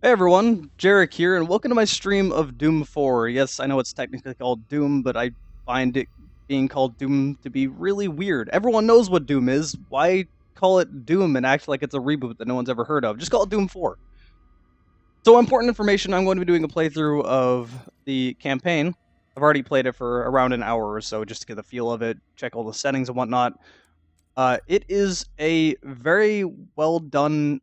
Hey everyone, Jarek here, and welcome to my stream of Doom 4. Yes, I know it's technically called Doom, but I find it being called Doom to be really weird. Everyone knows what Doom is. Why call it Doom and act like it's a reboot that no one's ever heard of? Just call it Doom 4. So, important information, I'm going to be doing a playthrough of the campaign. I've already played it for around an hour or so just to get the feel of it, check all the settings and whatnot. It is a very well done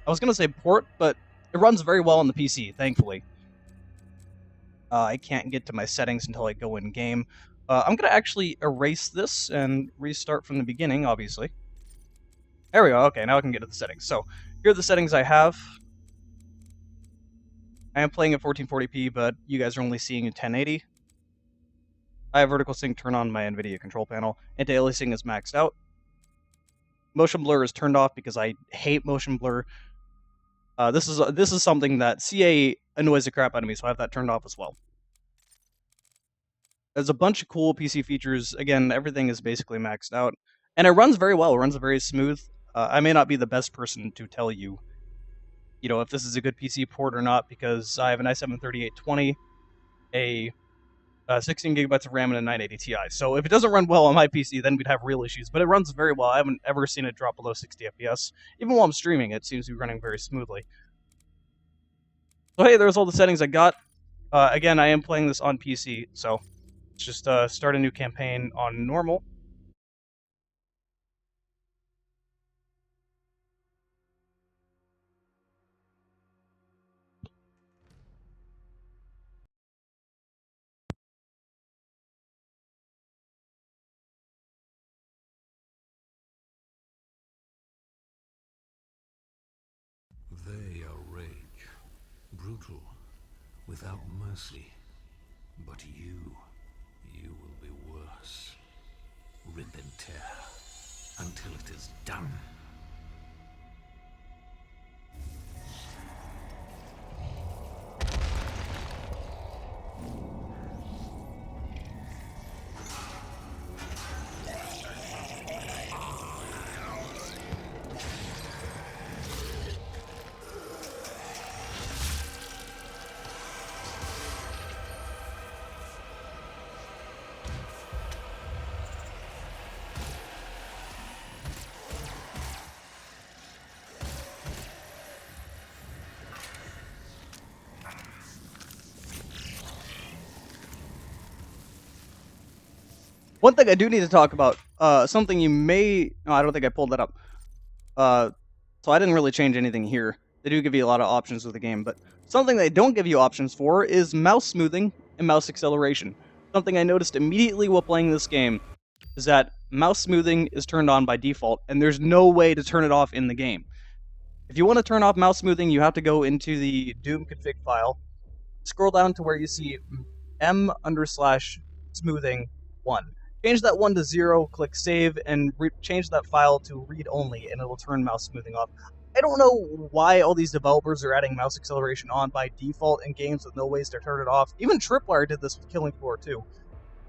I was going to say port, but it runs very well on the PC, thankfully. I can't get to my settings until I go in game. I'm going to actually erase this and restart from the beginning, obviously. There we go. Okay, now I can get to the settings. So, here are the settings I have. I am playing at 1440p, but you guys are only seeing 1080. I have vertical sync turned on my NVIDIA control panel. Anti-aliasing is maxed out. Motion blur is turned off because I hate motion blur. This is something that CA annoys the crap out of me, so I have that turned off as well. There's a bunch of cool PC features. Again, everything is basically maxed out, and it runs very well. It runs very smooth. I may not be the best person to tell you, if this is a good PC port or not, because I have an i7-3820, a 16 gigabytes of RAM, and a 980 Ti. So if it doesn't run well on my PC, then we'd have real issues. But it runs very well. I haven't ever seen it drop below 60 FPS. Even while I'm streaming, it seems to be running very smoothly. So hey, there's all the settings I got. Again, I am playing this on PC, so let's just start a new campaign on normal. They are rage, brutal, without mercy. But you will be worse. Rip and tear, until it is done. One thing I do need to talk about, something you may... No, I don't think I pulled that up. So I didn't really change anything here. They do give you a lot of options with the game, but something they don't give you options for is mouse smoothing and mouse acceleration. Something I noticed immediately while playing this game is that mouse smoothing is turned on by default, and there's no way to turn it off in the game. If you want to turn off mouse smoothing, you have to go into the Doom config file, scroll down to where you see m_smoothing 1. Change that 1 to 0, click save, and change that file to read-only, and it'll turn mouse smoothing off. I don't know why all these developers are adding mouse acceleration on by default in games with no ways to turn it off. Even Tripwire did this with Killing Floor 2.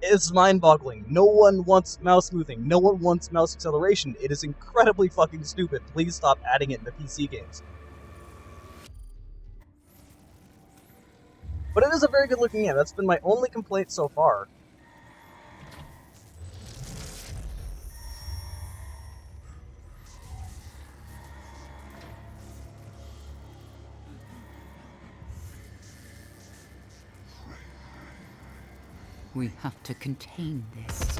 It's mind-boggling. No one wants mouse smoothing. No one wants mouse acceleration. It is incredibly fucking stupid. Please stop adding it in the PC games. But it is a very good-looking game. That's been my only complaint so far. We have to contain this.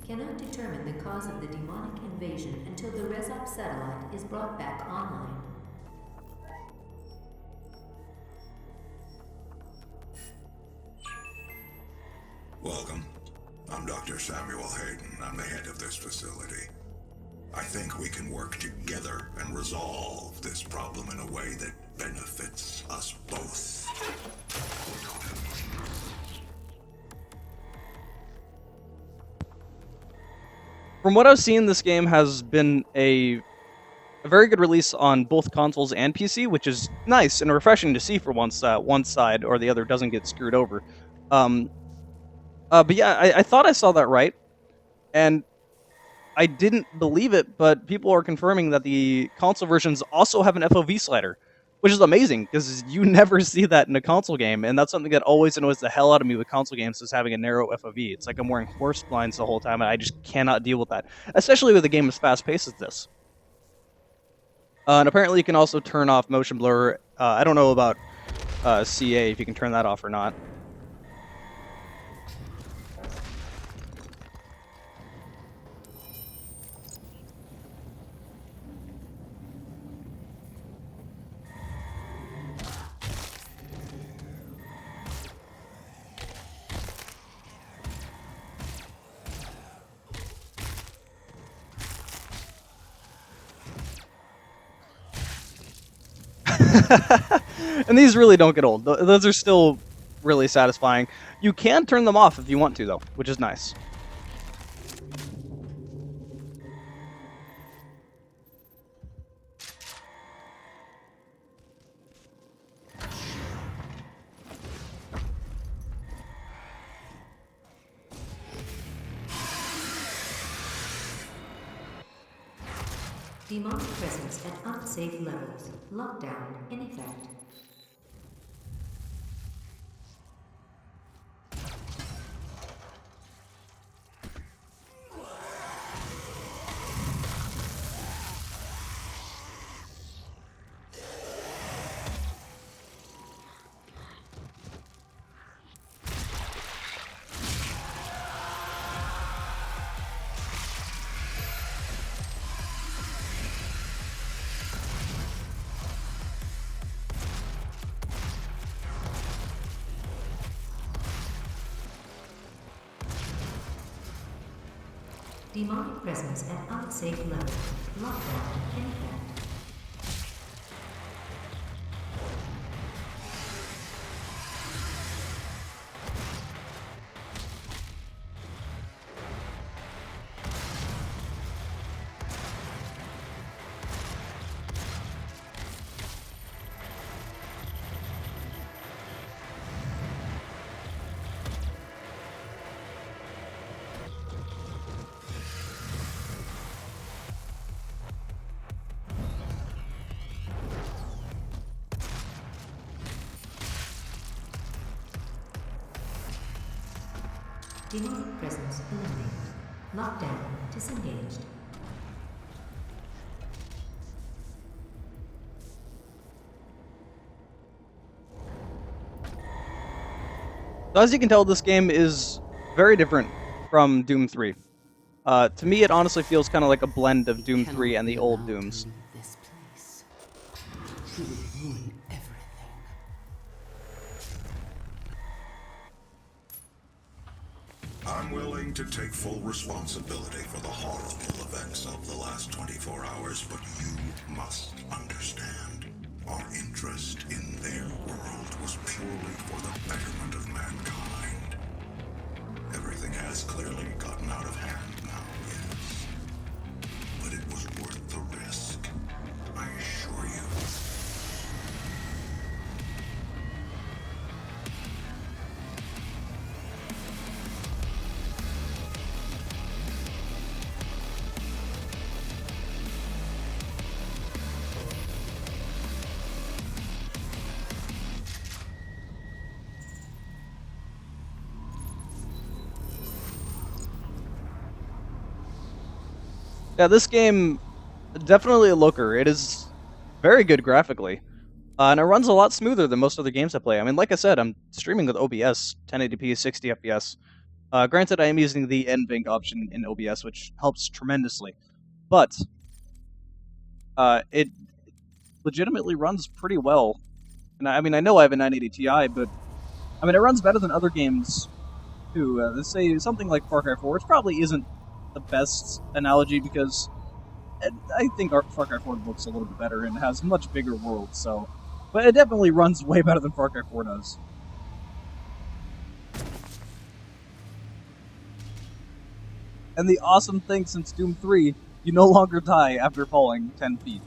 Cannot determine the cause of the demonic invasion until the Resop satellite is brought back online. Welcome. I'm Dr. Samuel Hayden. I'm the head of this facility. I think we can work together and resolve this problem in a way that benefits us both. From what I've seen, this game has been a very good release on both consoles and PC, which is nice and refreshing to see for once one side or the other doesn't get screwed over. Um, but yeah, I thought I saw that right, and I didn't believe it, but people are confirming that the console versions also have an FOV slider, which is amazing because you never see that in a console game, and that's something that always annoys the hell out of me with console games is having a narrow FOV. It's like I'm wearing horse blinds the whole time, and I just cannot deal with that, especially with a game as fast paced as this. And apparently, you can also turn off motion blur. I don't know about CA if you can turn that off or not. And these really don't get old. Those are still really satisfying. You can turn them off if you want to, though, which is nice. Demonic presence at unsafe levels. Lockdown in effect. Demonic presence at unsafe levels. Lockdown in effect. Demonic presence eliminated. Lockdown disengaged. So as you can tell, this game is very different from Doom 3. To me, it honestly feels kind of like a blend of Doom 3 and the old Dooms. This place. She will ruin everything. I'm I'm willing to take full responsibility for the horrible events of the last 24 hours, but you must understand. Our interest in their world was purely for the betterment of mankind. Everything has clearly gotten out of hand now, yes. But it was worth the risk, I assure you. Yeah, this game definitely a looker. It is very good graphically, and it runs a lot smoother than most other games I play. I mean, like I said, I'm streaming with OBS, 1080p, 60 FPS. Granted, I am using the NVENC option in OBS, which helps tremendously, but it legitimately runs pretty well. And I mean, I know I have a 980 Ti, but I mean, it runs better than other games too. Let's say something like Far Cry 4, which probably isn't the best analogy because I think Far Cry 4 looks a little bit better and has much bigger worlds. So, but it definitely runs way better than Far Cry 4 does. And the awesome thing since Doom 3, you no longer die after falling 10 feet.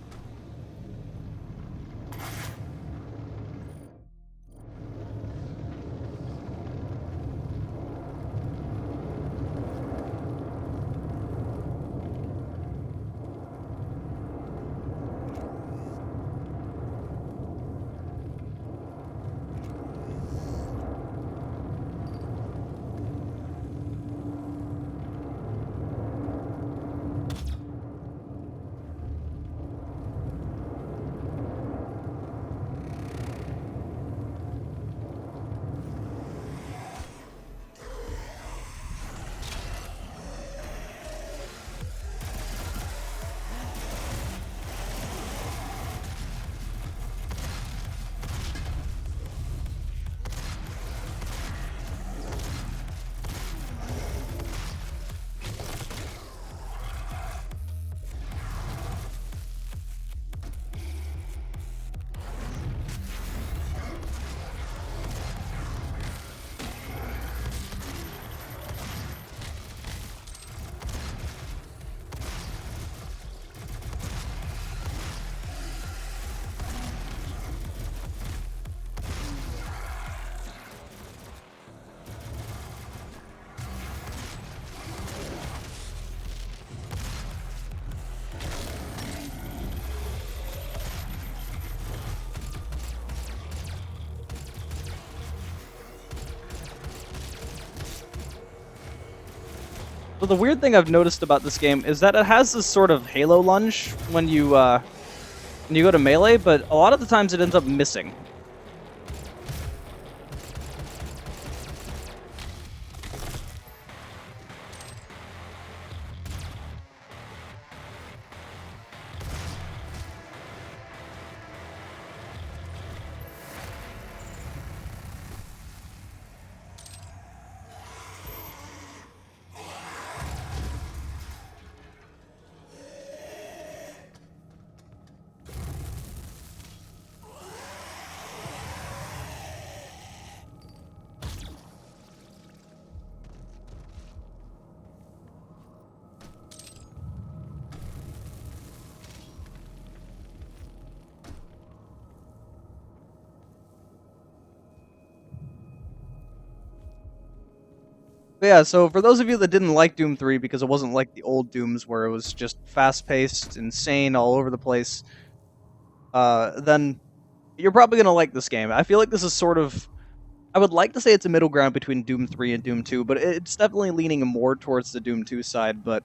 So the weird thing I've noticed about this game is that it has this sort of halo lunge when you go to melee, but a lot of the times it ends up missing. But yeah, so for those of you that didn't like Doom 3 because it wasn't like the old Dooms where it was just fast-paced, insane, all over the place, then you're probably going to like this game. I feel like this is sort of... I would like to say it's a middle ground between Doom 3 and Doom 2, but it's definitely leaning more towards the Doom 2 side, but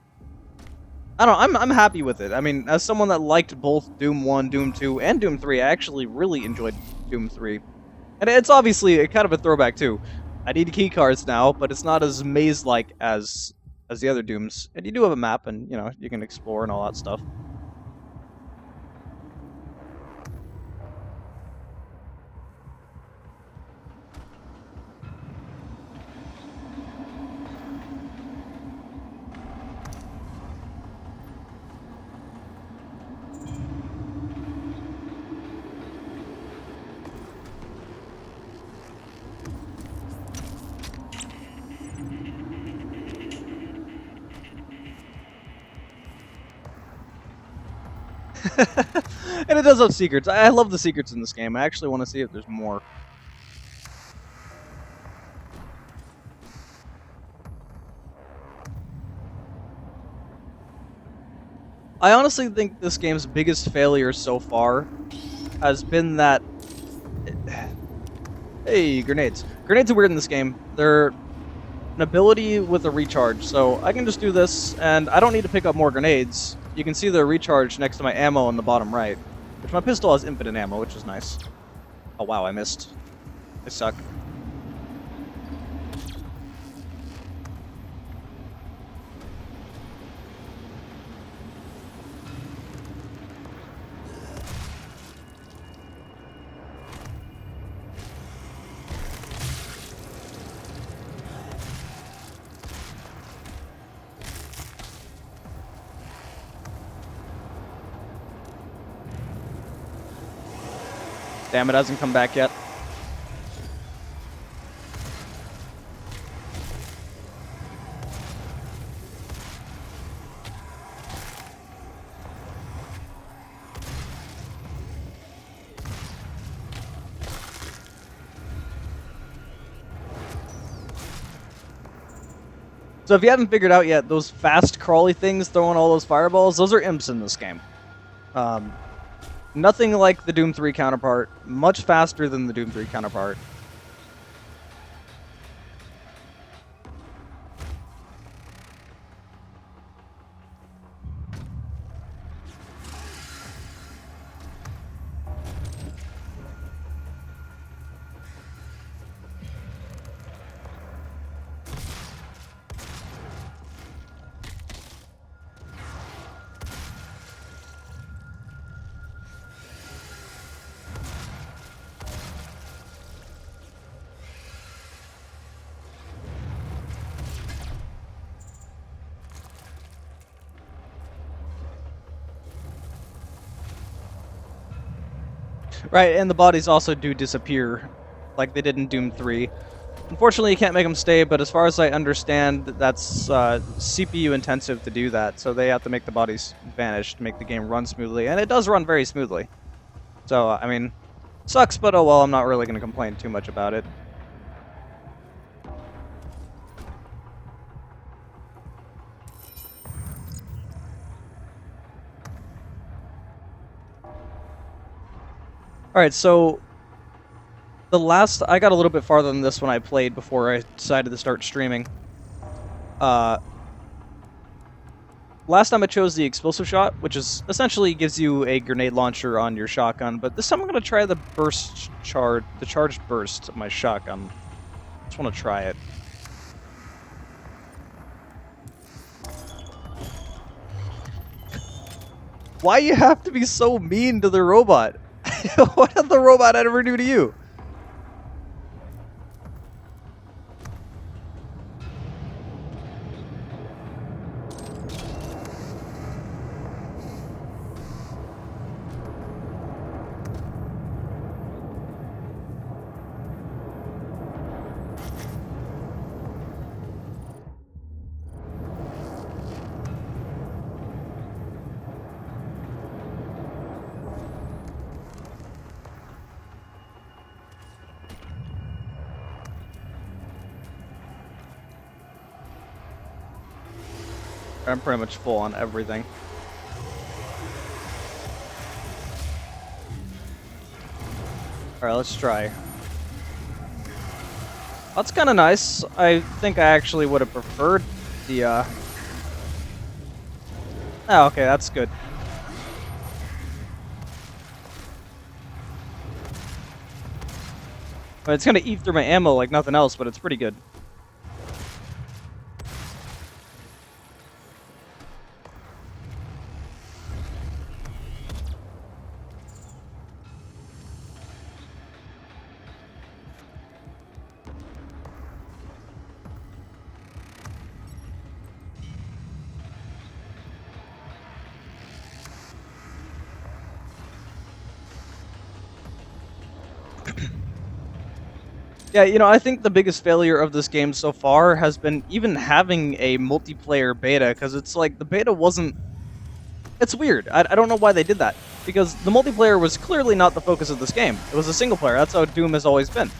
I don't know, I'm happy with it. I mean, as someone that liked both Doom 1, Doom 2, and Doom 3, I actually really enjoyed Doom 3. And it's obviously a kind of a throwback too. I need key cards now, but it's not as maze-like as the other Dooms. And you do have a map, and you can explore and all that stuff. And it does have secrets. I love the secrets in this game. I actually want to see if there's more. I honestly think this game's biggest failure so far has been that... Hey, grenades. Grenades are weird in this game. They're an ability with a recharge, so I can just do this, and I don't need to pick up more grenades. You can see the recharge next to my ammo on the bottom right, which my pistol has infinite ammo, which is nice. Oh wow, I missed. I suck. Damn, it hasn't come back yet. So if you haven't figured out yet, those fast crawly things throwing all those fireballs, those are imps in this game. Nothing like the Doom 3 counterpart, much faster than the Doom 3 counterpart. Right, and the bodies also do disappear, like they did in Doom 3. Unfortunately, you can't make them stay, but as far as I understand, that's CPU intensive to do that, so they have to make the bodies vanish to make the game run smoothly, and it does run very smoothly. So, I mean, sucks, but oh well, I'm not really going to complain too much about it. Alright, so I got a little bit farther than this when I played before I decided to start streaming. Last time I chose the explosive shot, which is essentially gives you a grenade launcher on your shotgun, but this time I'm going to try the charged burst of my shotgun. Just want to try it. Why you have to be so mean to the robot? What did the robot ever do to you? I'm pretty much full on everything. Alright, let's try. That's kind of nice. I think I actually would have preferred the, Oh, okay, that's good. But it's gonna eat through my ammo like nothing else, but it's pretty good. Yeah, you know, I think the biggest failure of this game so far has been even having a multiplayer beta, because it's like the beta wasn't It's weird. I don't know why they did that. Because the multiplayer was clearly not the focus of this game. It was a single player. That's how Doom has always been.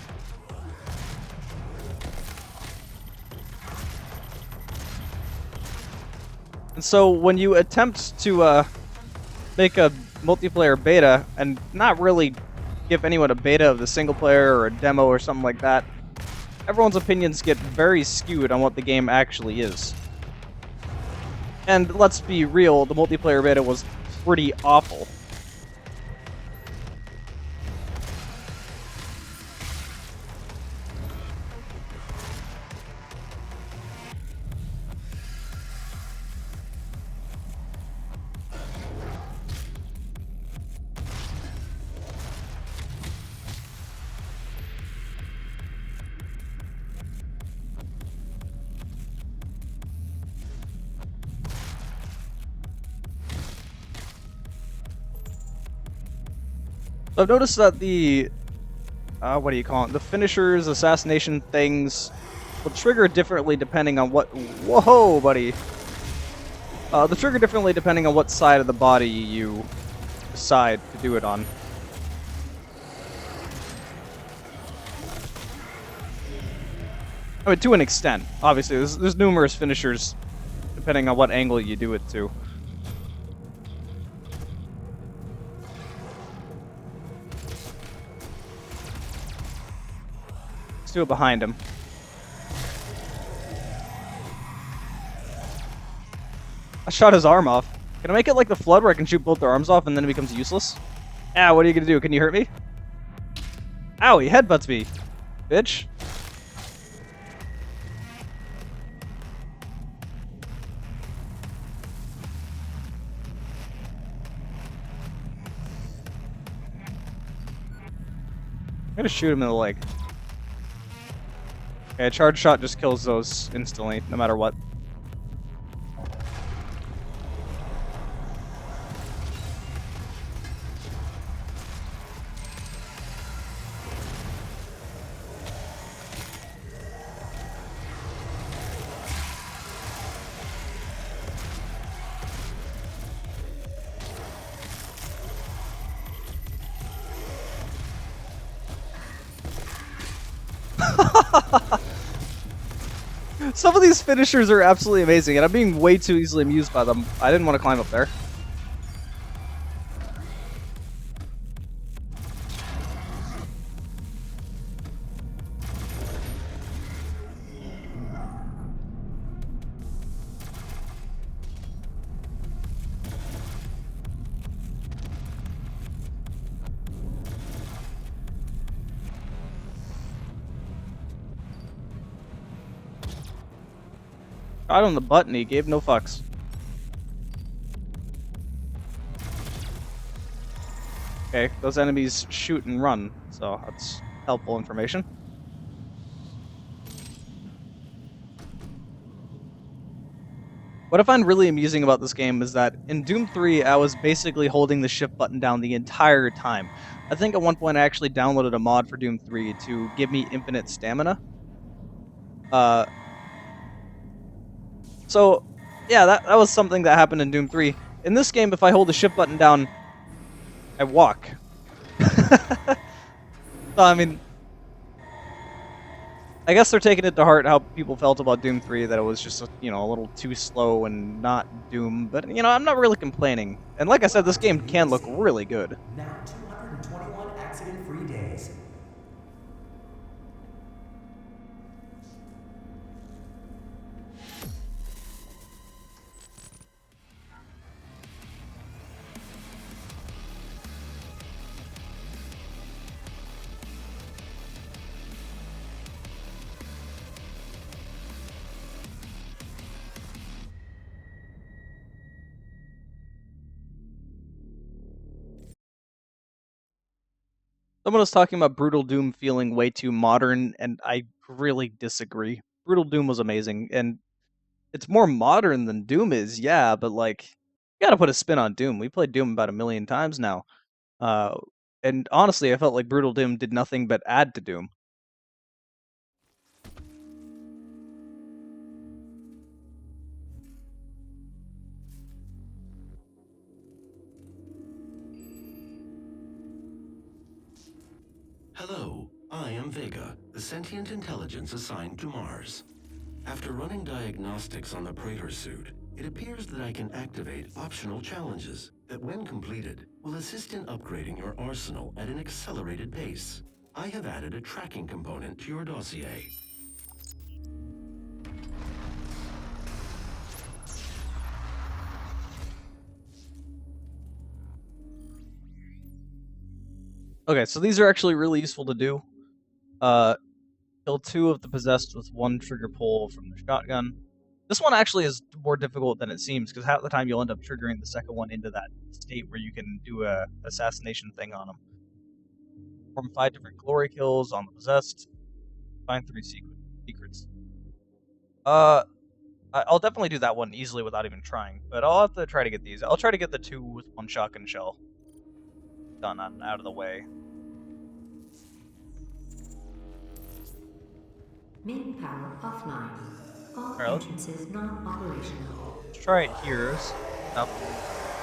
And so when you attempt to make a multiplayer beta and not really give anyone a beta of the single player or a demo or something like that, everyone's opinions get very skewed on what the game actually is. And let's be real, the multiplayer beta was pretty awful. So I've noticed that the what do you call it? The finishers, assassination things will trigger differently depending on what. Whoa, buddy! They trigger differently depending on what side of the body you decide to do it on. I mean, to an extent. Obviously, there's numerous finishers depending on what angle you do it to. Let's do it behind him. I shot his arm off. Can I make it like the Flood where I can shoot both their arms off and then it becomes useless? Ah, what are you gonna do? Can you hurt me? Ow, he headbutts me. Bitch. I'm gonna shoot him in the leg. Okay, a charge shot just kills those instantly, no matter what. Some of these finishers are absolutely amazing, and I'm being way too easily amused by them. I didn't want to climb up there. Shot on the button, he gave no fucks. Okay, those enemies shoot and run, so that's helpful information. What I find really amusing about this game is that in Doom 3, I was basically holding the shift button down the entire time. I think at one point I actually downloaded a mod for Doom 3 to give me infinite stamina. Uh, so, yeah, that was something that happened in Doom 3. In this game, if I hold the shift button down, I walk. So, I mean, I guess they're taking it to heart how people felt about Doom 3, that it was just, a little too slow and not Doom. But, I'm not really complaining. And like I said, this game can look really good. Now 221 accident-free days. Someone was talking about Brutal Doom feeling way too modern, and I really disagree. Brutal Doom was amazing, and it's more modern than Doom is, yeah, but you gotta put a spin on Doom. We played Doom about a million times now. Uh, and honestly, I felt like Brutal Doom did nothing but add to Doom. Hello, I am Vega, the sentient intelligence assigned to Mars. After running diagnostics on the Praetor suit, it appears that I can activate optional challenges that, when completed, will assist in upgrading your arsenal at an accelerated pace. I have added a tracking component to your dossier. Okay, so these are actually really useful to do. Kill 2 of the possessed with 1 trigger pull from the shotgun. This one actually is more difficult than it seems, because half the time you'll end up triggering the second one into that state where you can do a assassination thing on them. Perform 5 different glory kills on the possessed. Find 3 secrets. I'll definitely do that one easily without even trying, but I'll have to try to get these. I'll try to get the 2 with 1 shotgun shell done and out of the way. Main power offline. All Alright, entrances non-operational. let's try it here. No.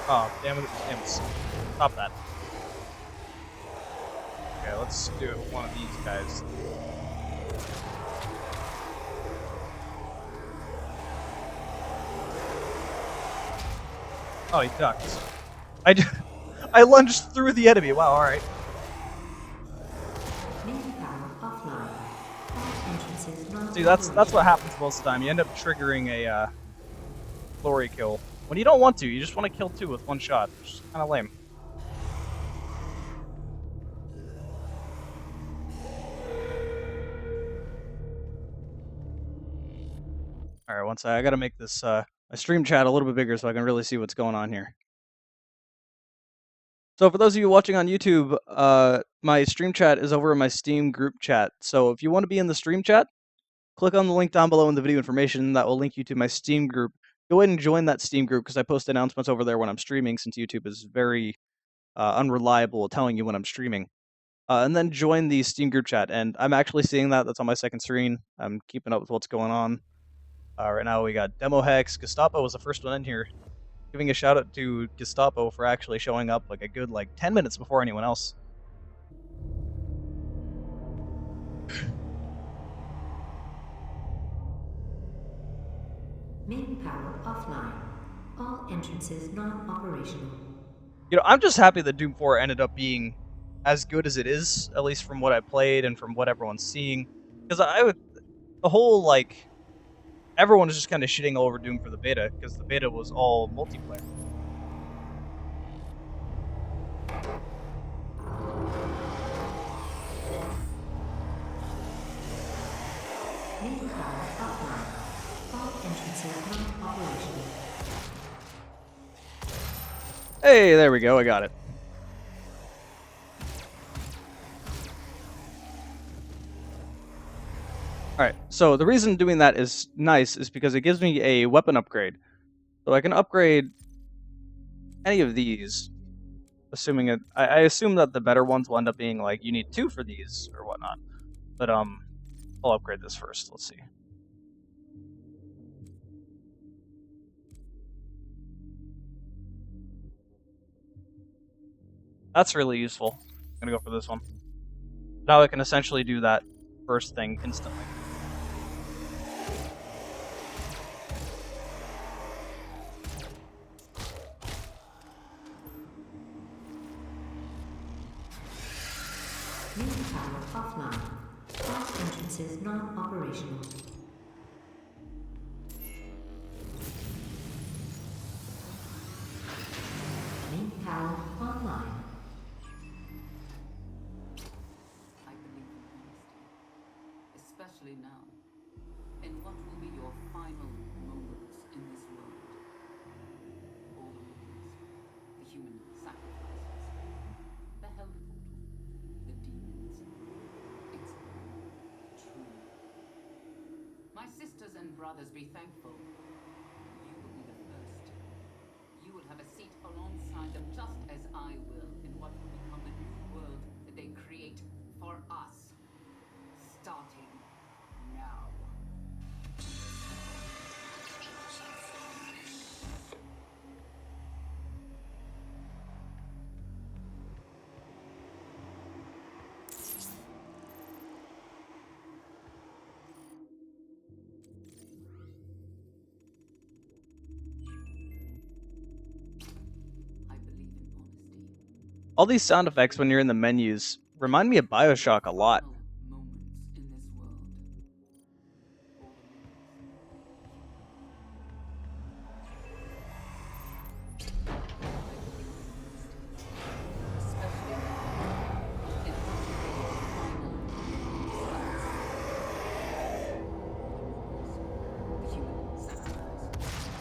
Oh, damn it. Damn it. Stop that. Okay, let's do it with one of these guys. Oh, he ducked. I lunged through the enemy. Wow, alright. Main power offline. All entrances non-operational. See, that's what happens most of the time. You end up triggering a glory kill. When you don't want to, you just want to kill 2 with 1 shot. Which is kind of lame. Alright, I gotta make this my stream chat a little bit bigger so I can really see what's going on here. So for those of you watching on YouTube, my stream chat is over in my Steam group chat. So if you want to be in the stream chat, click on the link down below in the video information. That will link you to my Steam group. Go ahead and join that Steam group because I post announcements over there when I'm streaming, since YouTube is very unreliable at telling you when I'm streaming. And then join the Steam group chat. And I'm actually seeing that. That's on my second screen. I'm keeping up with what's going on. Right now we got Demo Hex. Gestapo was the first one in here. Giving a shout out to Gestapo for actually showing up like a good 10 minutes before anyone else. Main power offline. All entrances non-operational. You know, I'm just happy that Doom 4 ended up being as good as it is, at least from what I played and from what everyone's seeing. Because the whole, everyone was just kind of shitting all over Doom for the beta, because the beta was all multiplayer. Main power offline. All entrances non-operational. Hey, there we go, I got it. Alright, so the reason doing that is nice is because it gives me a weapon upgrade. So I can upgrade any of these, assuming it. I assume that the better ones will end up being you need 2 for these or whatnot. But I'll upgrade this first. Let's see. That's really useful. I'm gonna go for this one. Now I can essentially do that first thing instantly. Main power offline. All entrances non-operational. Main power online. I believe in honesty, especially now, in what will be your final moments in this world. All the wars, the human sacrifices, the hell portal, the demons. It's true. My sisters and brothers, be thankful. You will be the first. You will have a seat alongside them, just as I will, in what will become a new world that they create for us. Starting now. All these sound effects when you're in the menus remind me of Bioshock a lot. Final moments in this world. Especially now, in the human sacrifice,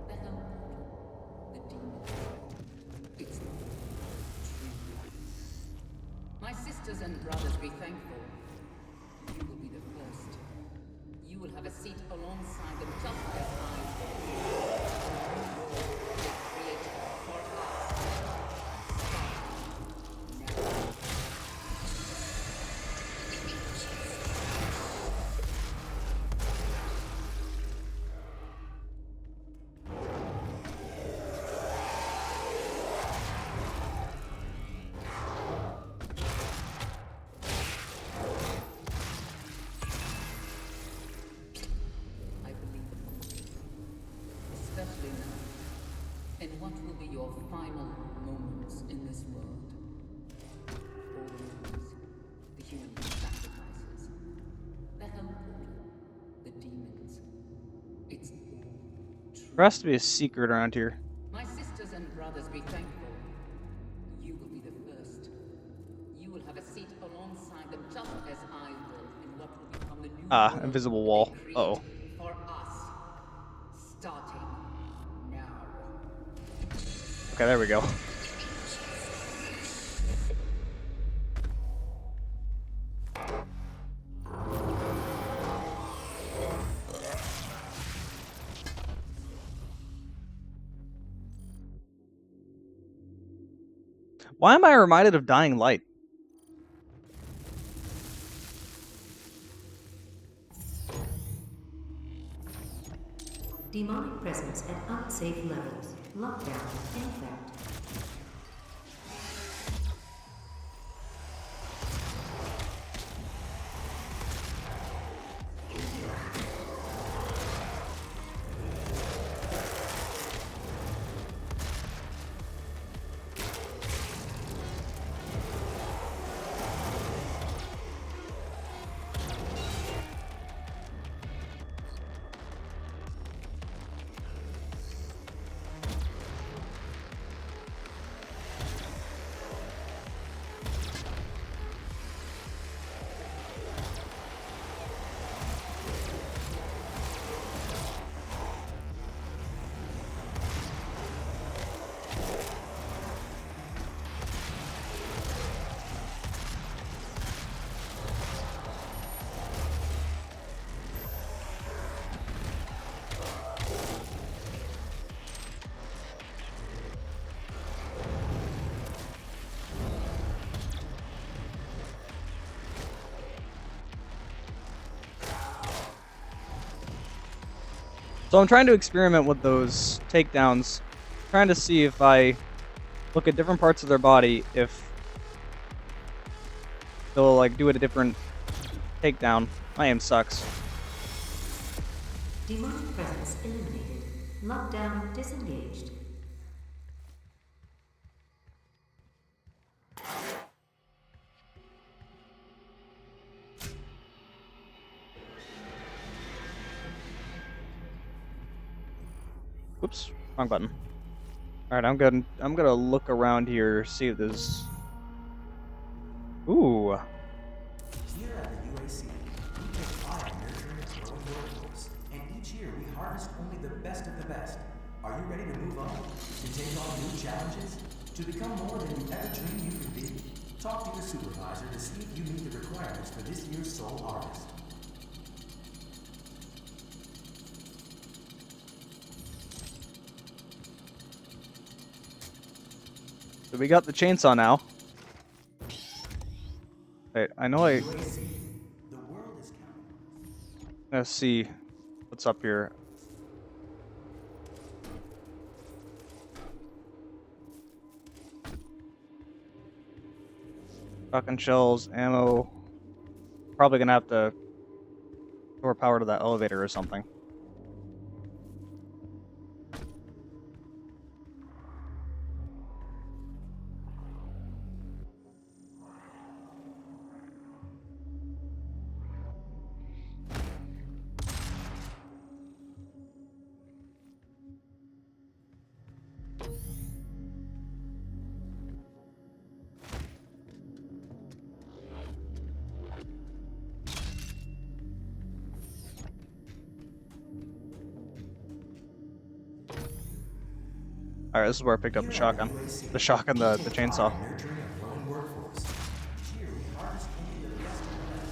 the help, the demon. It's true. My sisters and brothers, be thankful. You will be the first. You will have a seat alongside them, just as I will. They created for us. Now. I believe, especially now, in what will be your final moments in this world. All the movies, the human sacrifices, the help, the demons. It's all true. There has to be a secret around here. My sisters and brothers, be thankful. You will be the first. You will have a seat alongside them, just as I will, in what will become the new world Invisible wall. they create Uh-oh. for us. Starting now. Okay, there we go. Why am I reminded of Dying Light? Demonic presence at unsafe levels. Lockdown in effect. So I'm trying to experiment with those takedowns, trying to see if I look at different parts of their body, if they'll like do it a different takedown. My aim sucks. Demonic presence eliminated. Lockdown disengaged. Whoops, wrong button. Alright, I'm gonna look around here, see if there's... Ooh. Here at the UAC, we take pride in nurturing and growing the workforce, and each year we harvest only the best of the best. Are you ready to move on? To take on new challenges? To become more than you ever dreamed you could be? Talk to your supervisor to see if you meet the requirements for this year's Soul Harvest. So we got the chainsaw now. Wait, I know I... UAC, the world is counting. Let's see what's up here. Shotgun shells, ammo. Probably gonna have to store power to that elevator or something. Alright, this is where I picked up the Here at the shotgun. UAC, The shotgun, we the take chainsaw. pride in nurturing a growing workforce. Each year, we harvest only the best of the best.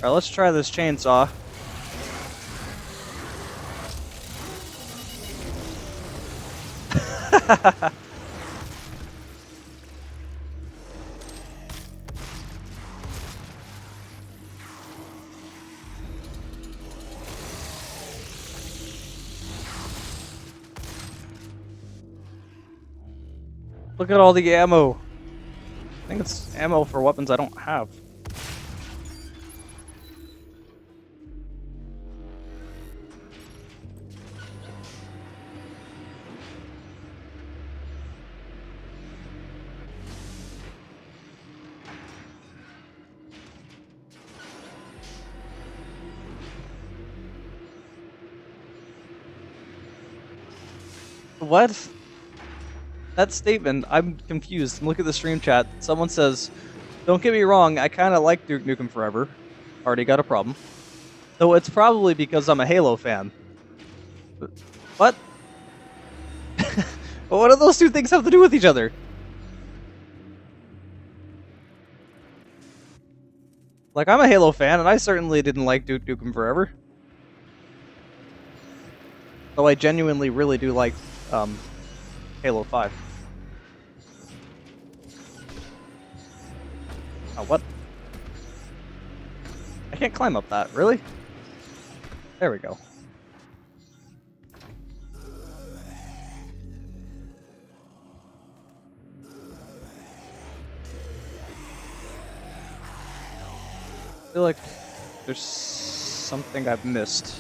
Alright, let's try this chainsaw. Look at all the ammo. I think it's ammo for weapons I don't have. What? That statement, I'm confused. Look at the stream chat. Someone says, don't get me wrong, I kind of like Duke Nukem Forever. Already got a problem. Though it's probably because I'm a Halo fan. What? But what do those two things have to do with each other? Like, I'm a Halo fan, and I certainly didn't like Duke Nukem Forever. Though I genuinely really do like Halo 5. Oh, what? I can't climb up that, really? There we go. I feel like there's something I've missed.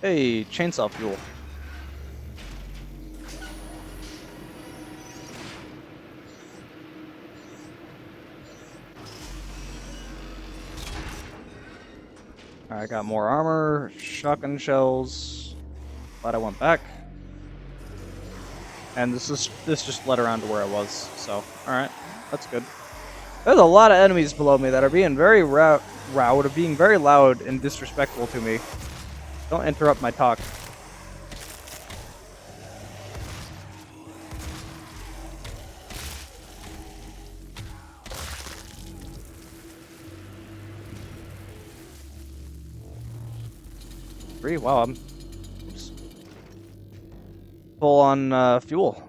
Hey, chainsaw fuel. Alright, I got more armor, shotgun shells. Glad I went back. And this just led around to where I was, so alright, that's good. There's a lot of enemies below me that are being very being very loud and disrespectful to me. Don't interrupt my talk. Wow, I'm full on fuel.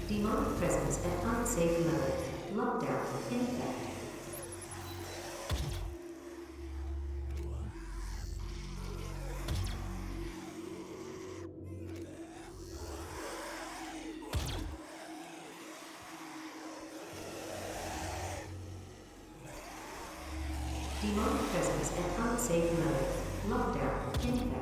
Demonic presence at unsafe level. Lockdown in effect. Demonic presence at unsafe level. Lockdown in effect.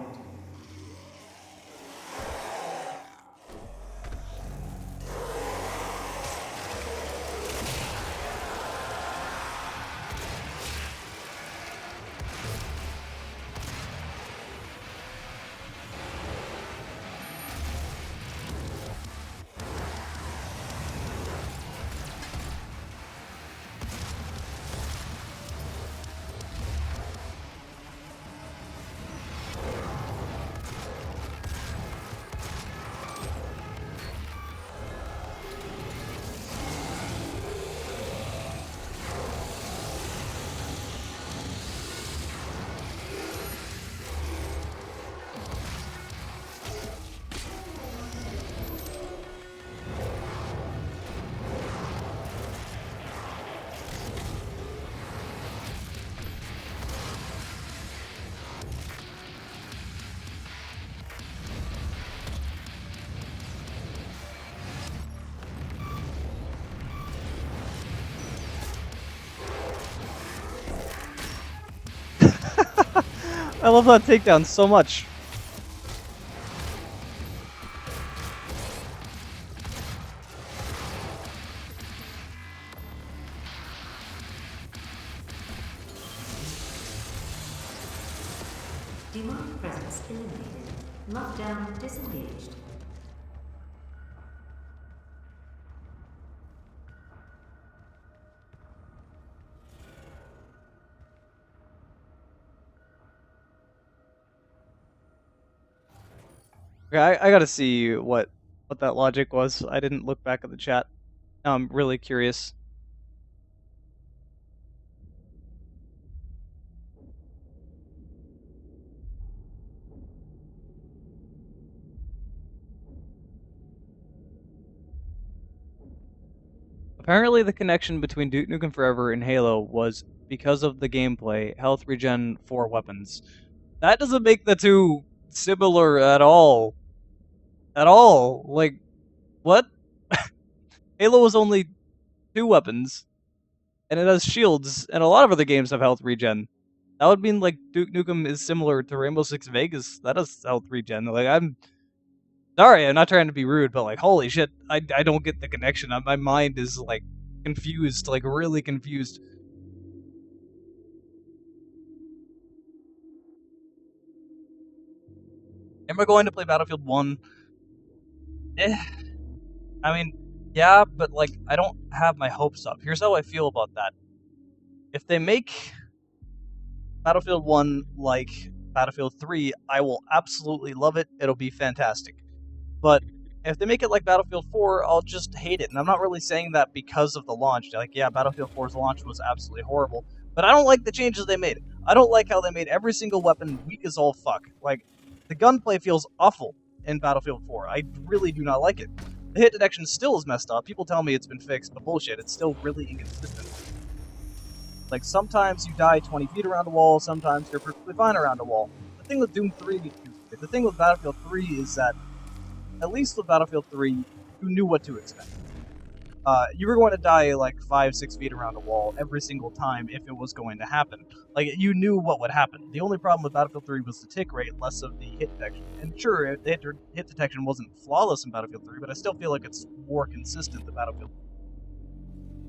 I love that takedown so much. Demonic presence eliminated. Lockdown disengaged. Okay, I gotta see what that logic was. I didn't look back at the chat. Now I'm really curious. Apparently, the connection between Duke Nukem Forever and Halo was because of the gameplay, health regen for weapons. That doesn't make the two similar at all. At all. Like, what? Halo was only 2 weapons, and it has shields, and a lot of other games have health regen. That would mean like Duke Nukem is similar to Rainbow Six Vegas. That has health regen. Like, I'm sorry, I'm not trying to be rude, but like, holy shit, I don't get the connection. My mind is like confused, like really confused. Am I going to play Battlefield 1? Eh, I mean, yeah, but like, I don't have my hopes up. Here's how I feel about that. If they make Battlefield 1 like Battlefield 3, I will absolutely love it. It'll be fantastic. But if they make it like Battlefield 4, I'll just hate it. And I'm not really saying that because of the launch. Like, yeah, Battlefield 4's launch was absolutely horrible. But I don't like the changes they made. I don't like how they made every single weapon weak as all fuck. Like, the gunplay feels awful in Battlefield 4. I really do not like it. The hit detection still is messed up. People tell me it's been fixed, but bullshit. It's still really inconsistent. Like, sometimes you die 20 feet around a wall, sometimes you're perfectly fine around a wall. The thing with Doom 3, the thing with Battlefield 3 is that, at least with Battlefield 3, you knew what to expect. You were going to die like 5-6 feet around a wall every single time if it was going to happen. Like, you knew what would happen. The only problem with Battlefield 3 was the tick rate, less of the hit detection. And sure, the hit detection wasn't flawless in Battlefield 3, but I still feel like it's more consistent than Battlefield.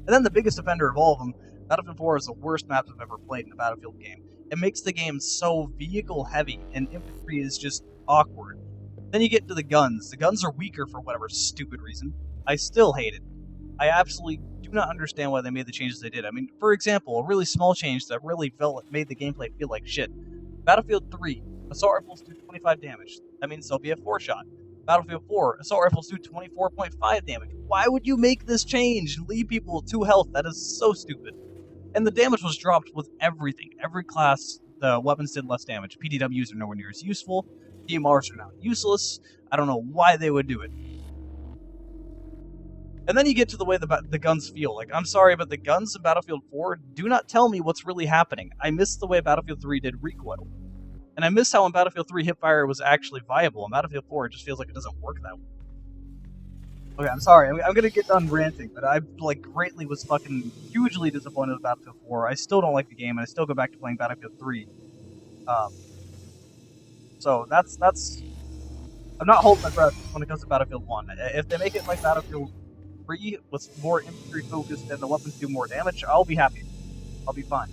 And then the biggest offender of all of them, Battlefield 4 is the worst map I've ever played in a Battlefield game. It makes the game so vehicle heavy, and infantry is just awkward. Then you get into the guns. The guns are weaker for whatever stupid reason. I still hate it. I absolutely do not understand why they made the changes they did. I mean, for example, a really small change that really made the gameplay feel like shit. Battlefield 3, assault rifles do 25 damage. That means they'll be a 4-shot. Battlefield 4, assault rifles do 24.5 damage. Why would you make this change and leave people with 2 health? That is so stupid. And the damage was dropped with everything. Every class, the weapons did less damage. PDWs are nowhere near as useful. DMRs are now useless. I don't know why they would do it. And then you get to the way the guns feel. Like, I'm sorry, but the guns in Battlefield 4 do not tell me what's really happening. I miss the way Battlefield 3 did recoil. And I miss how in Battlefield 3 hipfire was actually viable. In Battlefield 4, it just feels like it doesn't work that way. Okay, I'm sorry. I'm gonna get done ranting, but I like greatly was fucking hugely disappointed with Battlefield 4. I still don't like the game, and I still go back to playing Battlefield 3. So that's I'm not holding my breath when it comes to Battlefield 1. If they make it like Battlefield 3 with more infantry focused and the weapons do more damage, I'll be happy. I'll be fine.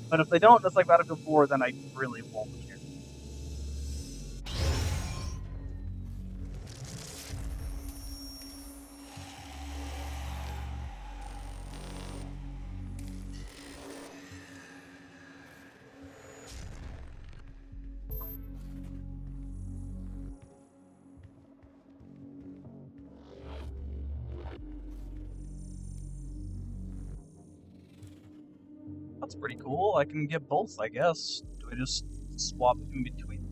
But if they don't, it's like Battlefield 4, then I really won't care. That's pretty cool. I can get both, I guess. Do I just swap in between?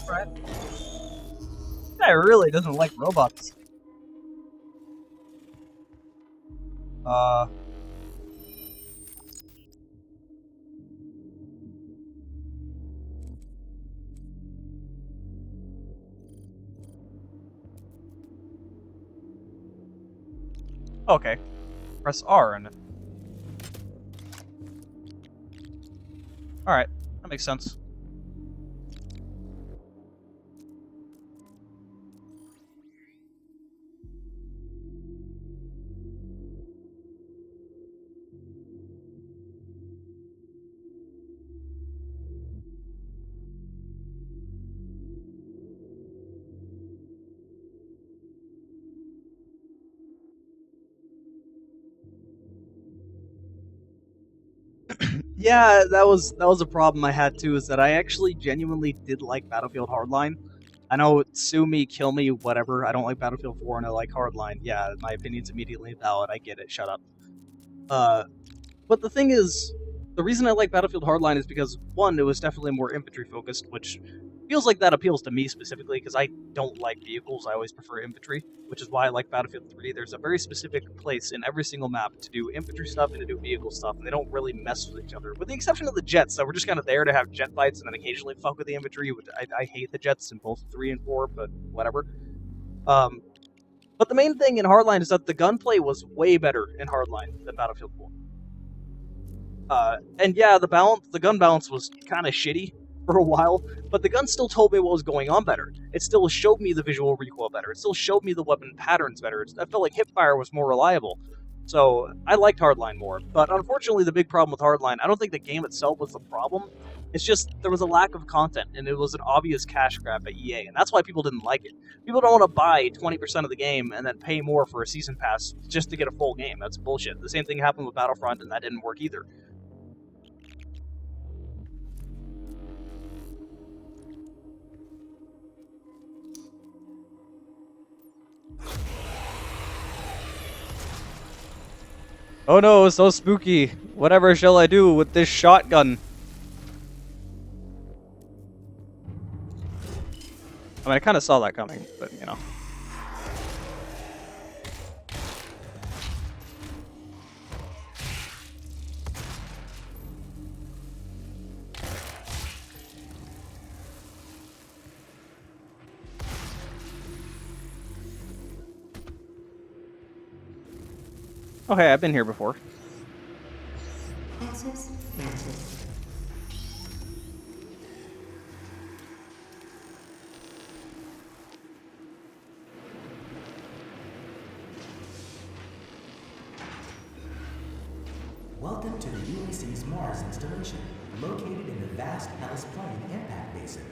Alright. Guy really doesn't like robots. Uh... Okay. Press R and... Alright. That makes sense. Yeah, that was a problem I had too. Is that I actually genuinely did like Battlefield Hardline. I know, sue me, kill me, whatever. I don't like Battlefield 4 and I like Hardline. Yeah, my opinion's immediately valid. I get it. Shut up. Uh, But the thing is, the reason I like Battlefield Hardline is because, one, it was definitely more infantry focused, which feels like that appeals to me specifically because I don't like vehicles. I always prefer infantry, which is why I like Battlefield 3. There's a very specific place in every single map to do infantry stuff and to do vehicle stuff, and they don't really mess with each other, with the exception of the jets. So we're just kind of there to have jet fights and then occasionally fuck with the infantry. Which I hate the jets in both 3 and 4, but whatever. Um, but the main thing in Hardline is that the gunplay was way better in Hardline than Battlefield 4. And yeah, the gun balance was kind of shitty for a while, but the gun still told me what was going on better. It still showed me the visual recoil better. It still showed me the weapon patterns better. I felt like hipfire was more reliable. So I liked Hardline more. But unfortunately, the big problem with Hardline, I don't think the game itself was the problem. It's just there was a lack of content, and it was an obvious cash grab at EA, and that's why people didn't like it. People don't want to buy 20% of the game and then pay more for a season pass just to get a full game. That's bullshit. The same thing happened with Battlefront, and that didn't work either. Oh no, so spooky. Whatever shall I do with this shotgun? I mean, I kind of saw that coming, but you know. Oh hey, I've been here before. Answers granted. Welcome to the UAC's Mars installation, located in the vast Hellas Plain impact basin.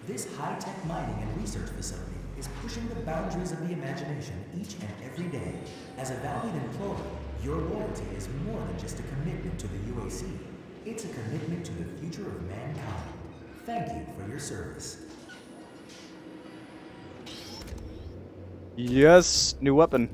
This high-tech mining and research facility is pushing the boundaries of the imagination each and every day. As a valued employee, your loyalty is more than just a commitment to the UAC. It's a commitment to the future of mankind. Thank you for your service. Yes, new weapon.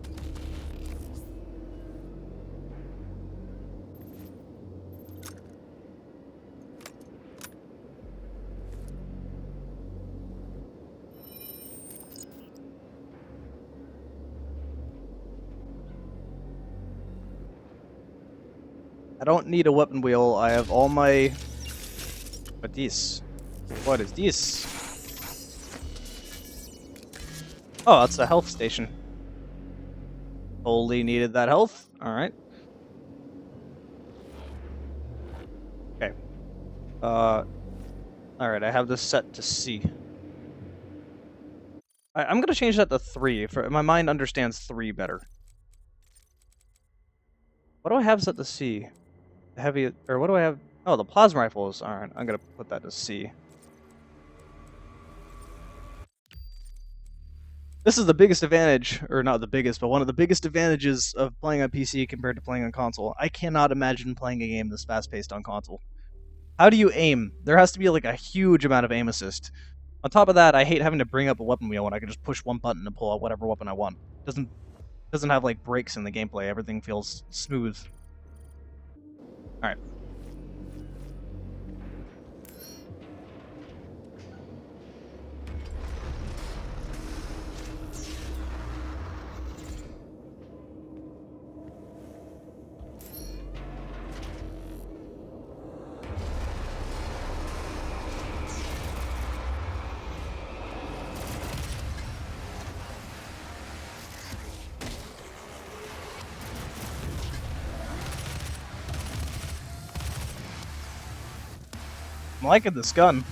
I don't need a weapon wheel. I have all my... What this? What is this? Oh, that's a health station. Totally needed that health. Alright. Okay. Alright, I have this set to C. I'm gonna change that to 3. My mind understands 3 better. What do I have set to C? The heavy... Or what do I have... Oh, the plasma rifles. Alright, I'm gonna put that to C. This is the biggest advantage, or not the biggest, but one of the biggest advantages of playing on PC compared to playing on console. I cannot imagine playing a game this fast-paced on console. How do you aim? There has to be like a huge amount of aim assist. On top of that, I hate having to bring up a weapon wheel when I can just push one button and pull out whatever weapon I want. Doesn't have like breaks in the gameplay. Everything feels smooth. All right. I'm liking this gun.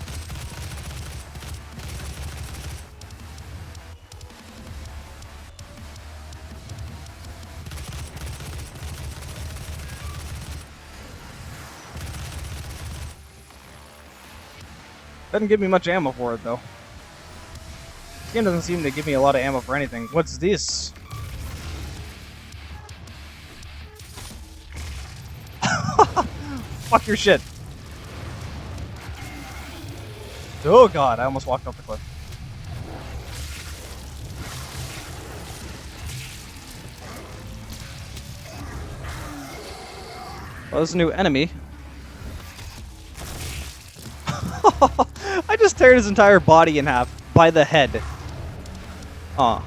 Doesn't give me much ammo for it though. This game doesn't seem to give me a lot of ammo for anything. What's this? Fuck your shit. Oh god, I almost walked off the cliff. Well, there's a new enemy. I just teared his entire body in half by the head. Aw.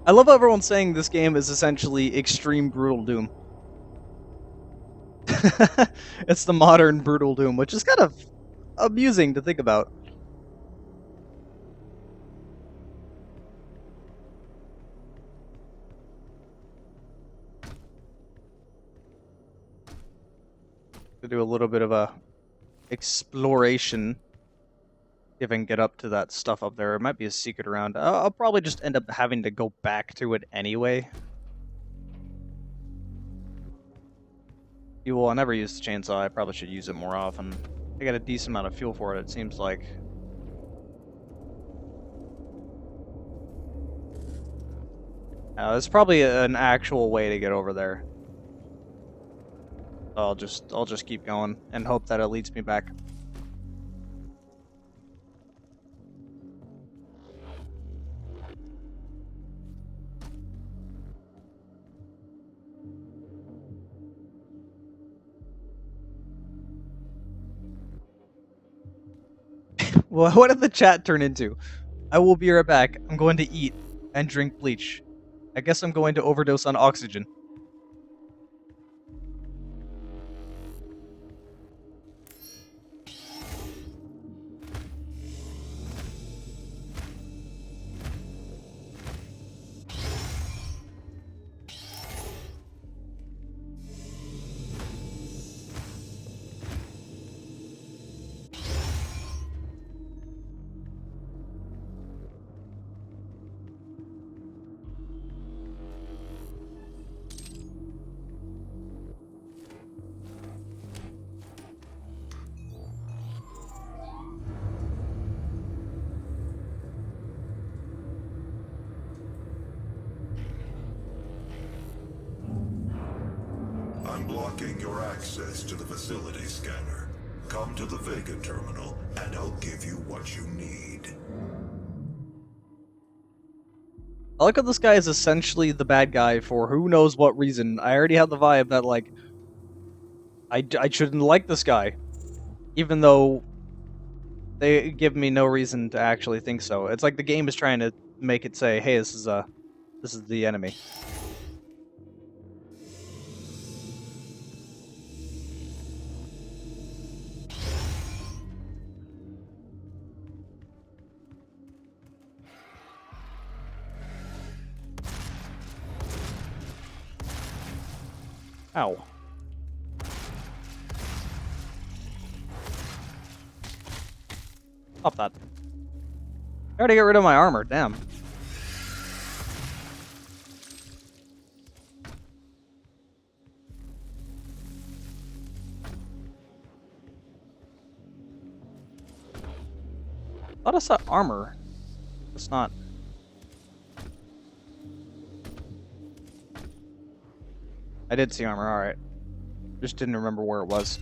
I love how everyone's saying this game is essentially extreme brutal Doom. It's the modern brutal Doom, which is kind of amusing to think about. To do a little bit of a exploration. If I can get up to that stuff up there. It might be a secret around. I'll probably just end up having to go back to it anyway. Well, I never used the chainsaw. I probably should use it more often. I got a decent amount of fuel for it, it seems like. There's probably an actual way to get over there. I'll just keep going and hope that it leads me back. Well, what did the chat turn into? I will be right back. I'm going to eat and drink bleach. I guess I'm going to overdose on oxygen. I'm blocking your access to the facility scanner. Come to the Vega terminal, and I'll give you what you need. I like how this guy is essentially the bad guy for who knows what reason. I already have the vibe that, like, I shouldn't like this guy. Even though they give me no reason to actually think so. It's like the game is trying to make it say, hey, this is the enemy. Ow. Stop that. I already got rid of my armor, damn. Thought I saw armor. It's not. I did see armor, alright. Just didn't remember where it was.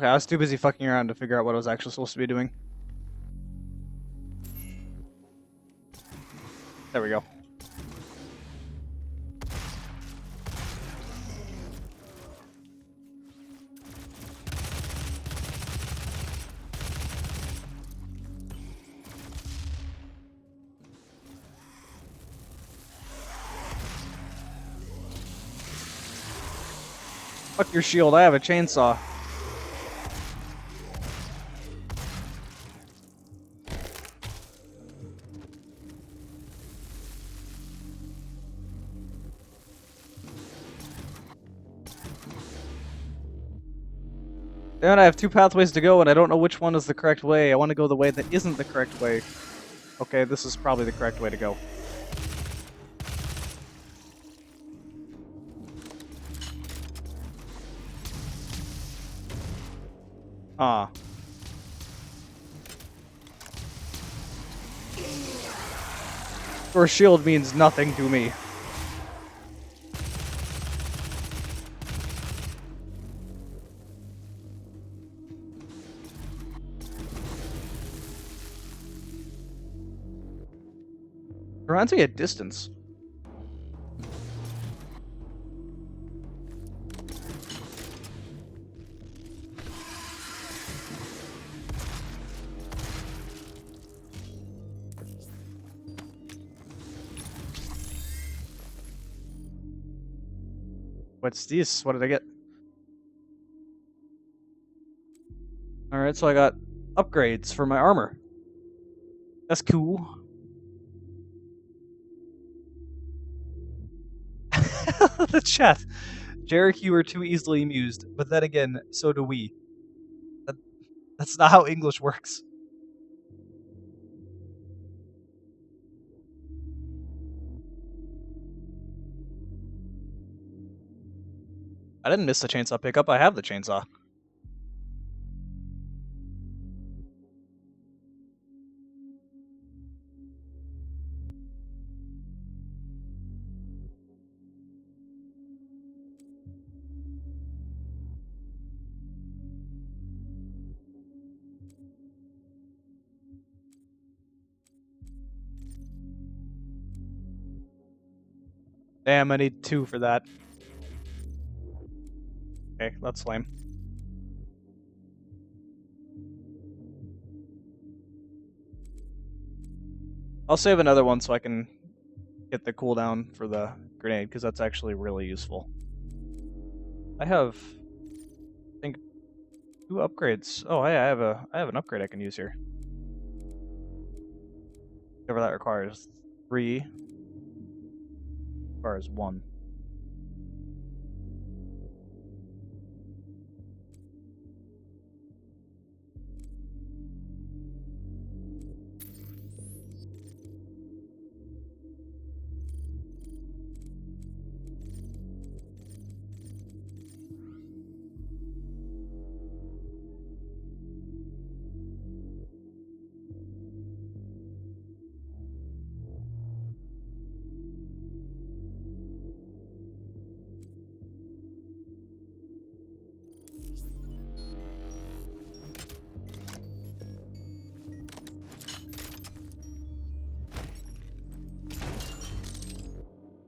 Okay, I was too busy fucking around to figure out what I was actually supposed to be doing. There we go. Fuck your shield, I have a chainsaw. Damn it, I have 2 pathways to go and I don't know which one is the correct way. I want to go the way that isn't the correct way. Okay, this is probably the correct way to go. Ah. Your shield means nothing to me. Reminds me of distance. What's this? What did I get? Alright, so I got upgrades for my armor. That's cool. The chat. Jarek, you are too easily amused, but then again, so do we. That's not how English works. I didn't miss the chainsaw pickup, I have the chainsaw. Damn, I need 2 for that. Okay, that's lame. I'll save another one so I can get the cooldown for the grenade, because that's actually really useful. I have, I think, 2 upgrades. Oh, hey, I have an upgrade I can use here. Whatever that requires. 3 requires 1.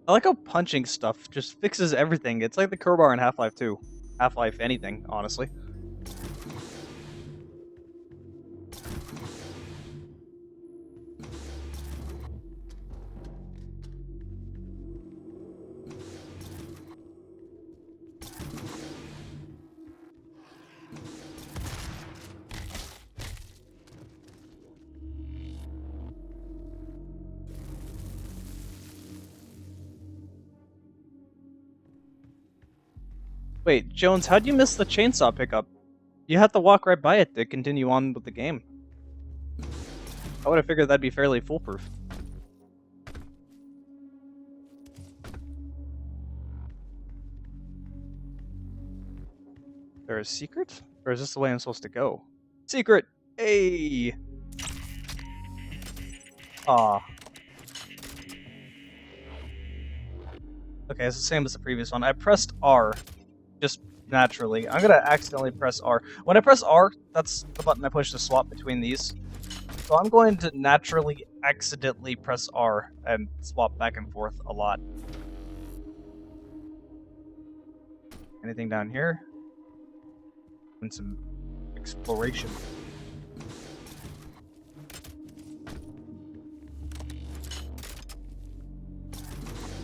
I like how punching stuff just fixes everything. It's like the crowbar in Half-Life 2. Half-Life anything, honestly. Wait, Jones, how'd you miss the chainsaw pickup? You had to walk right by it to continue on with the game. I would have figured that'd be fairly foolproof. There a secret? Or is this the way I'm supposed to go? Secret! Hey! Aw. Okay, it's the same as the previous one. I pressed R. Just naturally. I'm gonna accidentally press R. When I press R, that's the button I push to swap between these. So I'm going to naturally accidentally press R and swap back and forth a lot. Anything down here? And some exploration.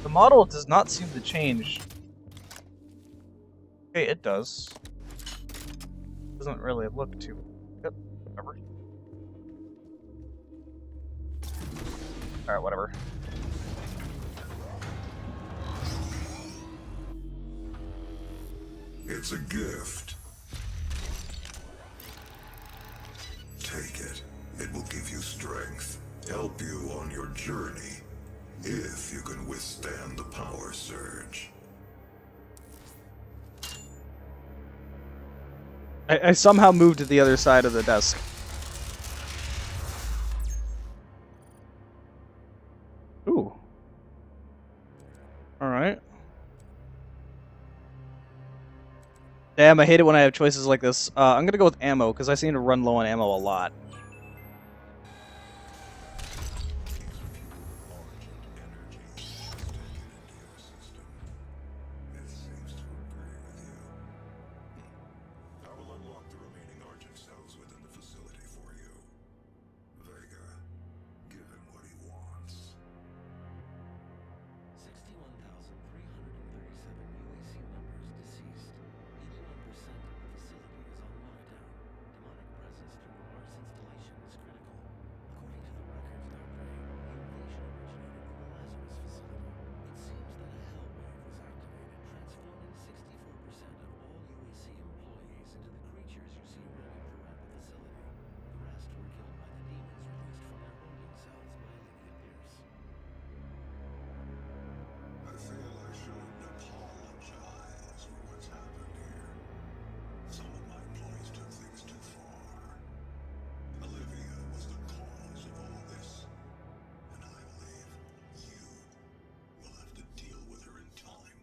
The model does not seem to change. Okay, it does. Doesn't really look too good. Whatever. Alright, whatever. It's a gift. Take it. It will give you strength, help you on your journey, if you can withstand the power surge. I somehow moved to the other side of the desk. Ooh. Alright. Damn, I hate it when I have choices like this. I'm gonna go with ammo, because I seem to run low on ammo a lot. I will unlock the remaining Argent cells within the facility for you. Vega, give him what he wants. 61,337 UAC members deceased. 81% of the facility is on lockdown. Demonic presence through Mars installation is critical. According to the records, Dr. A, the invasion originated in the Lazarus facility. It seems that a hell wave was activated, transforming 64% of all UAC employees into the creatures you see roaming throughout the facility. The rest were killed by the demons released from their holding cells by Lydia Pierce. I feel I should apologize for what's happened here. Some of my employees took things too far. Olivia was the cause of all this, and I believe you will have to deal with her in time.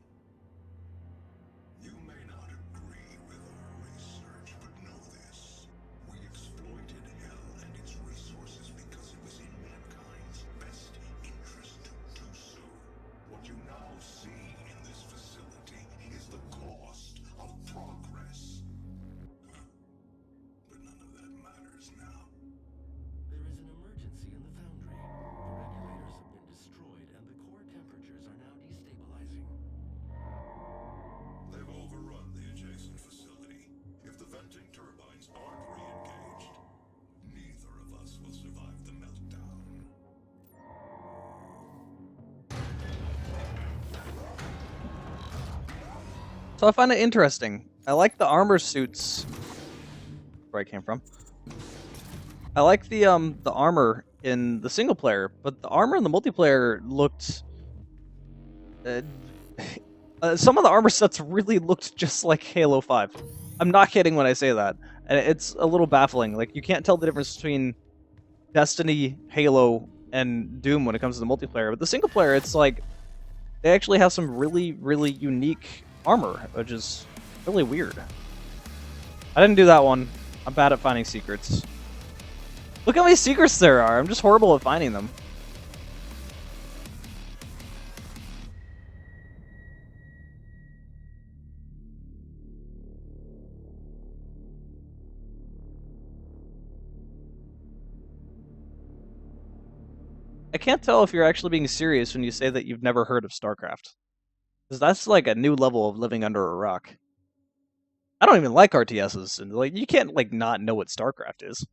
You may not agree with our research, but know this. We exploited Hell and its resources because it was in mankind's best interest to do so. What you now see in this facility is the cost of progress. But none of that matters now. There is an emergency in the Foundry. The regulators have been destroyed and the core temperatures are now destabilizing. They've overrun the adjacent facility. If the venting turbines aren't re-engaged, neither of us will survive the meltdown. So I find it interesting. I like the armor suits. Where I came from. I like the armor in the single player, but the armor in the multiplayer looked. Some of the armor sets really looked just like Halo 5. I'm not kidding when I say that, and it's a little baffling. Like you can't tell the difference between Destiny, Halo, and Doom when it comes to the multiplayer. But the single player, it's like they actually have some really, really unique armor, which is really weird. I didn't do that one. I'm bad at finding secrets. Look how many secrets there are. I'm just horrible at finding them. I can't tell if you're actually being serious when you say that you've never heard of StarCraft. Because that's like a new level of living under a rock. I don't even like RTSs, and like you can't like not know what StarCraft is.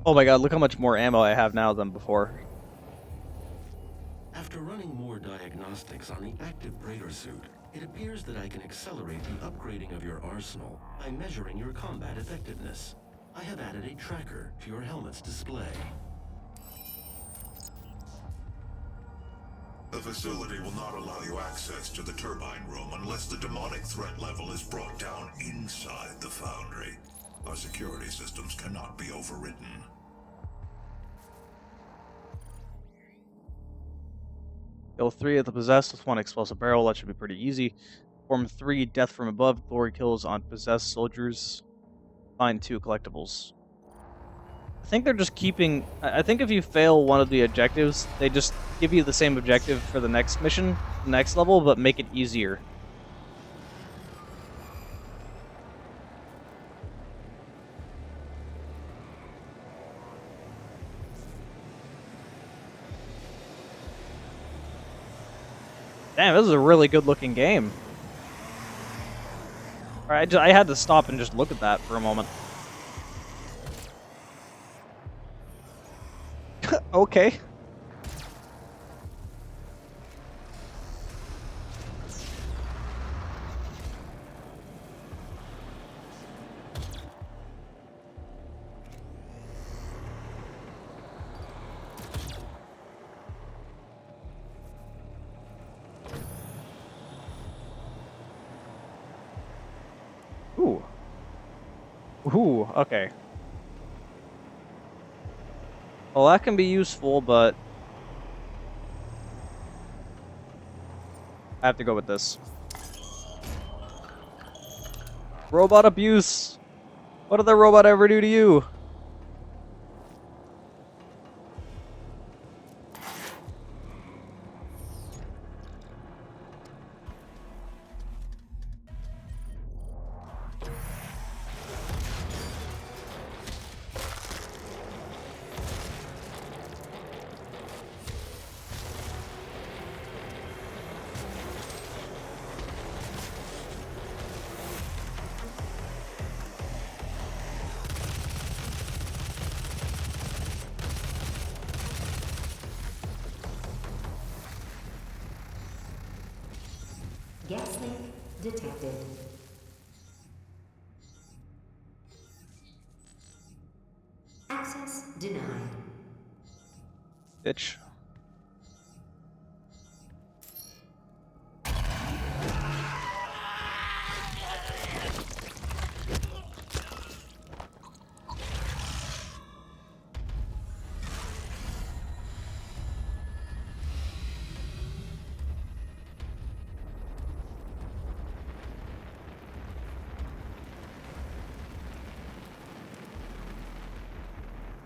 Oh my god, look how much more ammo I have now than before. After running more diagnostics on the active Praetor suit, it appears that I can accelerate the upgrading of your arsenal by measuring your combat effectiveness. I have added a tracker to your helmet's display. The facility will not allow you access to the turbine room unless the demonic threat level is brought down inside the Foundry. Our security systems cannot be overridden. Kill 3 of the possessed with 1 explosive barrel. That should be pretty easy. Form 3, death from above. Glory kills on possessed soldiers. Find 2 collectibles. I think they're just keeping... I think if you fail one of the objectives, they just give you the same objective for the next mission, the next level, but make it easier. Damn, this is a really good looking game. Alright, I had to stop and just look at that for a moment. Okay. Ooh. Ooh, okay. Well, that can be useful, but I have to go with this. Robot abuse! What did the robot ever do to you? Gas leak detected. Access denied. Bitch.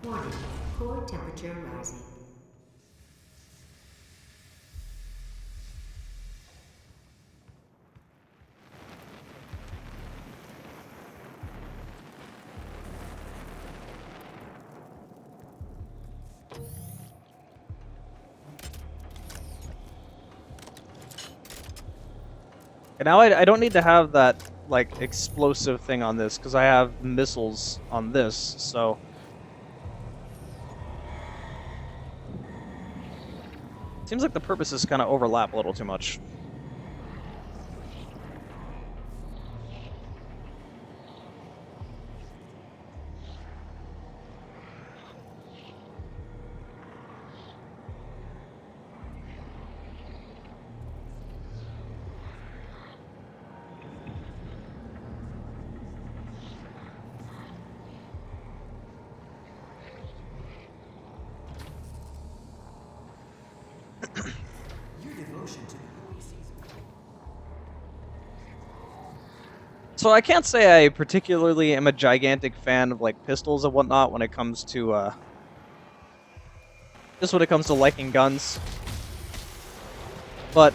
Warning, core temperature rising. And now I don't need to have that, like, explosive thing on this, because I have missiles on this, so... Seems like the purposes kind of overlap a little too much. Your devotion to the Oases. So I can't say I particularly am a gigantic fan of, like, pistols and whatnot when it comes to, just when it comes to liking guns. But...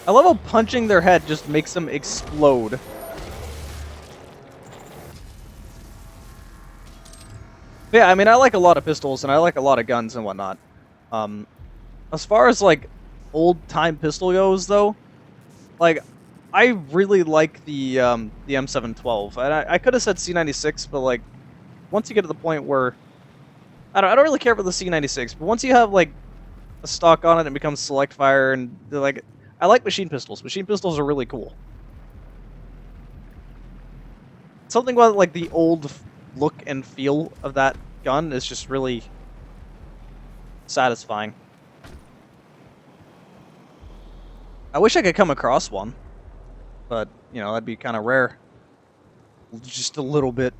I love how punching their head just makes them explode. Yeah, I mean, I like a lot of pistols, and I like a lot of guns and whatnot. Um, as far as like old time pistol goes, though, like I really like the M712, and I could have said C96, but like once you get to the point where I don't really care for the C96, but once you have like a stock on it and becomes select fire, and like I like machine pistols. Machine pistols are really cool. Something about like the old look and feel of that gun is just really satisfying. I wish I could come across one, but you know that'd be kind of rare. Just a little bit.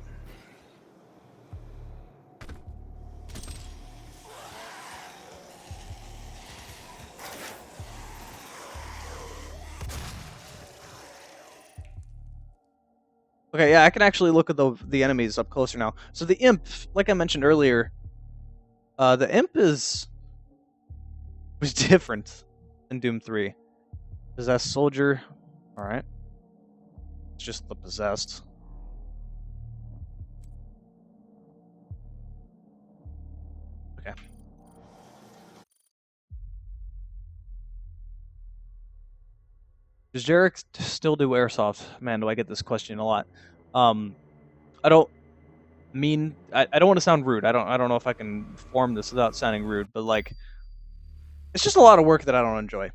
Okay, yeah, I can actually look at the enemies up closer now. So the imp, like I mentioned earlier, the imp was different in Doom 3. Possessed soldier. All right, it's just the possessed. Okay. Does Jarek still do airsoft? Man, do I get this question a lot. Um, I don't mean I don't want to sound rude. I don't know if I can form this without sounding rude, but like it's just a lot of work that I don't enjoy.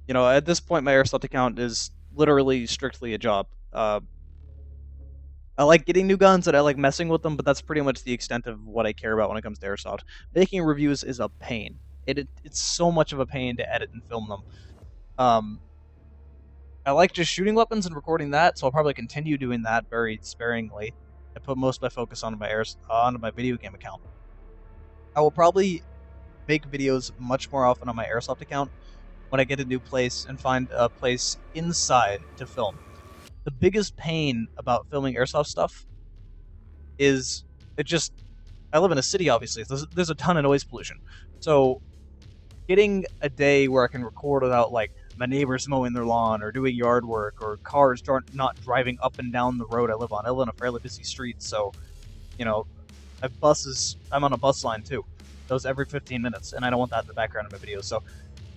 You know, at this point, my airsoft account is literally strictly a job. I like getting new guns and I like messing with them, but that's pretty much the extent of what I care about when it comes to airsoft. Making reviews is a pain. It's so much of a pain to edit and film them. Um, I like just shooting weapons and recording that, so I'll probably continue doing that very sparingly. I put most of my focus onto my video game account. I will probably make videos much more often on my airsoft account when I get a new place and find a place inside to film. The biggest pain about filming airsoft stuff is it just I live in a city, obviously. So there's a ton of noise pollution. So getting a day where I can record without like my neighbors mowing their lawn or doing yard work or cars not driving up and down the road I live on. I live on a fairly busy street, so you know, I'm on a bus line too. Those every 15 minutes, and I don't want that in the background of my videos. So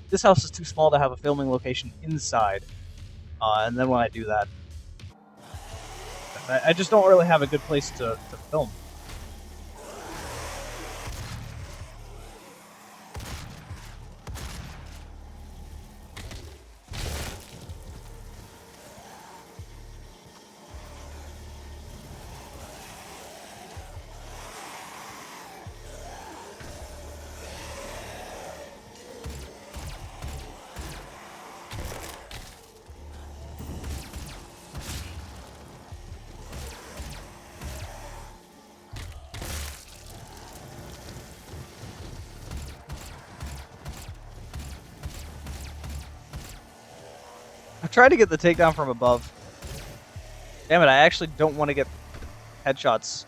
this house is too small to have a filming location inside. And then when I do that, I just don't really have a good place to film. I tried to get the takedown from above. Damn it, I actually don't want to get headshots.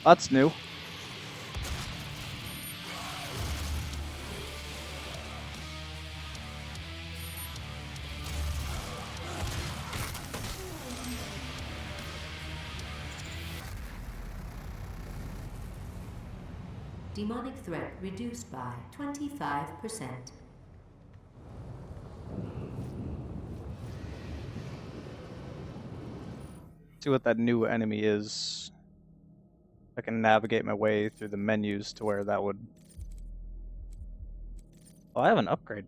That's new. Demonic threat reduced by 25%. See what that new enemy is. I can navigate my way through the menus to where that would... Oh, I have an upgrade.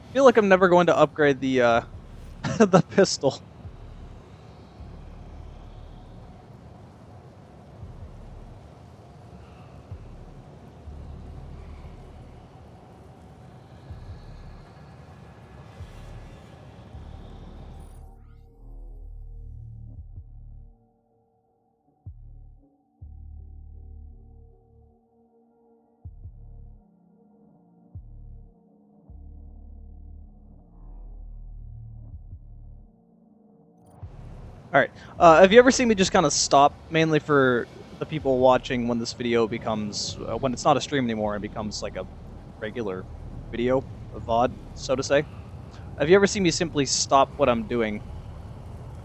I feel like I'm never going to upgrade the the pistol. Alright, have you ever seen me just kind of stop, mainly for the people watching when this video becomes, when it's not a stream anymore and becomes like a regular video, a VOD, so to say? Have you ever seen me simply stop what I'm doing?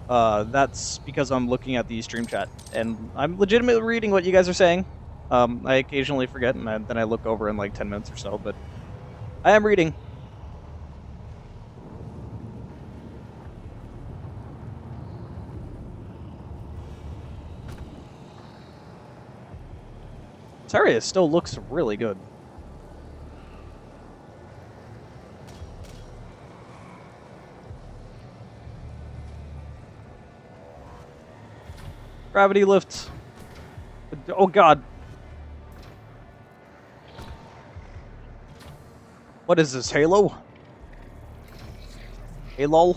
That's because I'm looking at the stream chat, and I'm legitimately reading what you guys are saying. I occasionally forget, and then I look over in like 10 minutes or so, but I am reading. This area still looks really good. Gravity lift. Oh god. What is this, Halo? Halo?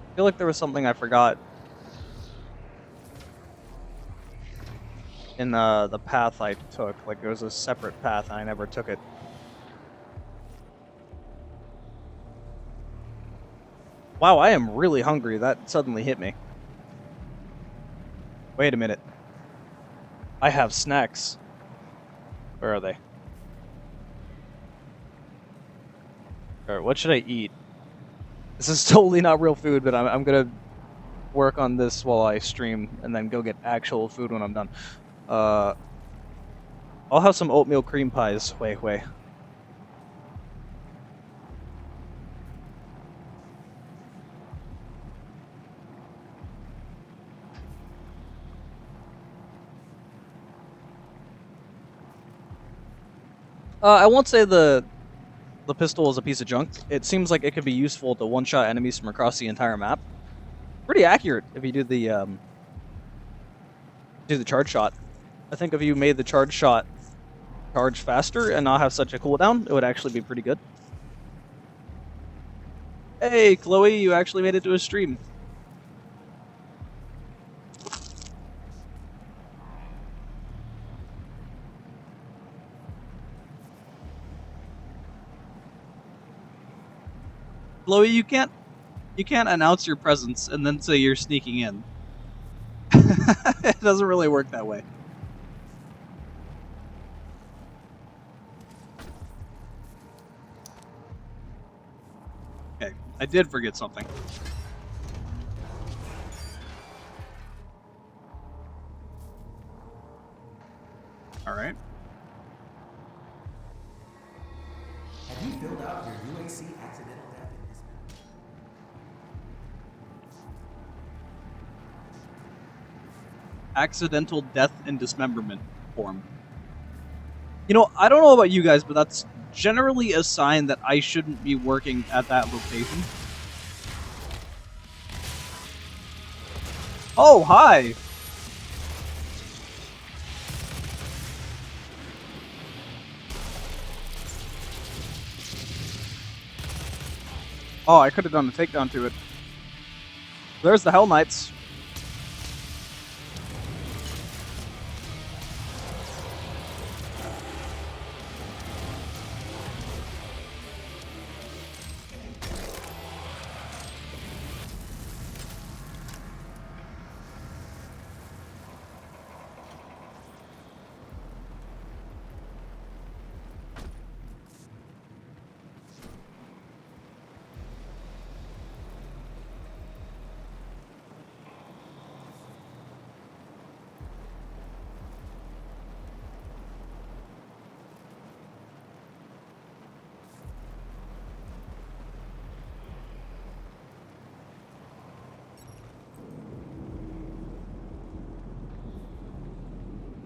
I feel like there was something I forgot in the path I took. Like there was a separate path and I never took it. Wow, I am really hungry. That suddenly hit me. Wait a minute. I have snacks. Where are they? Alright, what should I eat? This is totally not real food, but I'm gonna work on this while I stream and then go get actual food when I'm done. I'll have some oatmeal cream pies. Wait. I won't say the pistol is a piece of junk. It seems like it could be useful to one-shot enemies from across the entire map. Pretty accurate if you do the charge shot. I think if you made the charge shot charge faster and not have such a cooldown, it would actually be pretty good. Hey, Chloe, you actually made it to a stream. Chloe, you can't announce your presence and then say you're sneaking in. It doesn't really work that way. Okay, I did forget something. Alright. Have you filled out your UAC accidental death in this? Accidental death and dismemberment form. You know, I don't know about you guys, but that's generally a sign that I shouldn't be working at that location. Oh, hi! Oh, I could have done a takedown to it. There's the Hell Knights.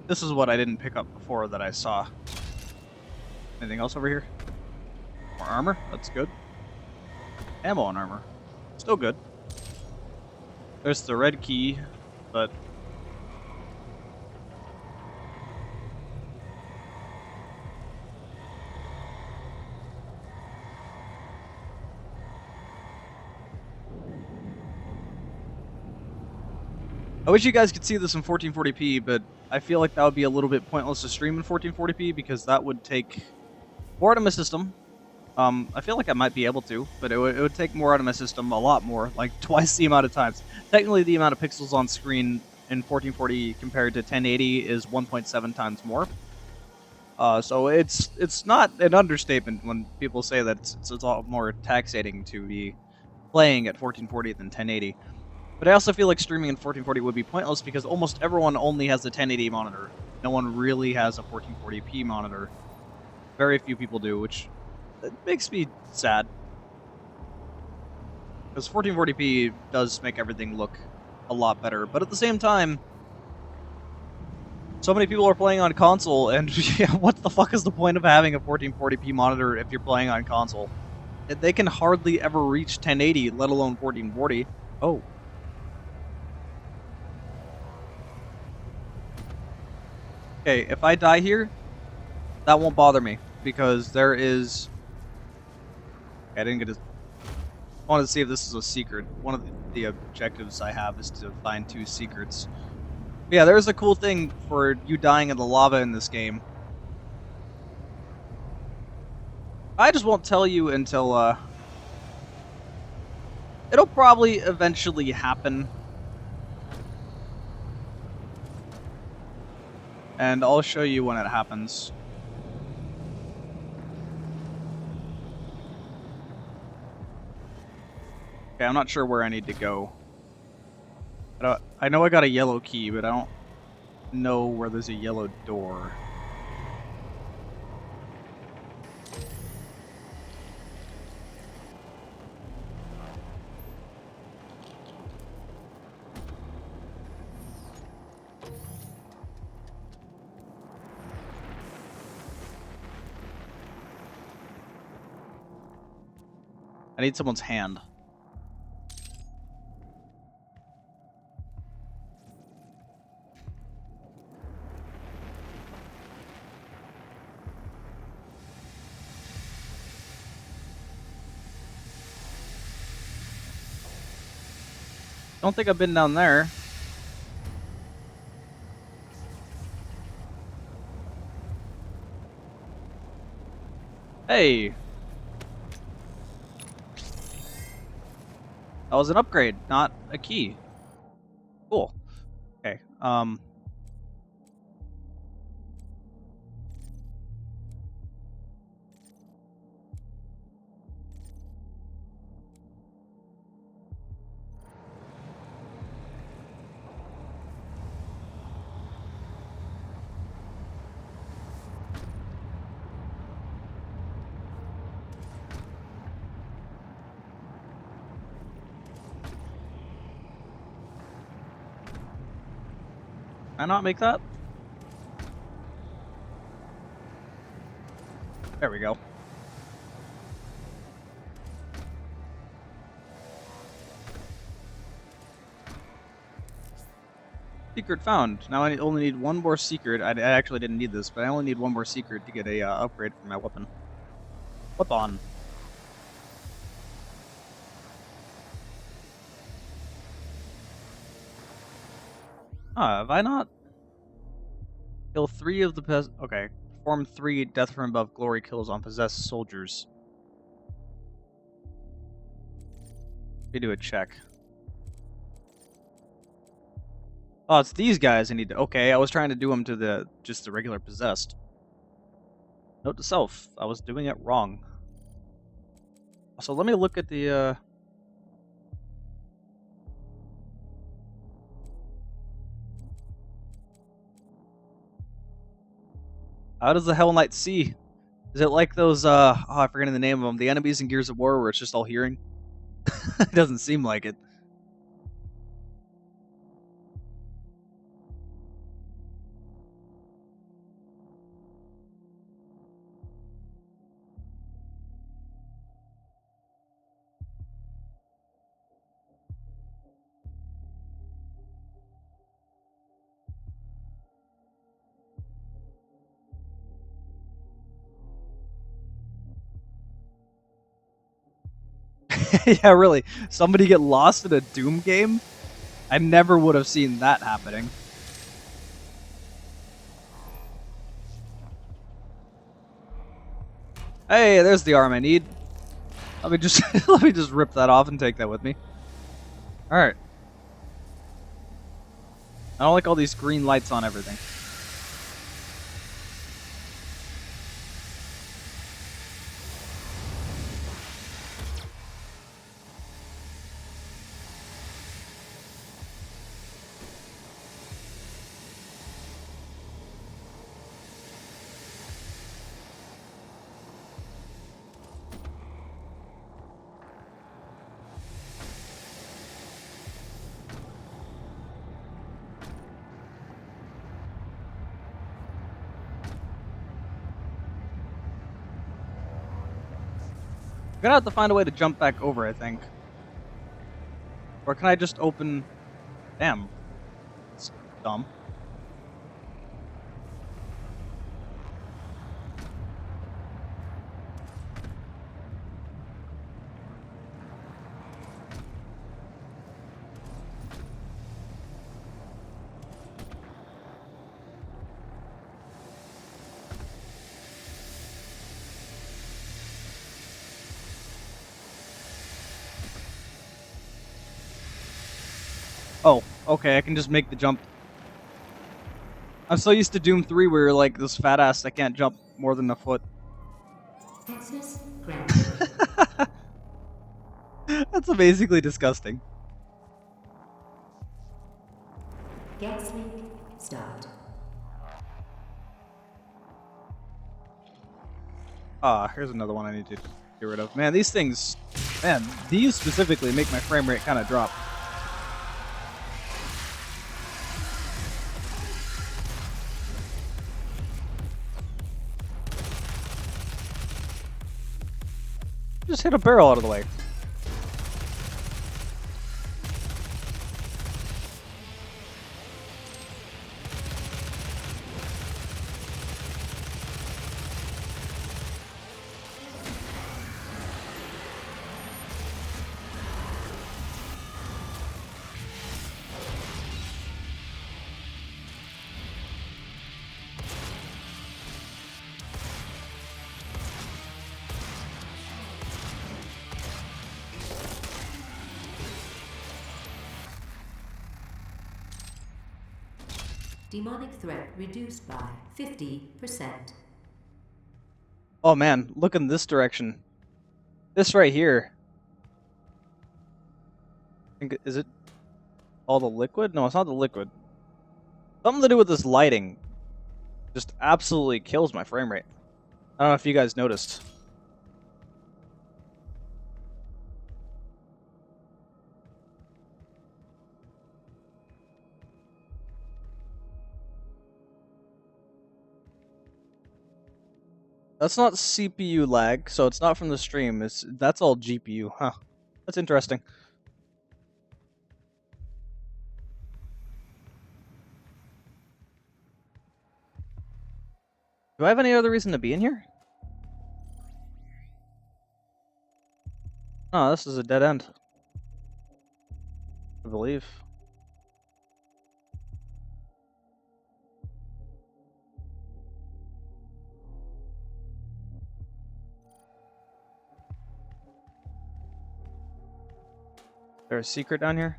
This is what I didn't pick up before that I saw. Anything else over here? More armor? That's good. Ammo and armor. Still good. There's the red key, but... I wish you guys could see this in 1440p, but I feel like that would be a little bit pointless to stream in 1440p because that would take more out of my system. I feel like I might be able to, but it would take more out of my system, a lot more, like twice the amount of times. Technically, the amount of pixels on screen in 1440 compared to 1080 is 1.7 times more. So it's not an understatement when people say that it's a lot more taxating to be playing at 1440 than 1080. But I also feel like streaming in 1440 would be pointless because almost everyone only has a 1080 monitor. No one really has a 1440p monitor. Very few people do, which makes me sad. Because 1440p does make everything look a lot better. But at the same time, so many people are playing on console, and yeah, what the fuck is the point of having a 1440p monitor if you're playing on console? They can hardly ever reach 1080, let alone 1440. Oh. Okay, if I die here, that won't bother me, because there is... I didn't get to... I wanted to see if this is a secret. One of the objectives I have is to find 2 secrets. But yeah, there's a cool thing for you dying in the lava in this game. I just won't tell you until, it'll probably eventually happen. And I'll show you when it happens. Okay, I'm not sure where I need to go. I know I got a yellow key, but I don't know where there's a yellow door. I need someone's hand. Don't think I've been down there. Hey! That was an upgrade, not a key. Cool. Okay, Can I not make that? There we go. Secret found. Now I only need one more secret. I actually didn't need this, but I only need one more secret to get a upgrade for my weapon. Weapon. Have I not? Kill 3 of the okay. Perform 3 death from above glory kills on possessed soldiers. Let me do a check. Oh, it's these guys I need to... Okay, I was trying to do them to just the regular possessed. Note to self, I was doing it wrong. So let me look at the, How does the Hell Knight see? Is it like those, oh, I'm forgetting the name of them, the enemies in Gears of War where it's just all hearing? It doesn't seem like it. Yeah, really. Somebody get lost in a Doom game? I never would have seen that happening. Hey, there's the arm I need. Let me just let me just rip that off and take that with me. All right. I don't like all these green lights on everything. I'm gonna have to find a way to jump back over, I think. Or can I just open... Damn. It's dumb. Oh, okay, I can just make the jump. I'm so used to Doom 3 where you're like this fat ass that can't jump more than a foot. Access granted. That's amazingly disgusting. Gas leak stopped. Ah, here's another one I need to get rid of. Man, these things... Man, these specifically make my frame rate kind of drop. Just hit a barrel out of the way. Demonic threat reduced by 50%. Oh man, look in this direction. This right here. Is it all the liquid? No, it's not the liquid. Something to do with this lighting. Just absolutely kills my frame rate. I don't know if you guys noticed. That's not CPU lag, so it's not from the stream. That's all GPU. Huh. That's interesting. Do I have any other reason to be in here? No, this is a dead end. I believe. There's a secret down here.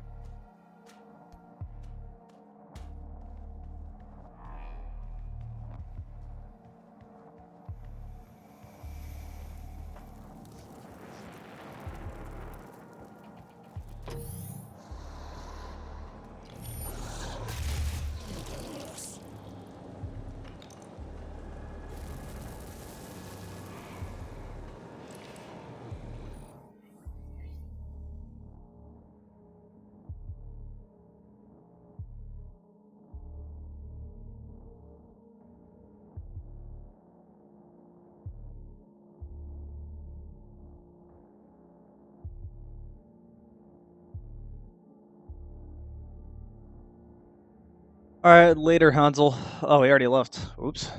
Alright, later, Hansel. Oh, he already left. Oops.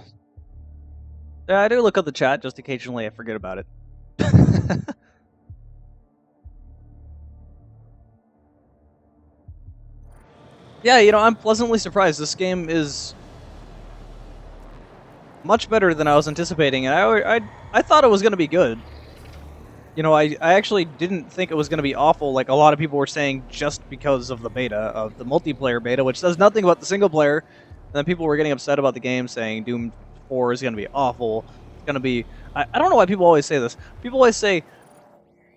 Yeah, I do look at the chat, just occasionally I forget about it. Yeah, you know, I'm pleasantly surprised. This game is much better than I was anticipating, and I thought it was going to be good. You know, I actually didn't think it was going to be awful like a lot of people were saying just because of the beta, of the multiplayer beta, which says nothing about the single player. And then people were getting upset about the game, saying Doom 4 is going to be awful. It's going to be... I don't know why people always say this. People always say,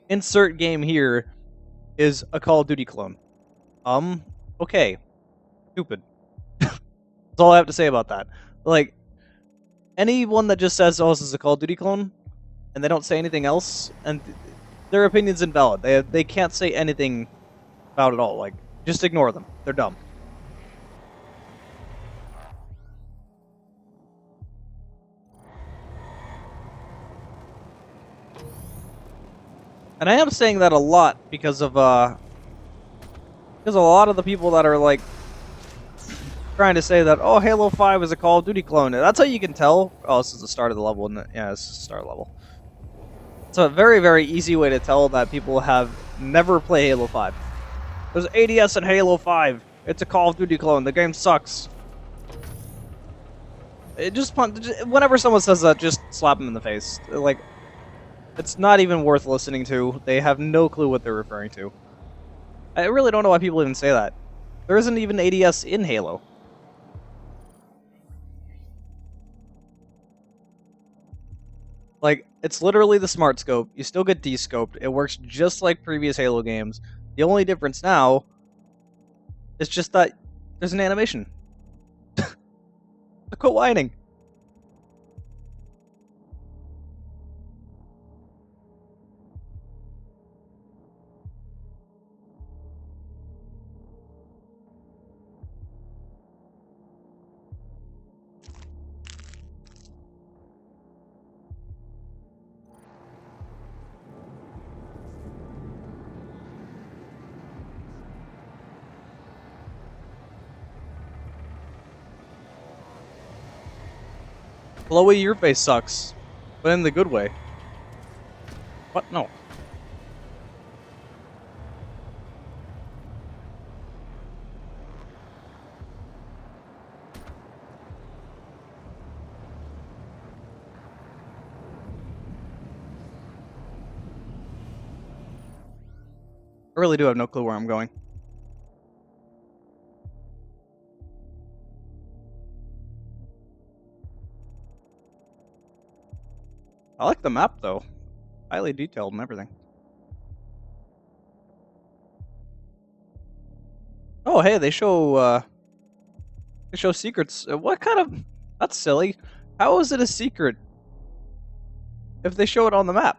insert game here is a Call of Duty clone. Okay. Stupid. That's all I have to say about that. Like, anyone that just says, oh, this is a Call of Duty clone, and they don't say anything else, and their opinion's invalid. They can't say anything about it all. Like, just ignore them. They're dumb. And I am saying that a lot because of a lot of the people that are like trying to say that, oh, Halo 5 is a Call of Duty clone. That's how you can tell. Oh, this is the start of the level, isn't it? Yeah, this is the start level. It's a very, very easy way to tell that people have never played Halo 5. There's ADS in Halo 5. It's a Call of Duty clone. The game sucks. Whenever someone says that, just slap them in the face. Like, it's not even worth listening to. They have no clue what they're referring to. I really don't know why people even say that. There isn't even ADS in Halo. Like, it's literally the smart scope. You still get descoped. It works just like previous Halo games. The only difference now is just that there's an animation. Quit whining. Chloe, your face sucks. But in the good way. What? No. I really do have no clue where I'm going. I like the map, though. Highly detailed and everything. Oh, hey, they show secrets. What kind of... That's silly. How is it a secret if they show it on the map?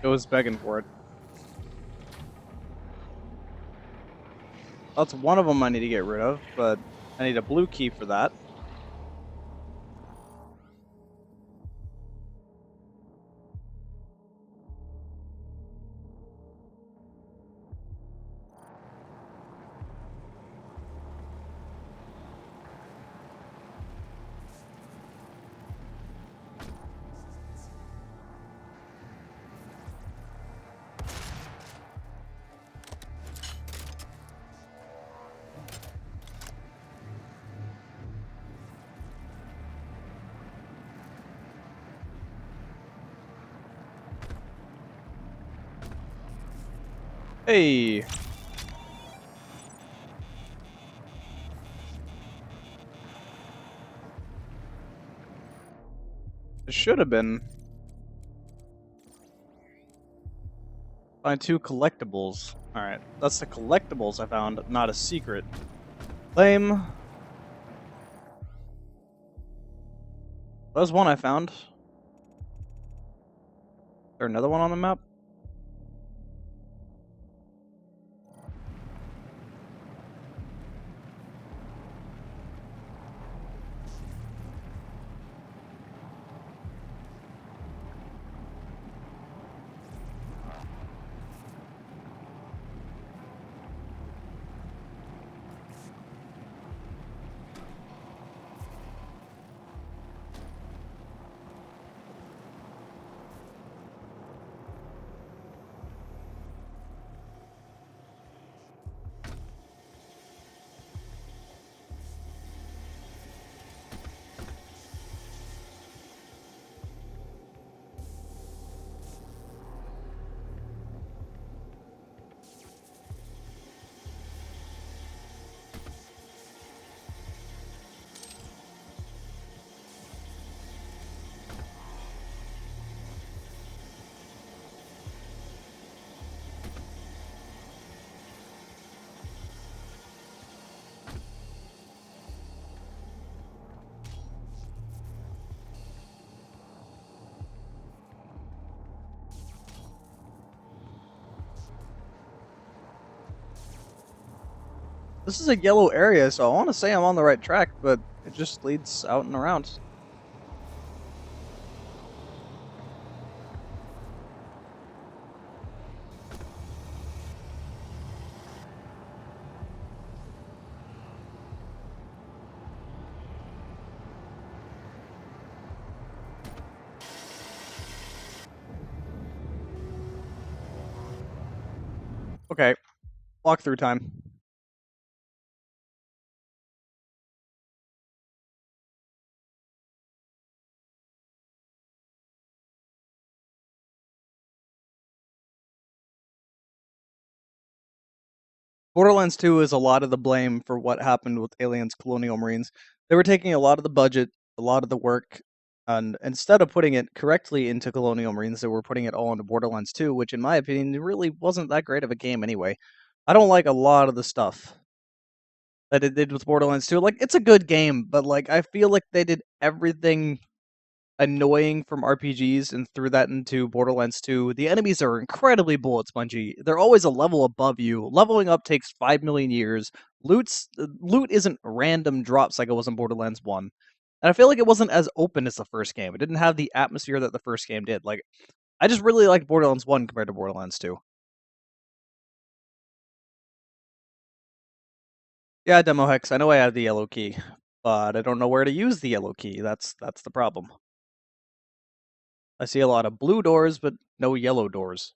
It was begging for it. That's one of them I need to get rid of, but I need a blue key for that. Hey, it should have been. Find 2 collectibles. Alright, that's the collectibles I found, not a secret. Lame. There's one I found. Is there another one on the map? This is a yellow area, so I want to say I'm on the right track, but it just leads out and around. Okay, walkthrough time. Borderlands 2 is a lot of the blame for what happened with Aliens Colonial Marines. They were taking a lot of the budget, a lot of the work, and instead of putting it correctly into Colonial Marines, they were putting it all into Borderlands 2, which in my opinion really wasn't that great of a game anyway. I don't like a lot of the stuff that it did with Borderlands 2. Like, it's a good game, but like I feel like they did everything annoying from RPGs and threw that into Borderlands 2. The enemies are incredibly bullet spongy. They're always a level above you. Leveling up takes 5 million years. Loot isn't random drops like it was in Borderlands 1. And I feel like it wasn't as open as the first game. It didn't have the atmosphere that the first game did. Like, I just really liked Borderlands 1 compared to Borderlands 2. Yeah, Demo Hex, I know I have the yellow key, but I don't know where to use the yellow key. That's the problem. I see a lot of blue doors, but no yellow doors.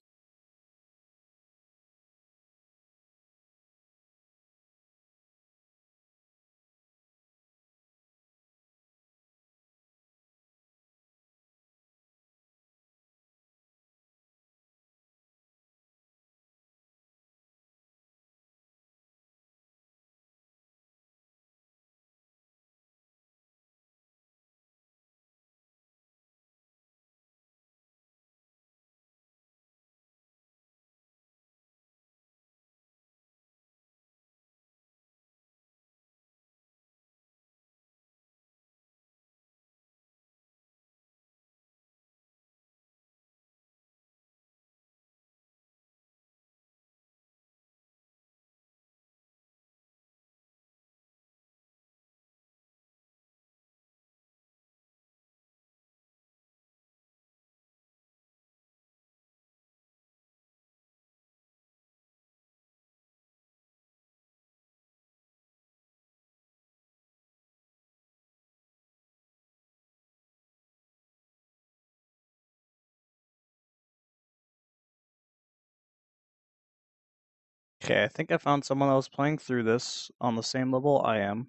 Okay, I think I found someone else playing through this on the same level I am.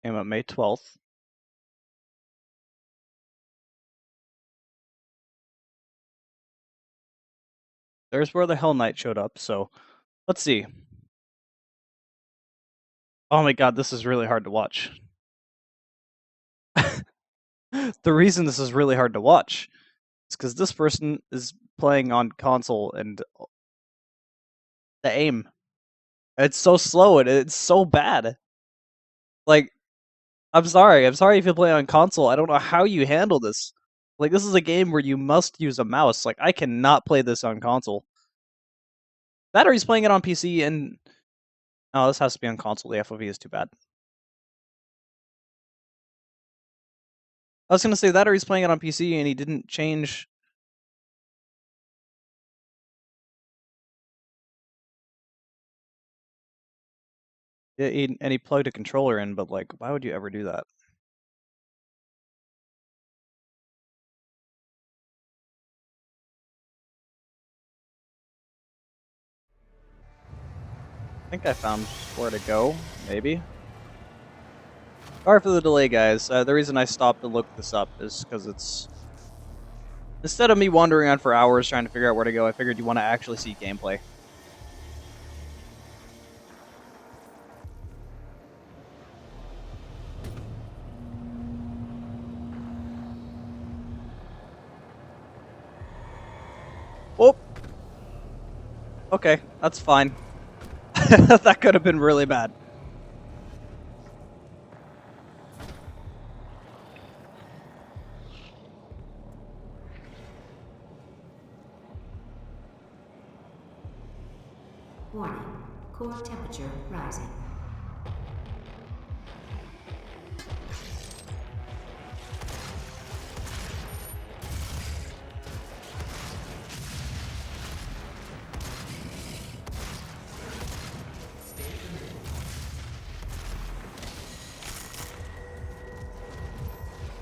I'm at May 12th. There's where the Hell Knight showed up, so let's see. Oh my god, this is really hard to watch. The reason this is really hard to watch is because this person is playing on console and the aim. It's so slow and it's so bad. Like, I'm sorry if you play on console. I don't know how you handle this. Like, this is a game where you must use a mouse. Like, I cannot play this on console. That or he's playing it on PC and... Oh, this has to be on console. The FOV is too bad. I was gonna say that or he's playing it on PC and he didn't change... And he plugged a controller in, but like, why would you ever do that? I think I found where to go, maybe. Sorry for the delay, guys. The reason I stopped to look this up is because it's... Instead of me wandering on for hours trying to figure out where to go, I figured you want to actually see gameplay. Oh! Okay, that's fine. That could have been really bad. Warning. Core temperature rising.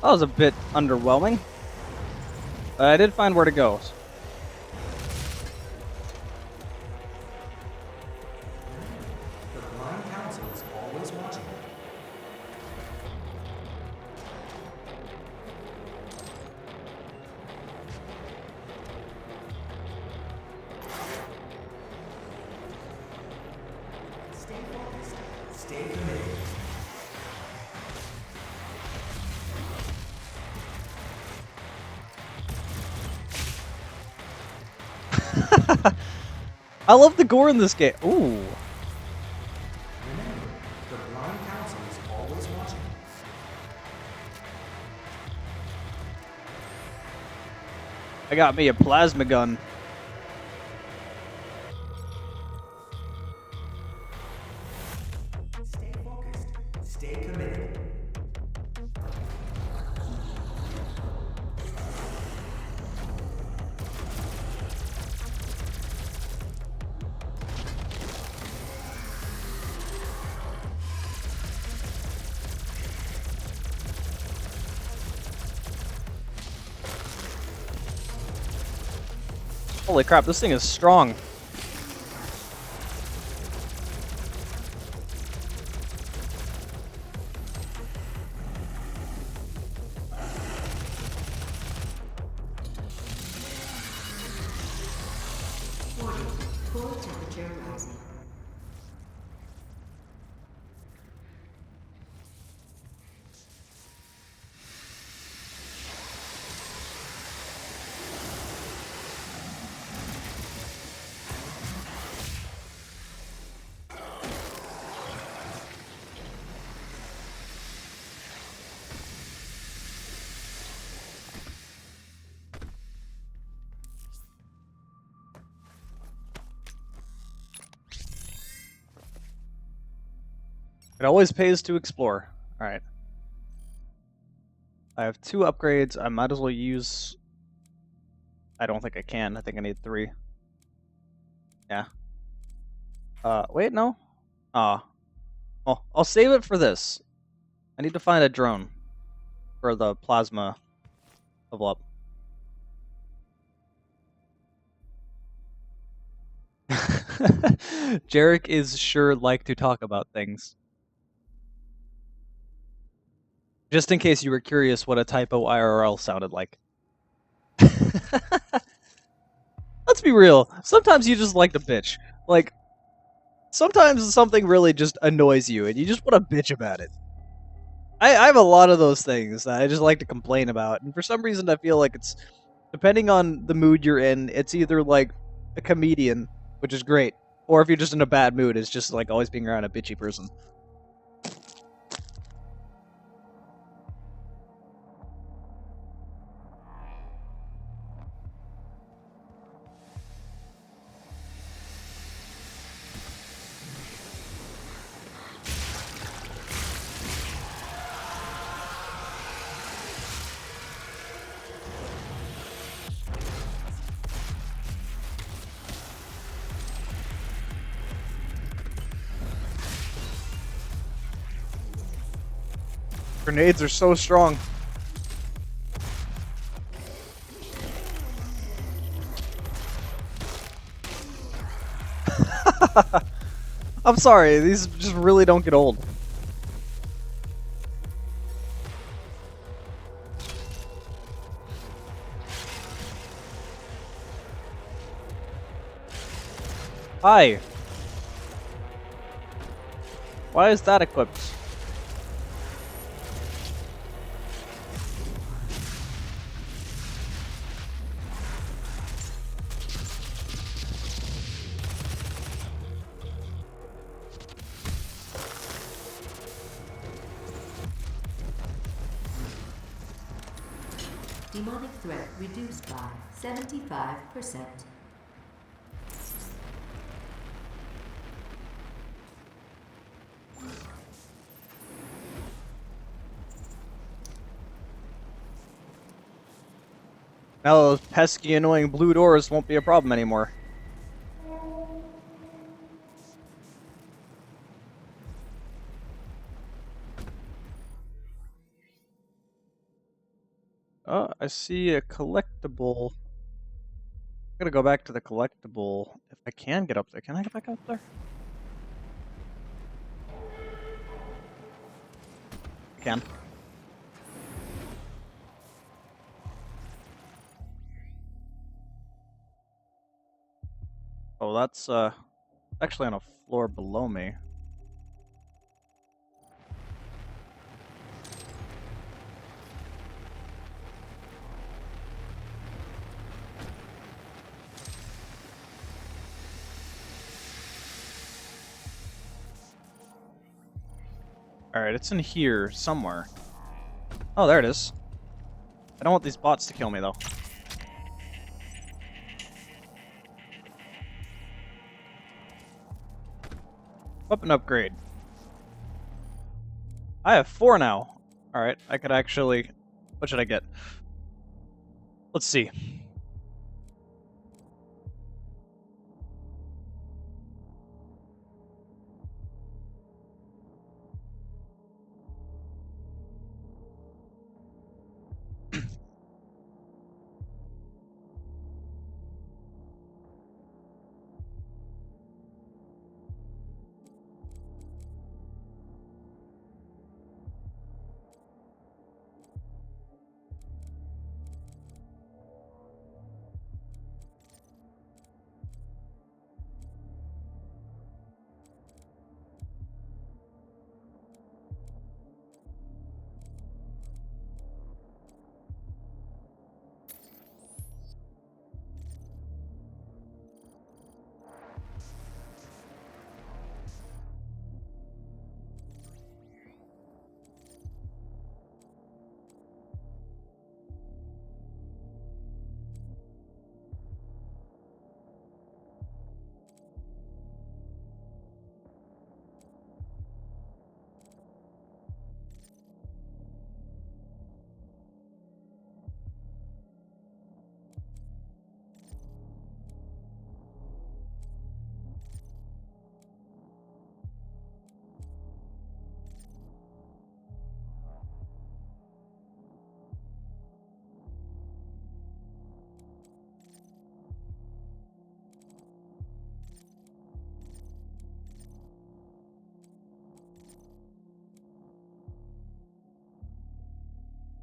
That was a bit underwhelming. I did find where to go. The blind council is always watching. Stay focused. Stay committed. I love the gore in this game. Ooh. Remember, the blind council is always watching. I got me a plasma gun. Stay focused. Stay committed. Holy crap, this thing is strong. Warning. Core temperature rising. It always pays to explore. Alright. I have 2 upgrades. I might as well use... I don't think I can. I think I need 3. Yeah. Wait, no? Well, I'll save it for this. I need to find a drone for the plasma level up. Jarek is sure like to talk about things. Just in case you were curious what a typo IRL sounded like. Let's be real. Sometimes you just like to bitch. Like, sometimes something really just annoys you and you just want to bitch about it. I have a lot of those things that I just like to complain about. And for some reason, I feel like it's, depending on the mood you're in, it's either like a comedian, which is great, or if you're just in a bad mood, it's just like always being around a bitchy person. Grenades are so strong. I'm sorry, these just really don't get old. Hi. Why is that equipped? Demonic threat reduced by 75%. Now those pesky, annoying blue doors won't be a problem anymore. Oh, I see a collectible. I'm gonna go back to the collectible if I can get up there. Can I get back up there? I can. Oh, that's actually on a floor below me. Alright, it's in here somewhere. Oh, there it is. I don't want these bots to kill me, though. Weapon upgrade. I have 4 now. Alright, I could actually... What should I get? Let's see.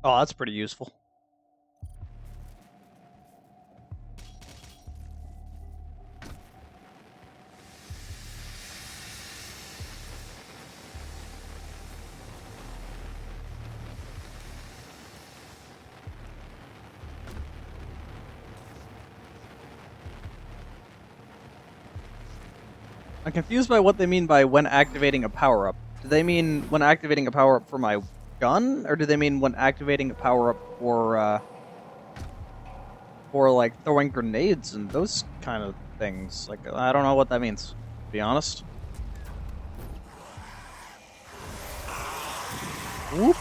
Oh, that's pretty useful. I'm confused by what they mean by when activating a power-up. Do they mean when activating a power-up for my gun, or do they mean when activating a power-up for like throwing grenades and those kind of things? Like, I don't know what that means, to be honest. Whoop.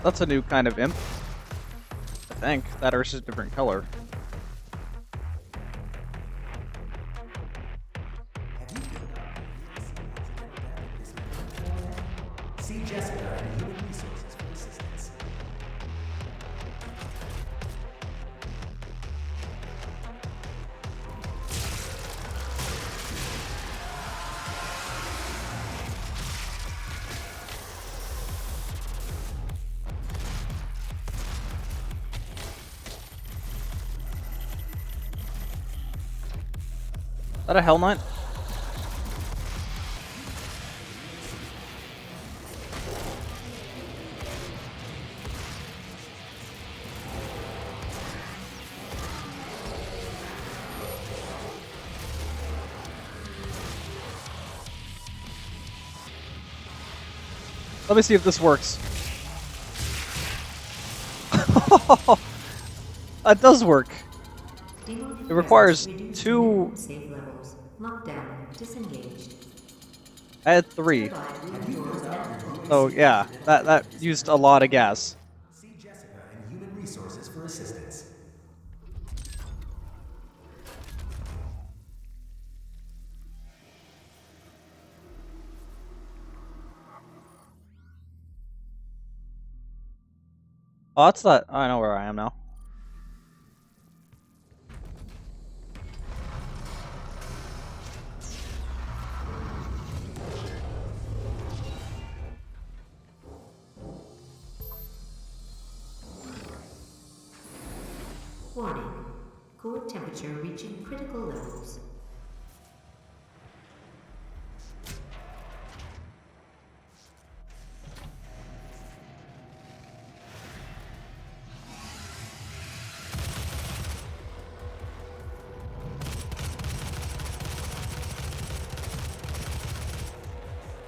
That's a new kind of imp. I think. That or it's just a different color. Have you filled out the UAC this See Jessica in Human Resources for assistance. Is that a Hell Knight? Let me see if this works. That does work. It requires two. Save levels. Lockdown. Disengaged. I had 3. So yeah, that used a lot of gas. See Jessica in Human Resources for assistance. Oh, that's that. I know where I am now. Warning. Core temperature reaching critical levels.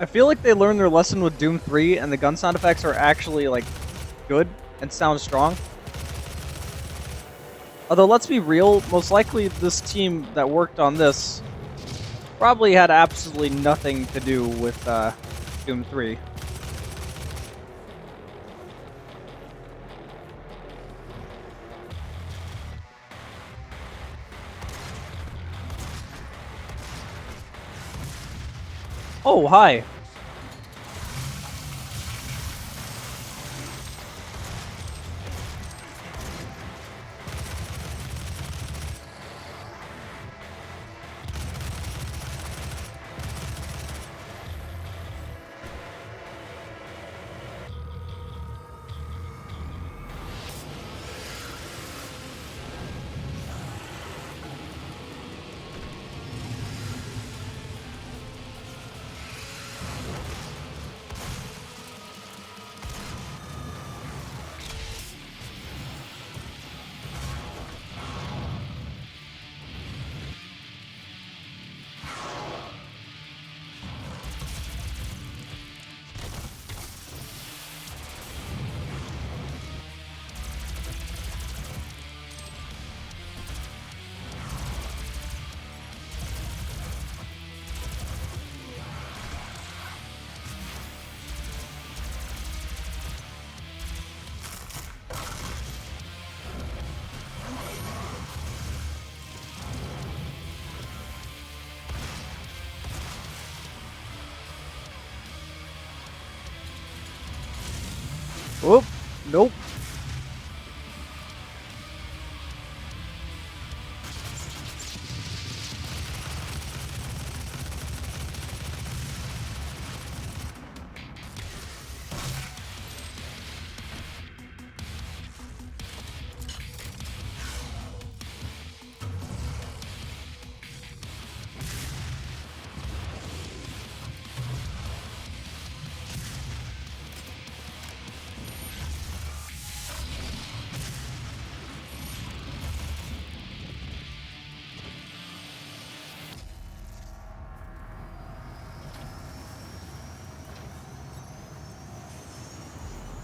I feel like they learned their lesson with Doom 3, and the gun sound effects are actually, like, good and sound strong. Although, let's be real, most likely this team that worked on this probably had absolutely nothing to do with Doom 3. Oh, hi. Oop. Nope.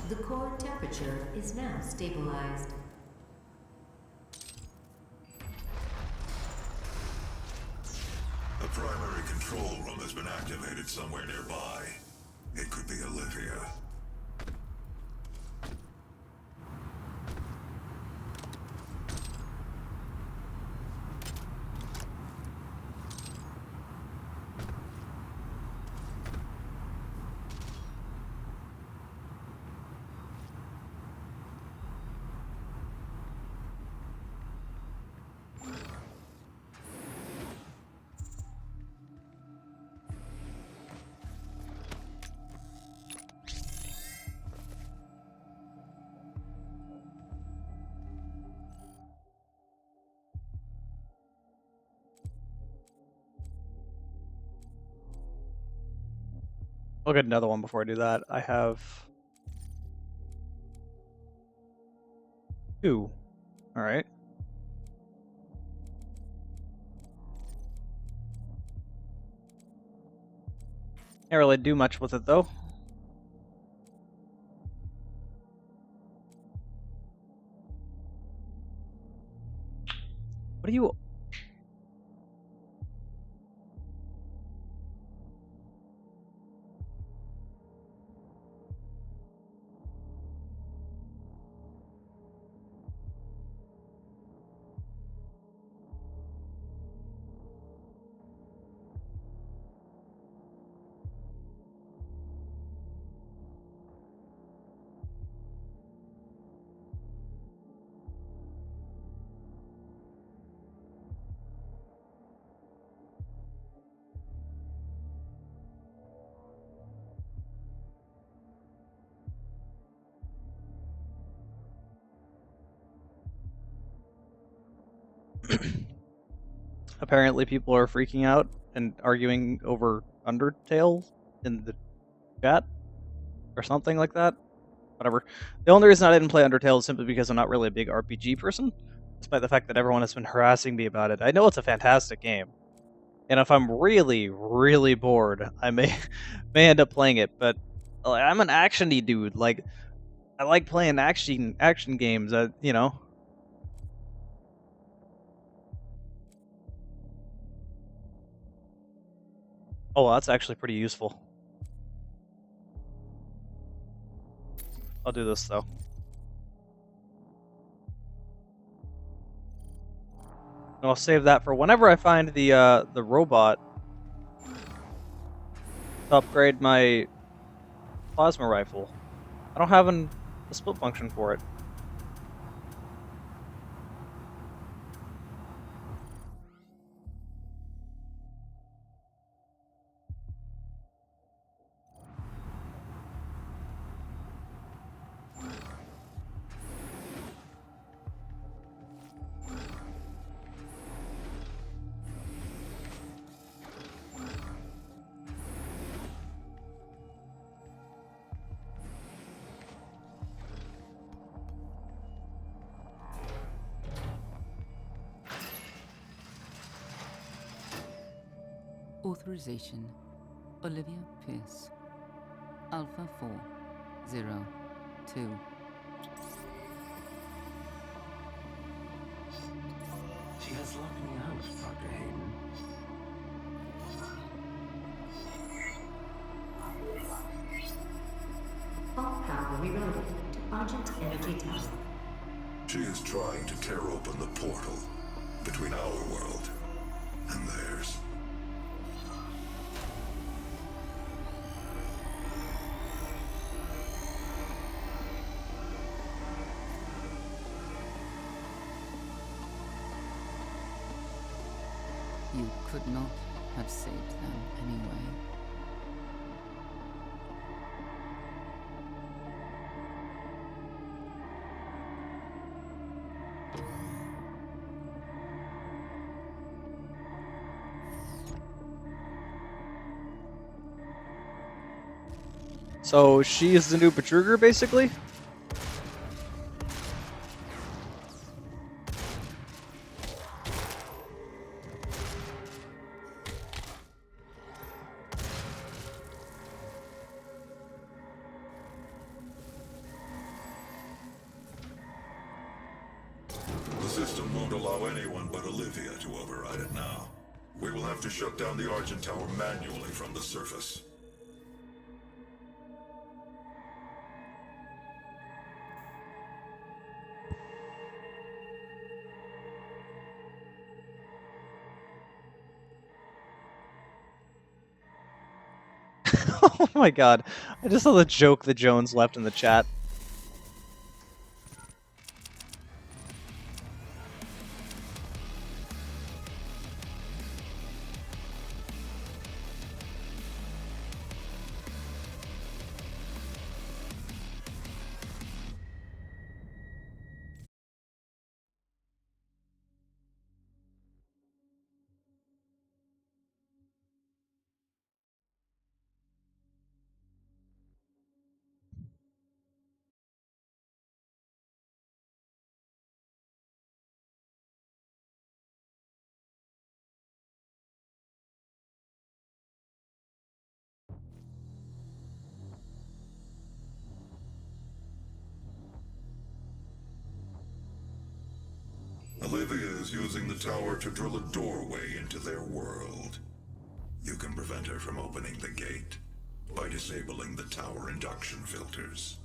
The core temperature is now stabilized. A primary control room has been activated somewhere nearby. It could be Olivia. I'll get another one before I do that. I have 2. All right. Can't really do much with it though. What do you? Apparently, people are freaking out and arguing over Undertale in the chat or something like that. Whatever. The only reason I didn't play Undertale is simply because I'm not really a big RPG person, despite the fact that everyone has been harassing me about it. I know it's a fantastic game, and if I'm really, really bored, I may may end up playing it. But I'm an actiony dude. Like, I like playing action games. You know. Oh, well, that's actually pretty useful. I'll do this though. And I'll save that for whenever I find the robot to upgrade my plasma rifle. I don't have a split function for it. Authorization. Olivia Pierce. Alpha 402. She has locked me out, Dr. Hayden. All power rerouted to Argent Energy Tower. She is trying to tear open the portal between our world and theirs. You could not have saved them anyway. So she is the new Betrugger, basically? The system won't allow anyone but Olivia to override it now. We will have to shut down the Argent Tower manually from the surface. Oh my god. I just saw the joke that Jones left in the chat. Olivia is using the tower to drill a doorway into their world. You can prevent her from opening the gate by disabling the tower induction filters.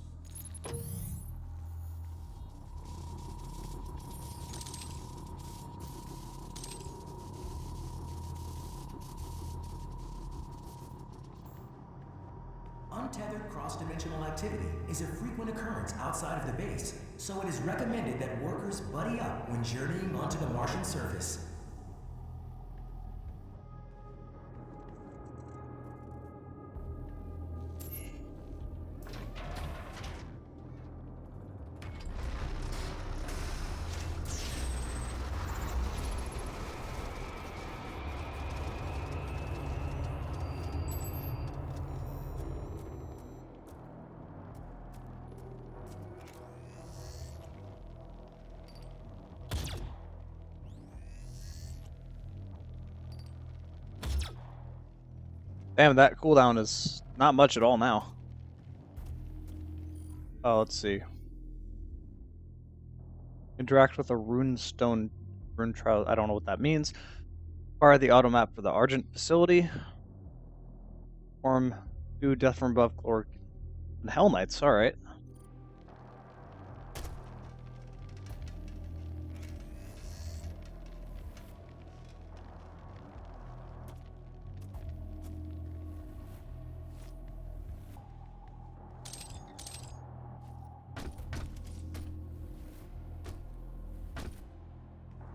Untethered cross-dimensional activity is a frequent occurrence outside of the base, so it is recommended that workers buddy up when journeying onto the Martian surface. Damn, that cooldown is not much at all now. Oh, let's see. Interact with a rune trial. I don't know what that means. Fire the auto map for the Argent facility. Form 2 Death from Above or Hell Knights. Alright.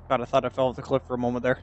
God, I thought I fell off the cliff for a moment there.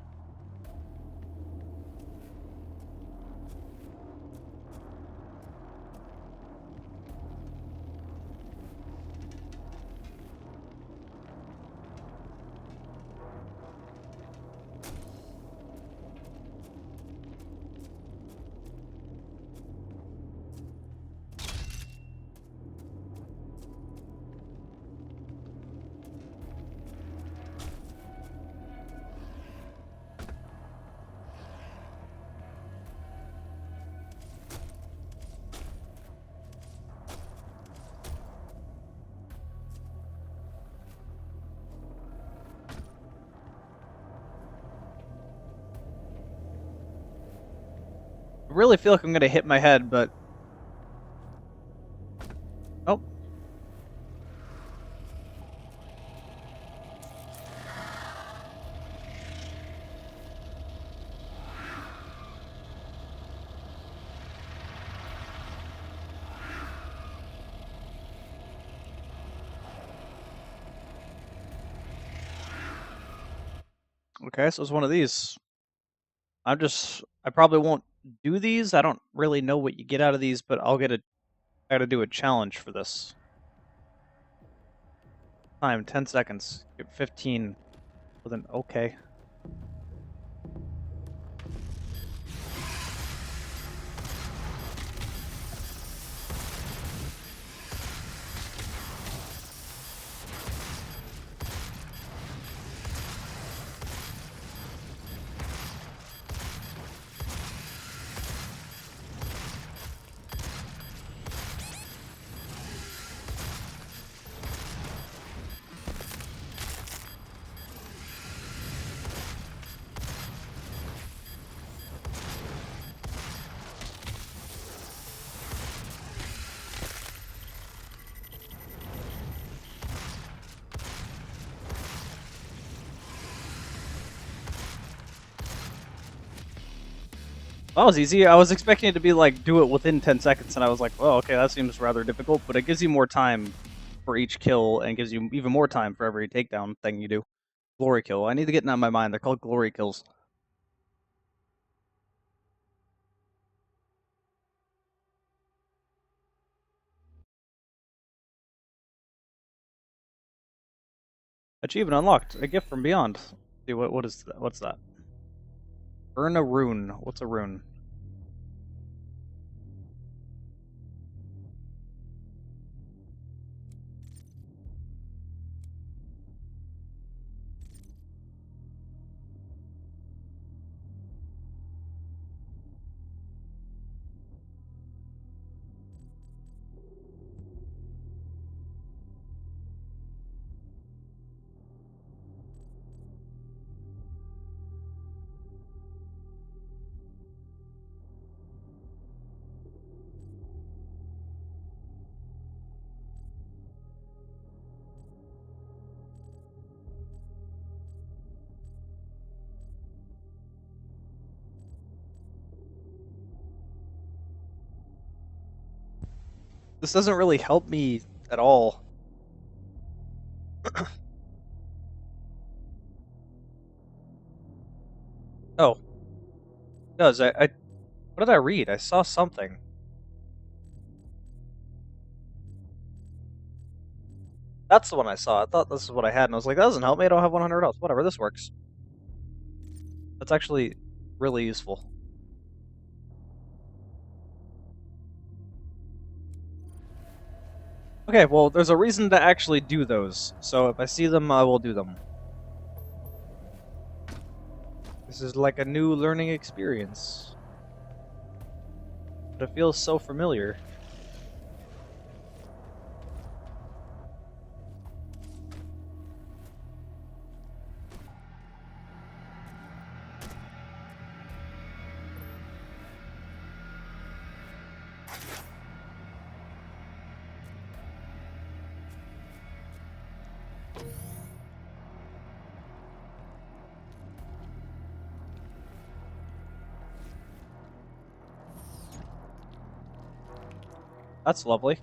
I really feel like I'm gonna hit my head, but... Oh. Okay, so it's one of these. I probably won't do these. I don't really know what you get out of these, but I gotta do a challenge for this. Time, 10 seconds. Get 15. Well then, okay. That was easy. I was expecting it to be like do it within 10 seconds, and I was like, well, okay, that seems rather difficult, but it gives you more time for each kill and gives you even more time for every takedown thing you do. Glory kill. I need to get it out of my mind. They're called glory kills. Achievement unlocked. A gift from beyond. Let's see what is that? What's that? Earn a rune. What's a rune? This doesn't really help me at all. Oh, it does. What did I read? I saw something. That's the one I saw. I thought this is what I had, and I was like, that doesn't help me. I don't have 100 else. Whatever, this works. That's actually really useful. Okay, well, there's a reason to actually do those, so if I see them, I will do them. This is like a new learning experience. But it feels so familiar. That's lovely.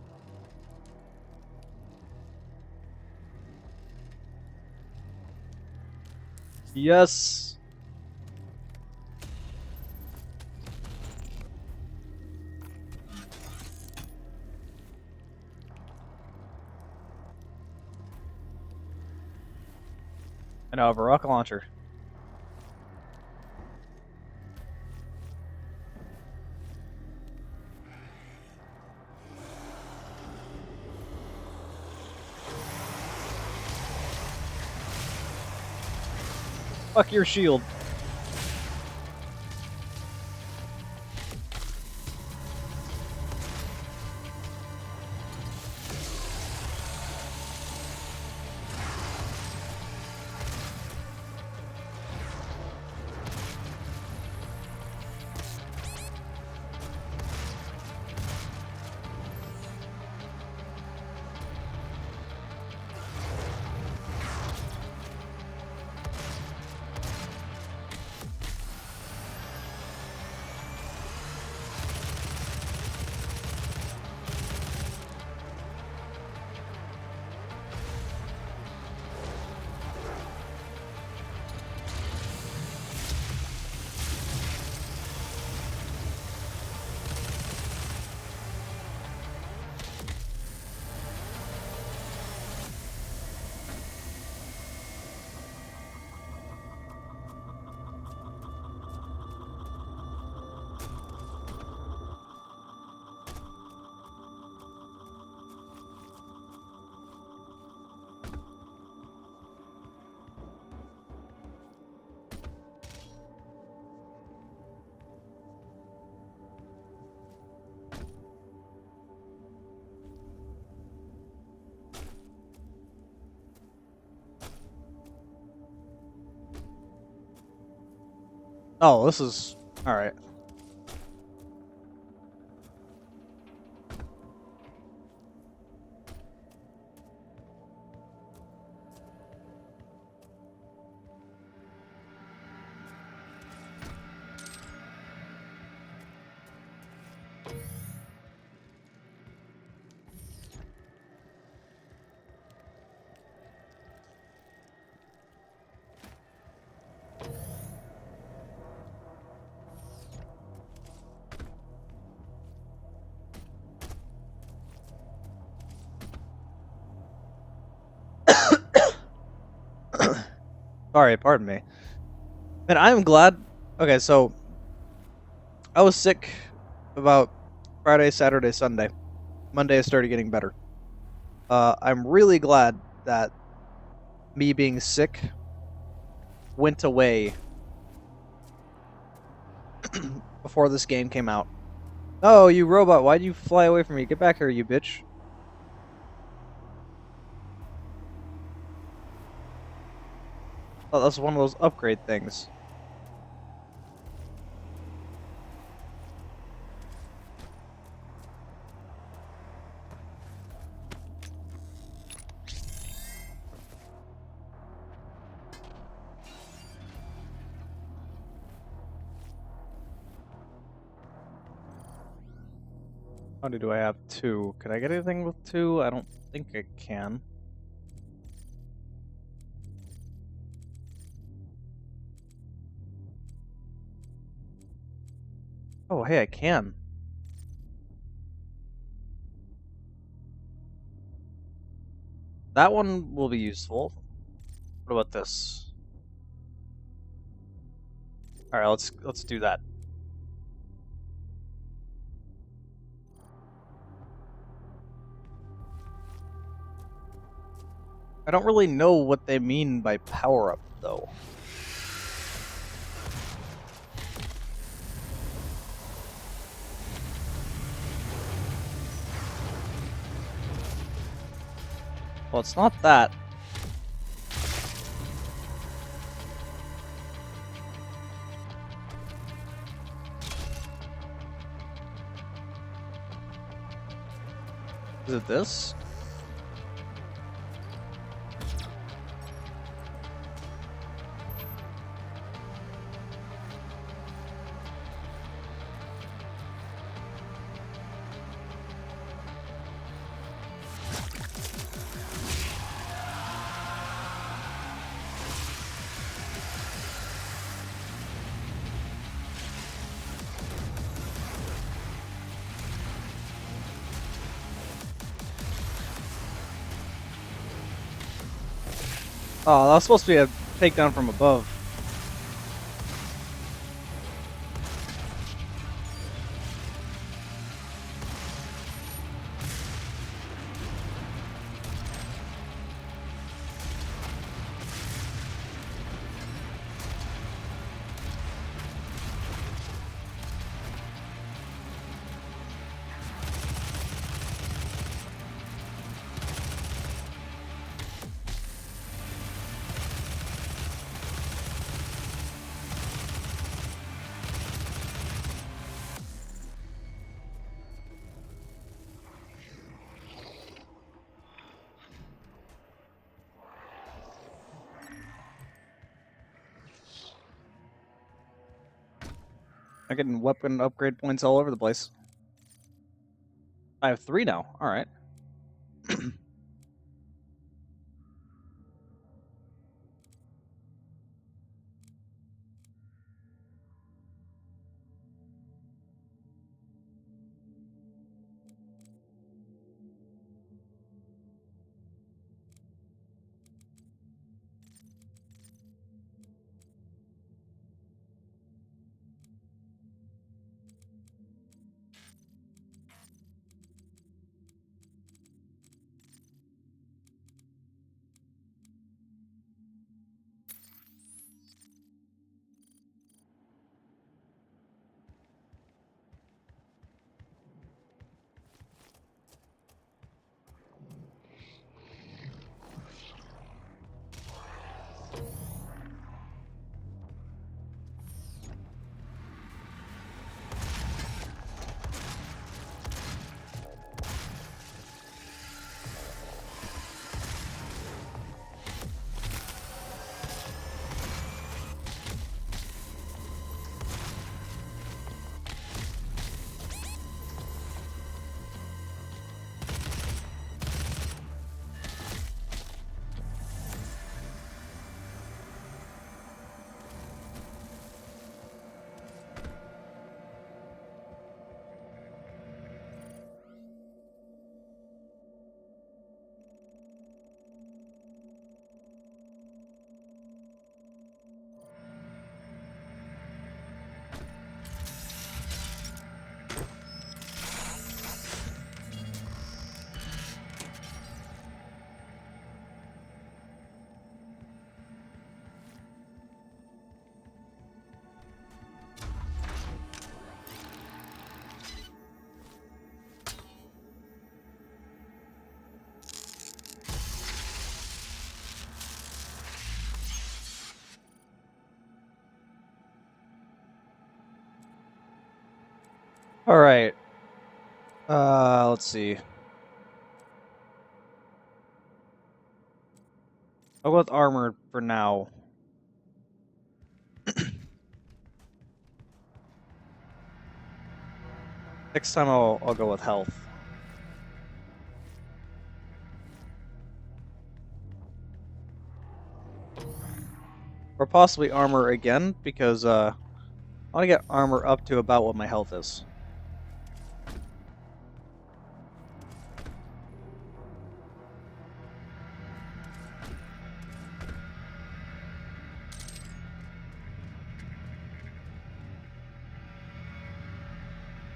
Yes. I now have a rocket launcher. Fuck your shield. Oh, this is... Alright. Sorry, pardon me. And I'm glad. Okay, so I was sick about Friday, Saturday, Sunday. Monday, I started getting better. I'm really glad that me being sick went away before this game came out. Oh, you robot, why'd you fly away from me? Get back here, you bitch. Oh, that's one of those upgrade things. How many do I have? Two. Can I get anything with two? I don't think I can. Oh, hey, I can. That one will be useful. What about this? All right, let's do that. I don't really know what they mean by power up though. Well, it's not that. Is it this? Oh, that was supposed to be a takedown from above. I'm getting weapon upgrade points all over the place. I have 3 now. All right. All right. Let's see. I'll go with armor for now. Next time I'll go with health. Or possibly armor again, because I want to get armor up to about what my health is.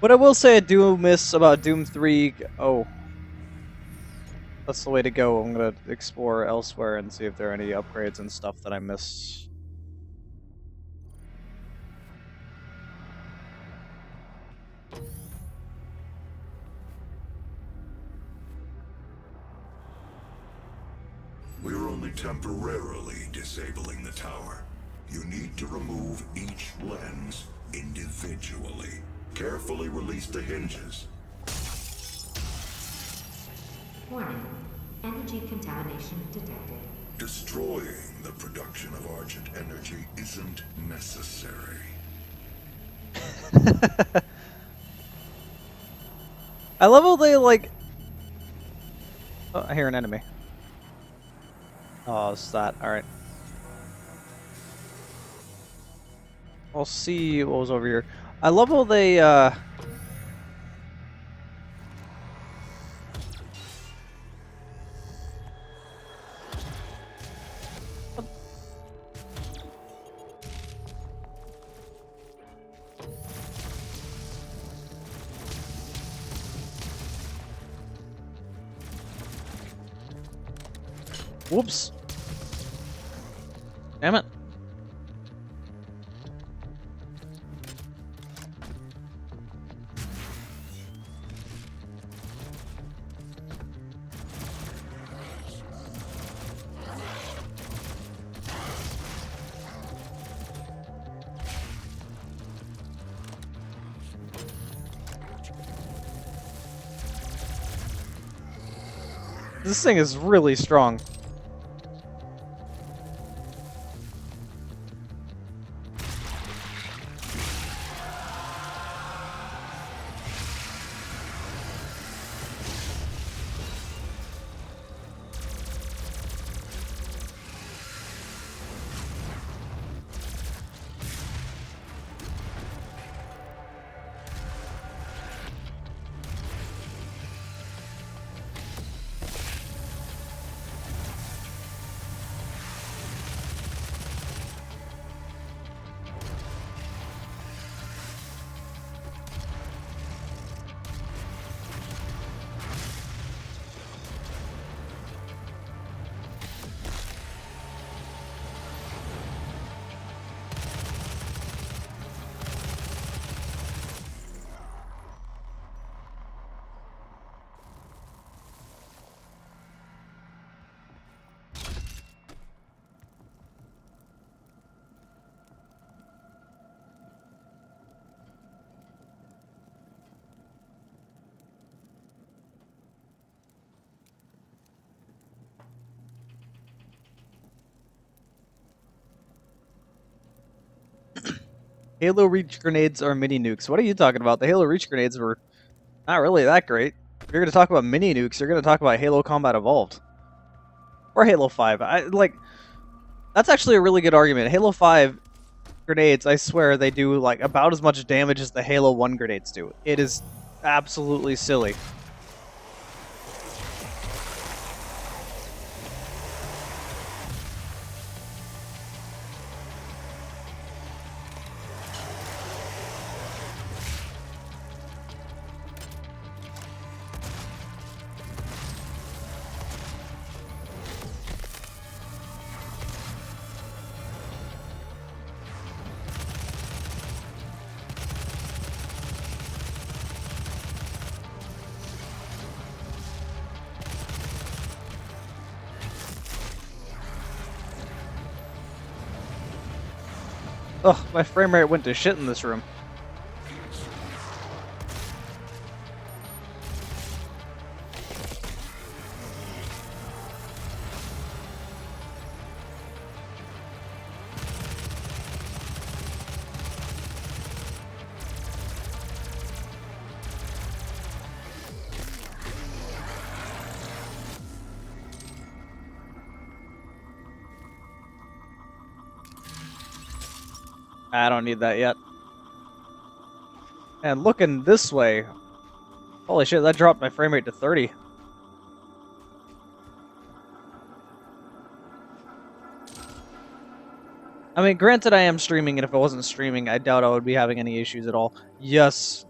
But I will say I do miss about Doom 3. Oh, that's the way to go. I'm going to explore elsewhere and see if there are any upgrades and stuff that I missed. We're only temporarily disabling the tower. You need to remove each lens individually. Carefully release the hinges. Warning. Energy contamination detected. Destroying the production of Argent energy isn't necessary. I love how they, like... Oh, I hear an enemy. Oh, it's that. Alright. I'll see what was over here. I love how they, Whoops. Damn it. This thing is really strong. Halo Reach grenades are mini nukes. What are you talking about? The Halo Reach grenades were not really that great. If you're going to talk about mini nukes, you're going to talk about Halo Combat Evolved. Or Halo 5. That's actually a really good argument. Halo 5 grenades, I swear, they do like about as much damage as the Halo 1 grenades do. It is absolutely silly. Ugh, my frame rate went to shit in this room. I don't need that yet. And looking this way, holy shit, that dropped my frame rate to 30. I mean, granted, I am streaming, and if I wasn't streaming, I doubt I would be having any issues at all. Yes.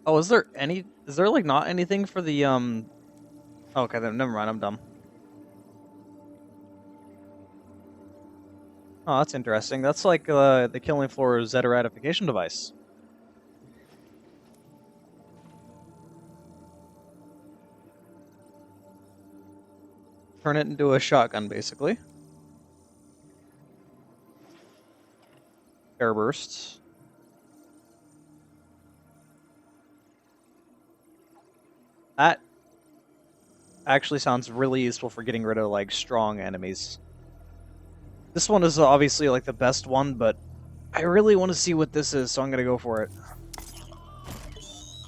Oh, is there like not anything for the, okay, then never mind, I'm dumb. Oh, that's interesting. That's like, the killing floor Zeta ratification device. Turn it into a shotgun, basically. Air bursts. That actually sounds really useful for getting rid of, like, strong enemies. This one is obviously, like, the best one, but I really want to see what this is, so I'm gonna go for it.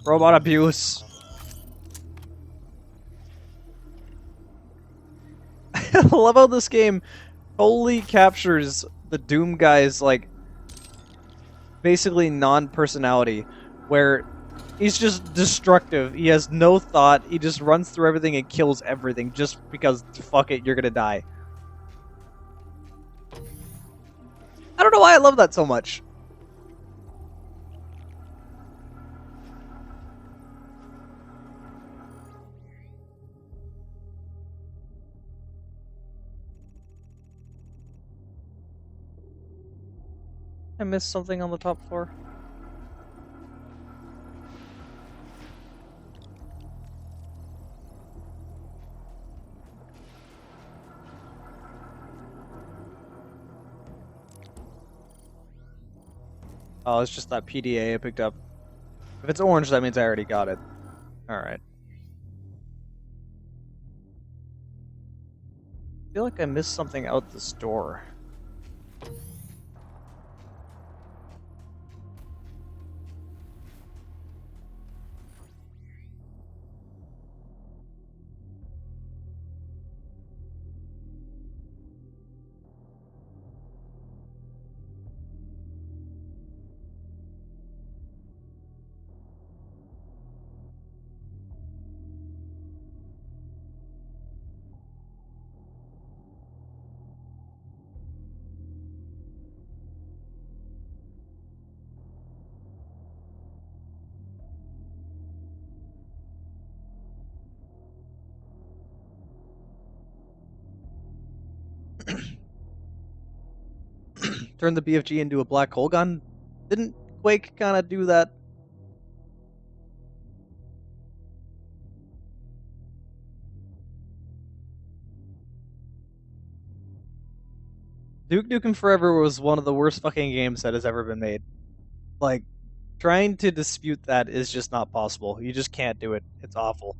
Robot abuse. I love how this game totally captures the Doom guy's, like, basically non-personality, where he's just destructive. He has no thought. He just runs through everything and kills everything just because, fuck it, you're gonna die. I don't know why I love that so much. I missed something on the top floor. Oh, it's just that PDA I picked up. If it's orange, that means I already got it. Alright. I feel like I missed something out this door. Turn the BFG into a black hole gun? Didn't Quake kind of do that? Duke Nukem Forever was one of the worst fucking games that has ever been made. Like, trying to dispute that is just not possible. You just can't do it. It's awful.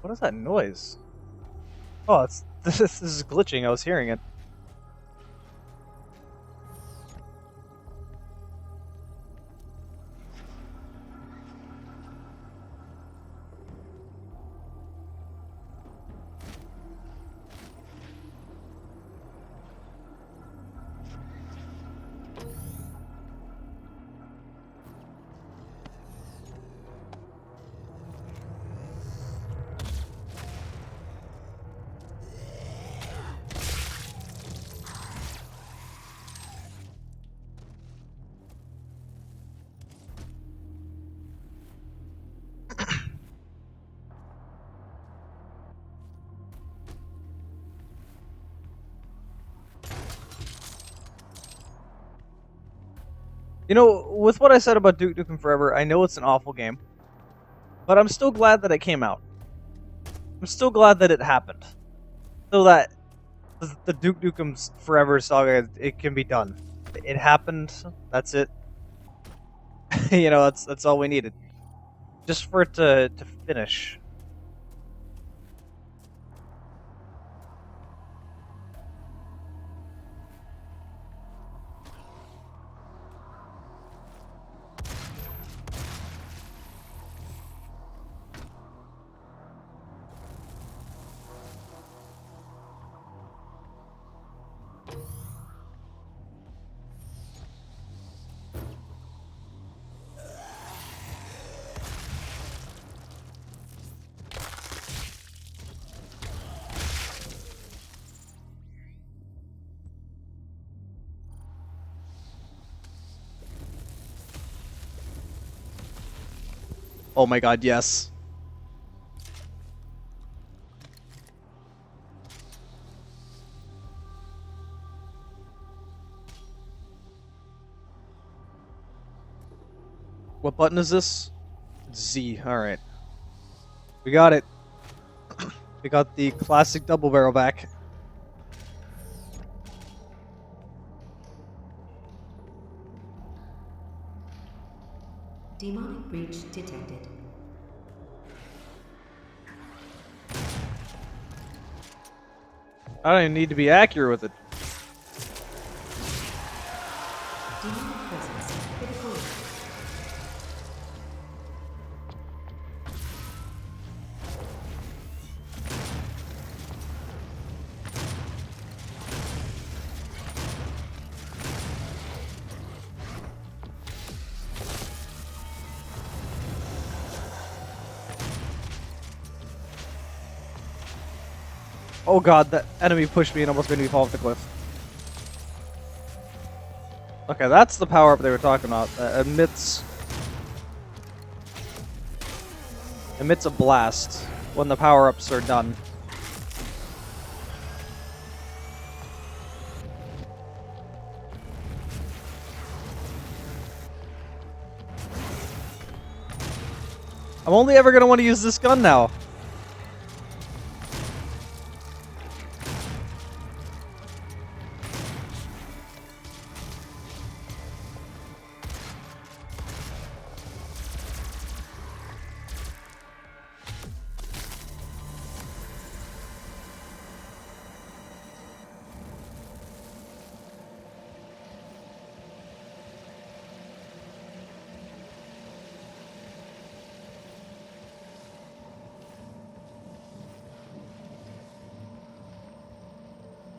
What is that noise? Oh, it's this is glitching. I was hearing it. You know, with what I said about Duke Nukem Forever, I know it's an awful game, but I'm still glad that it came out. I'm still glad that it happened, so that the Duke Nukem Forever saga it can be done. It happened. That's it. You know, that's all we needed, just for it to finish. Oh my god, yes. What button is this? Z. Alright. We got it. We got the classic double barrel back. Demonic breach detected. I don't even need to be accurate with it. Demonic presence. Critical. Oh god, that enemy pushed me and almost made me fall off the cliff. Okay, that's the power-up they were talking about. That emits a blast when the power-ups are done. I'm only ever gonna want to use this gun now.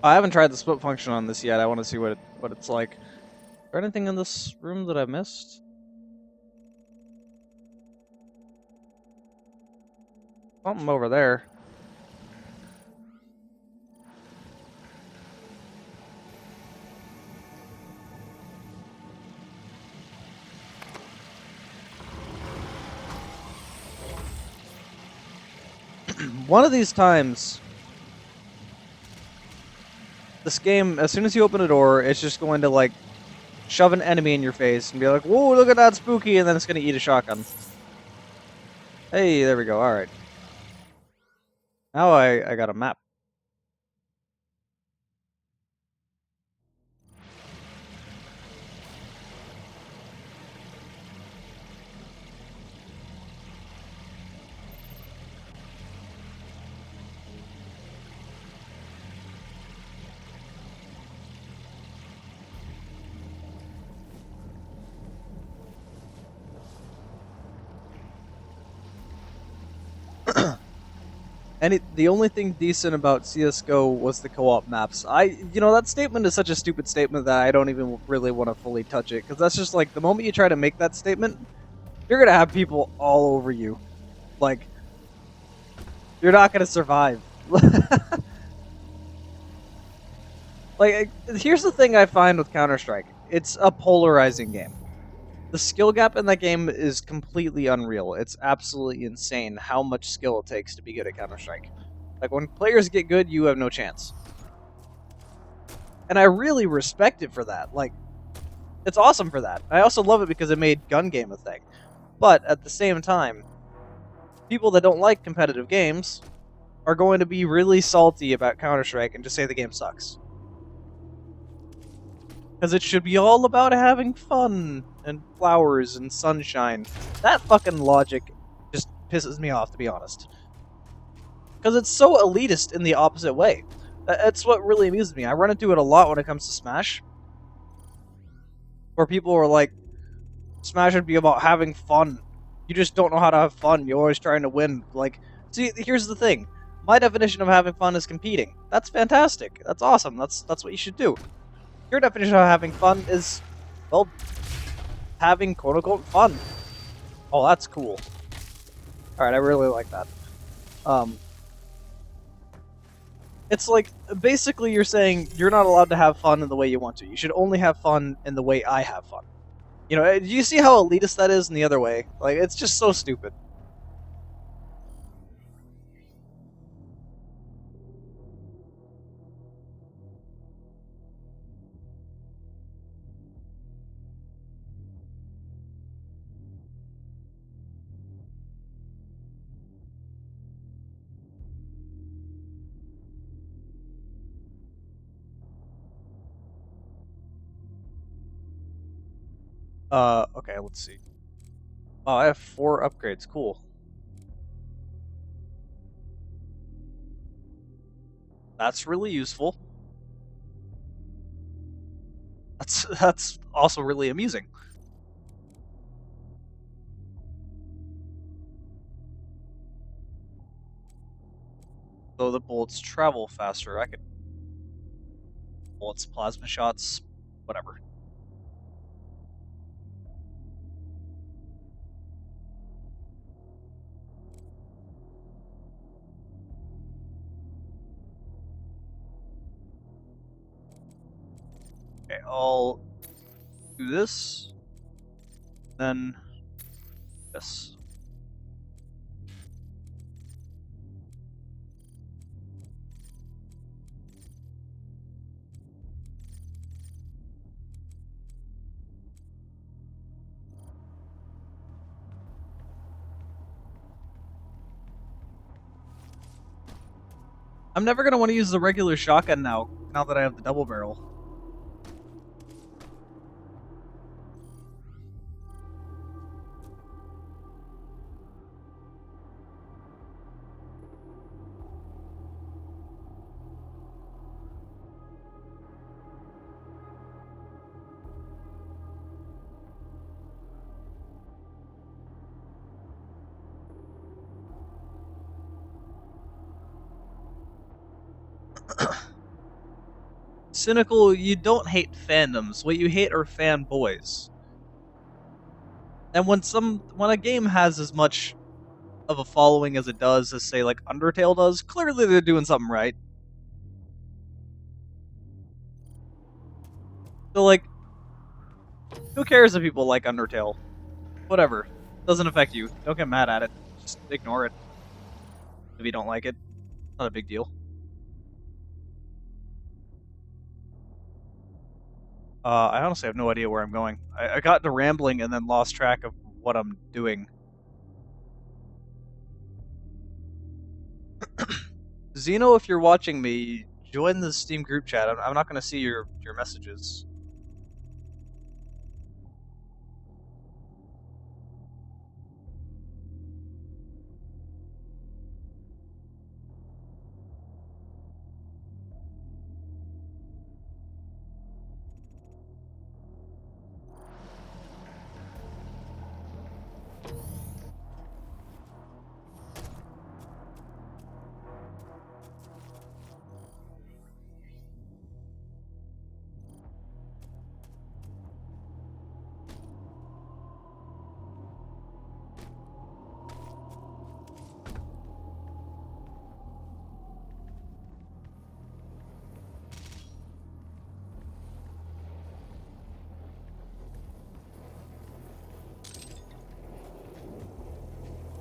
I haven't tried the split function on this yet. I want to see what it's like. Is there anything in this room that I missed? Something over there. One of these times, this game, as soon as you open a door, it's just going to, like, shove an enemy in your face and be like, whoa, look at that spooky, and then it's going to eat a shotgun. Hey, there we go, alright. Now I got a map. And the only thing decent about CSGO was the co-op maps. That statement is such a stupid statement that I don't even really want to fully touch it, because that's just like, the moment you try to make that statement, you're gonna have people all over you. Like, you're not gonna survive. Like, here's the thing I find with Counter-Strike. It's a polarizing game. The skill gap in that game is completely unreal. It's absolutely insane how much skill it takes to be good at Counter-Strike. Like, when players get good, you have no chance. And I really respect it for that. Like, it's awesome for that. I also love it because it made gun game a thing. But, at the same time, people that don't like competitive games are going to be really salty about Counter-Strike and just say the game sucks. Because it should be all about having fun and flowers and sunshine. That fucking logic just pisses me off, to be honest. Because it's so elitist in the opposite way. That's what really amuses me. I run into it a lot when it comes to Smash. Where people are like, Smash would be about having fun. You just don't know how to have fun. You're always trying to win. Like, see, here's the thing. My definition of having fun is competing. That's fantastic. That's awesome. That's what you should do. Your definition of having fun is, well, having quote-unquote fun. Oh, that's cool. Alright, I really like that. It's like, basically you're saying you're not allowed to have fun in the way you want to. You should only have fun in the way I have fun. You know, do you see how elitist that is in the other way? Like, it's just so stupid. Okay, let's see. Oh, I have 4 upgrades. Cool. That's really useful. That's also really amusing. So the bullets travel faster. I could bullets, plasma shots, whatever. Okay, I'll do this, then this. I'm never gonna want to use the regular shotgun now that I have the double barrel. Cynical, you don't hate fandoms. What you hate are fanboys. And when a game has as much of a following as it does, as say like Undertale does, clearly they're doing something right. So like, who cares if people like Undertale? Whatever. Doesn't affect you. Don't get mad at it. Just ignore it if you don't like it. Not a big deal. I honestly have no idea where I'm going. I got into rambling and then lost track of what I'm doing. Xeno, if you're watching me, join the Steam group chat. I'm not going to see your messages.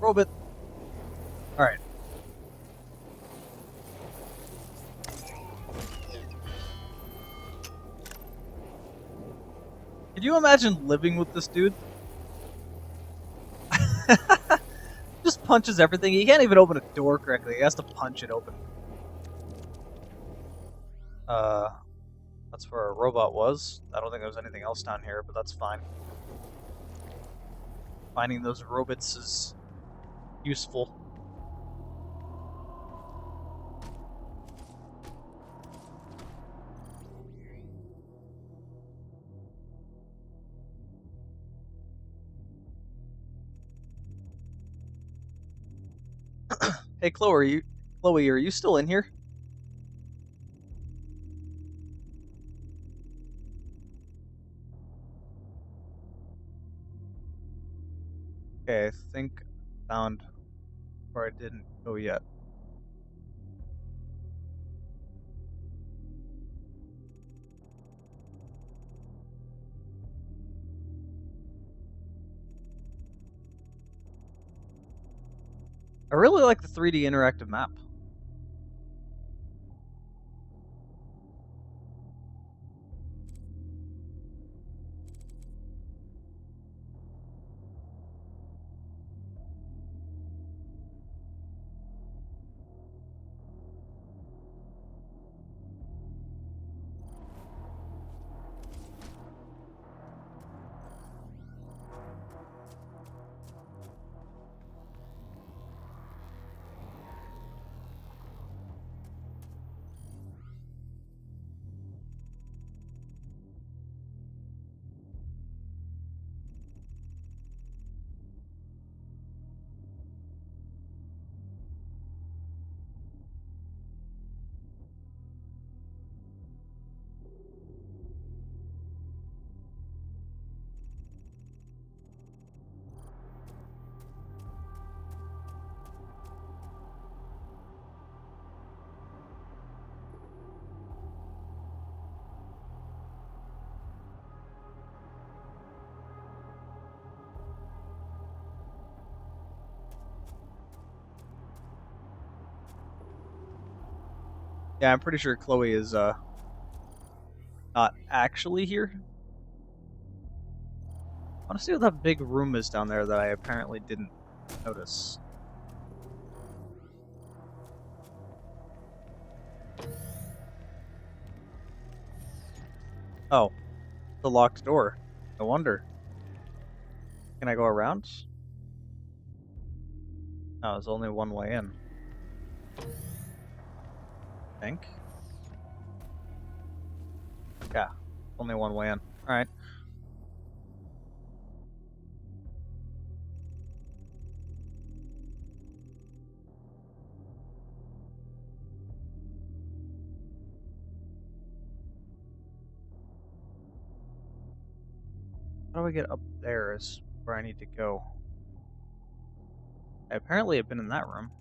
Robot. All right. Can you imagine living with this dude? Just punches everything. He can't even open a door correctly. He has to punch it open. Uh, that's where a robot was. I don't think there was anything else down here, but that's fine. Finding those robots is useful. Hey, Chloe, are you still in here? Okay, I think I found where I didn't go yet. I really like the 3D interactive map. Yeah, I'm pretty sure Chloe is not actually here. I want to see what that big room is down there that I apparently didn't notice. Oh, the locked door. No wonder. Can I go around? No, there's only one way in. I think. Yeah, only one way in. Alright. How do I get up there is where I need to go. I apparently have been in that room.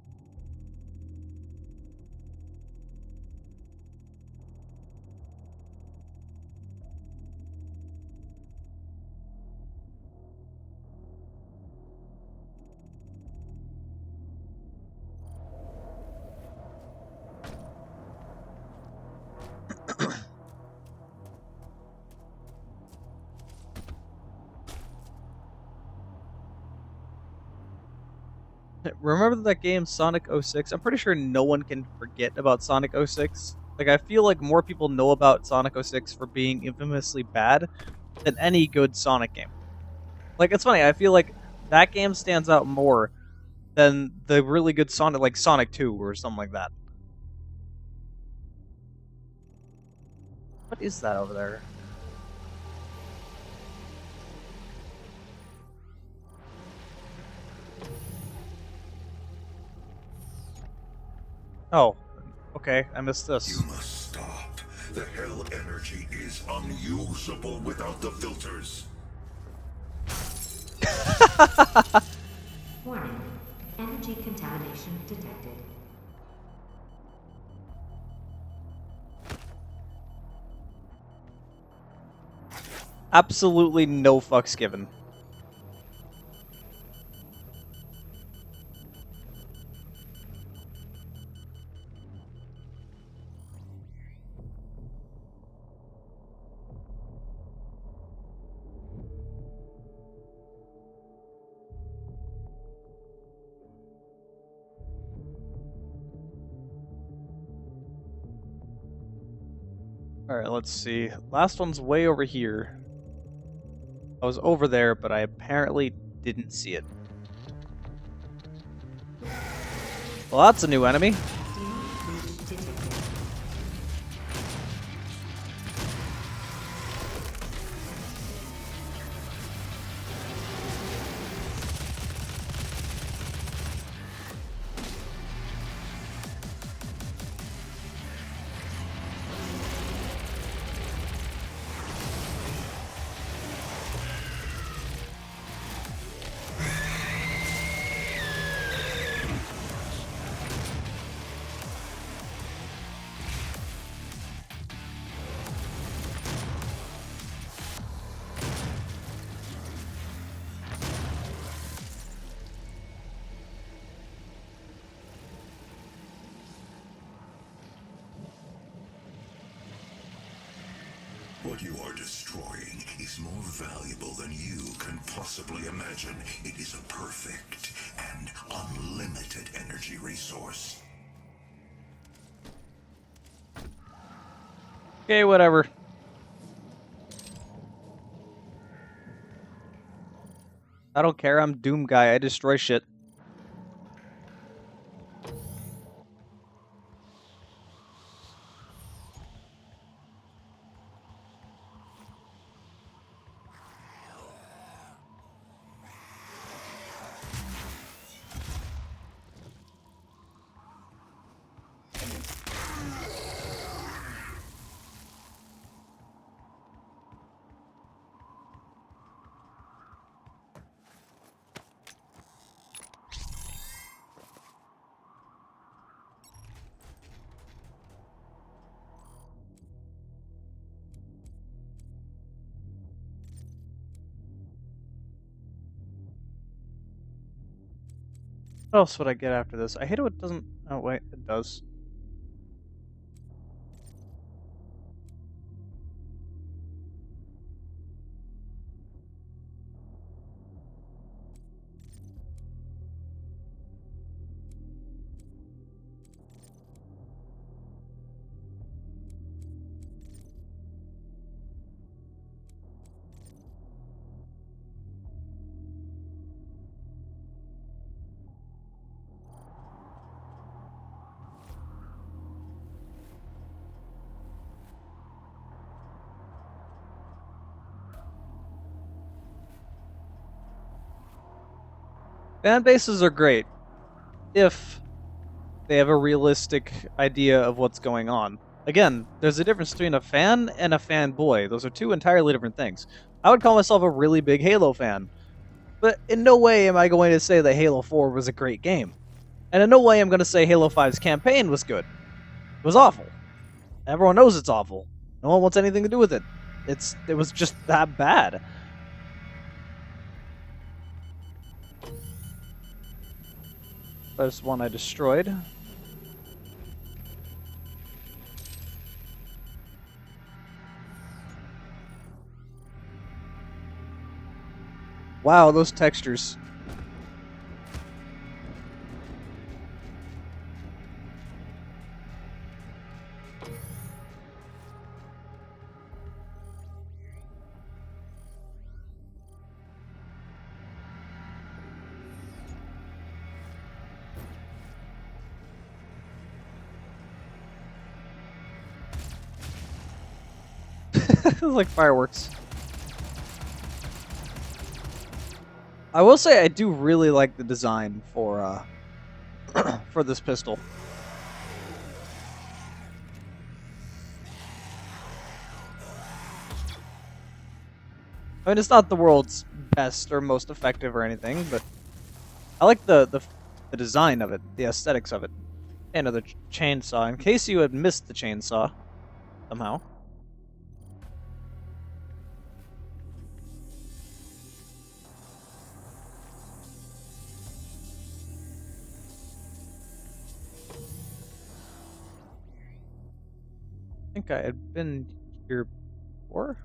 Remember that game Sonic 06? I'm pretty sure no one can forget about Sonic 06. Like, I feel like more people know about Sonic 06 for being infamously bad than any good Sonic game. Like, it's funny, I feel like that game stands out more than the really good Sonic, like Sonic 2 or something like that. What is that over there? Oh, okay, I missed You this. must stop. The hell energy is unusable without the filters. Warning. Energy contamination detected. Absolutely no fucks given. Alright, let's see. Last one's way over here. I was over there, but I apparently didn't see it. Well, that's a new enemy. Demonic breach detected. What you are destroying is more valuable than you can possibly imagine. It is a perfect and unlimited energy resource. Okay, whatever. I don't care, I'm Doom Guy, I destroy shit. What else would I get after this? I hate it when it doesn't... Oh, wait, it does. Fan bases are great if they have a realistic idea of what's going on. Again, there's a difference between a fan and a fanboy. Those are two entirely different things. I would call myself a really big Halo fan, but in no way am I going to say that Halo 4 was a great game. And in no way am I going to say Halo 5's campaign was good. It was awful. Everyone knows it's awful. No one wants anything to do with it. It was just that bad. There's one I destroyed. Wow, those textures. It's like fireworks. I will say I do really like the design for this pistol. I mean, it's not the world's best or most effective or anything, but I like the design of it, the aesthetics of it. And of the chainsaw. In case you had missed the chainsaw somehow. I think I had been here before.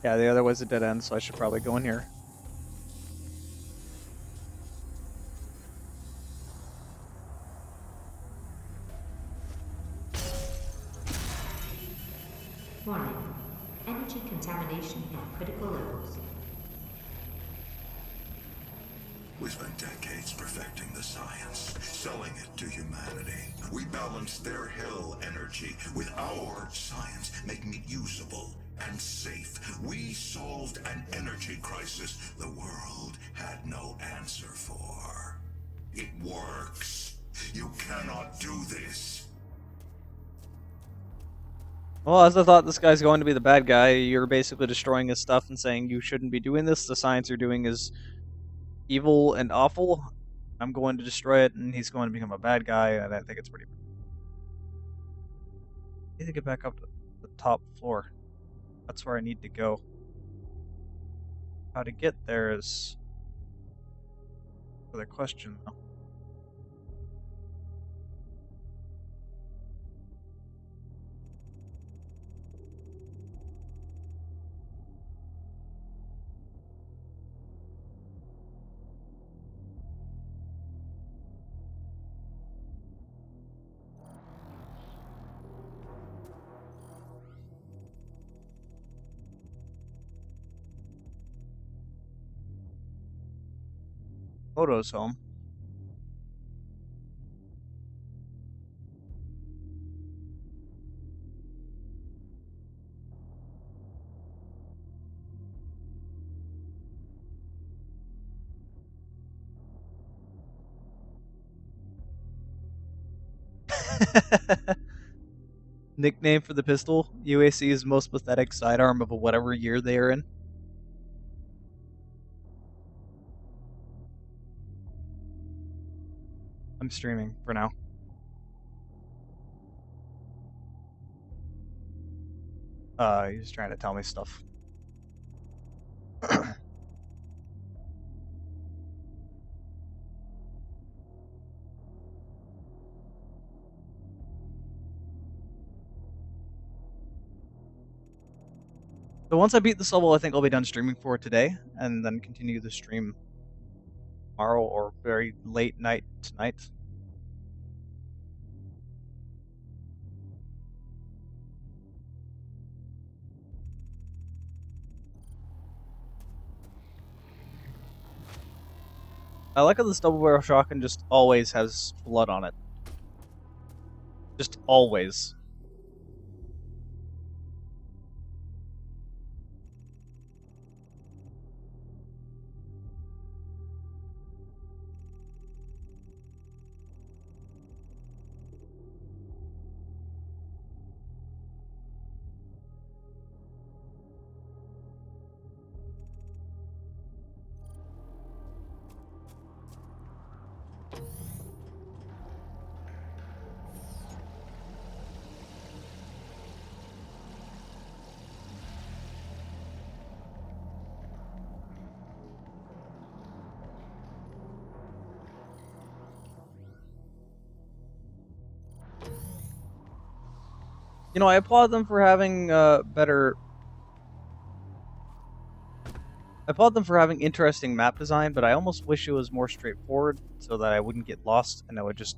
Yeah, the other was a dead end, so I should probably go in here. Warning. Energy contamination at critical levels. We spent decades perfecting the science, selling it to humanity. We balanced their hell energy with our science, making it usable and safe. We solved an energy crisis the world had no answer for. It works. You cannot do this. Well, as I thought this guy's going to be the bad guy, you're basically destroying his stuff and saying you shouldn't be doing this. The science you're doing is evil and awful. I'm going to destroy it, and he's going to become a bad guy, and I think it's pretty. I need to get back up to the top floor. That's where I need to go. How to get there is another question, though. Odo's home. Nickname for the pistol: UAC's most pathetic sidearm of whatever year they are in. I'm streaming for now. He's trying to tell me stuff. So once I beat this level, I think I'll be done streaming for today, and then continue the stream tomorrow or very late night tonight. I like how this double barrel shotgun just always has blood on it. Just always. You know, I applaud them for having better. I applaud them for having interesting map design, but I almost wish it was more straightforward so that I wouldn't get lost and I would just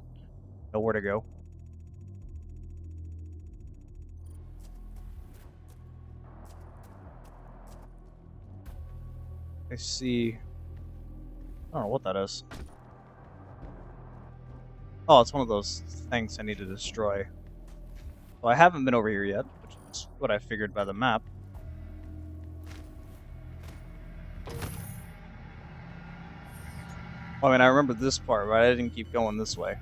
know where to go. I see. I don't know what that is. Oh, it's one of those things I need to destroy. Well, I haven't been over here yet, which is what I figured by the map. Well, I mean, I remember this part, but I didn't keep going this way.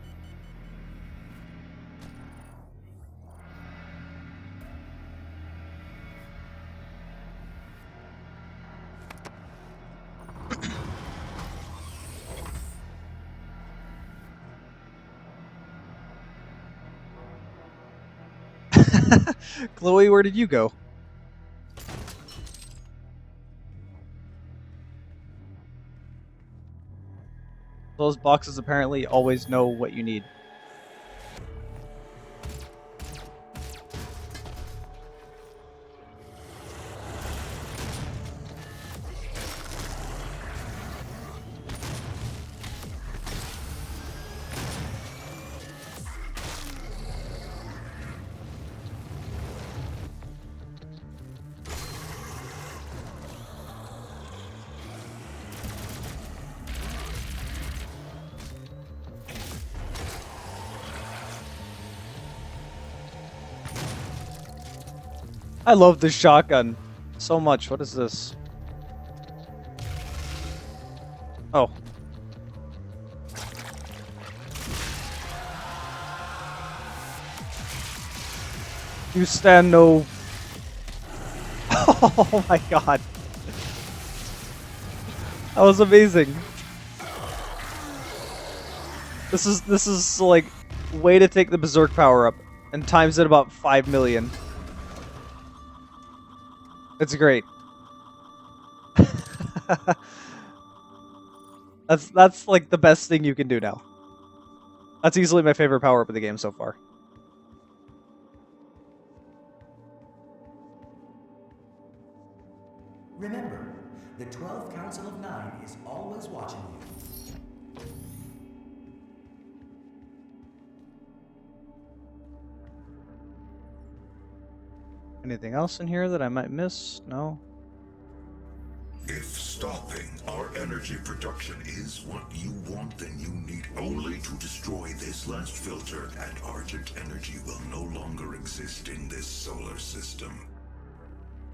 Chloe, where did you go? Those boxes apparently always know what you need. I love this shotgun so much. What is this? Oh. You stand no. Oh my god. That was amazing. This is like way to take the berserk power up and times it about 5 million. It's great. That's like the best thing you can do now. That's easily my favorite power up of the game so far. Remember, the 12 Council of Nine is always watching you. Anything else in here that I might miss? No. If stopping our energy production is what you want, then you need only to destroy this last filter, and Argent energy will no longer exist in this solar system.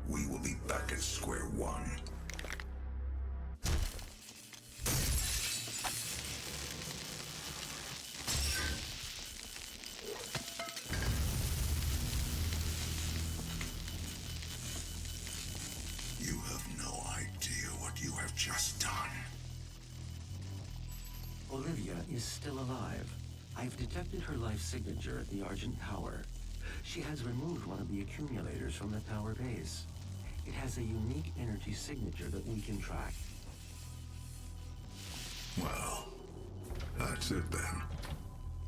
We will be back at square one. You have no idea what you have just done. Olivia is still alive. I've detected her life signature at the Argent Tower. She has removed one of the accumulators from the tower base. It has a unique energy signature that we can track. Well, that's it then.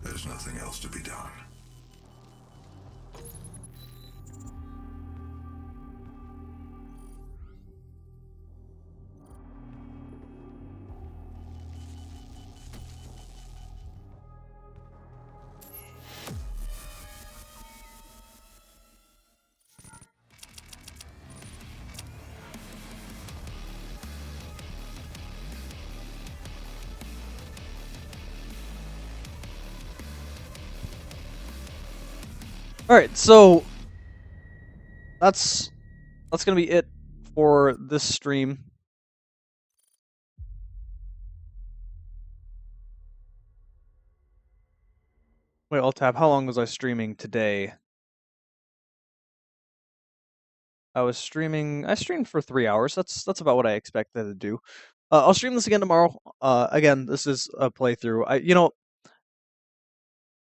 There's nothing else to be done. Alright, so that's gonna be it for this stream. Wait, I'll tab. How long was I streaming today? I streamed for 3 hours. That's about what I expected to do. I'll stream this again tomorrow. Again, this is a playthrough.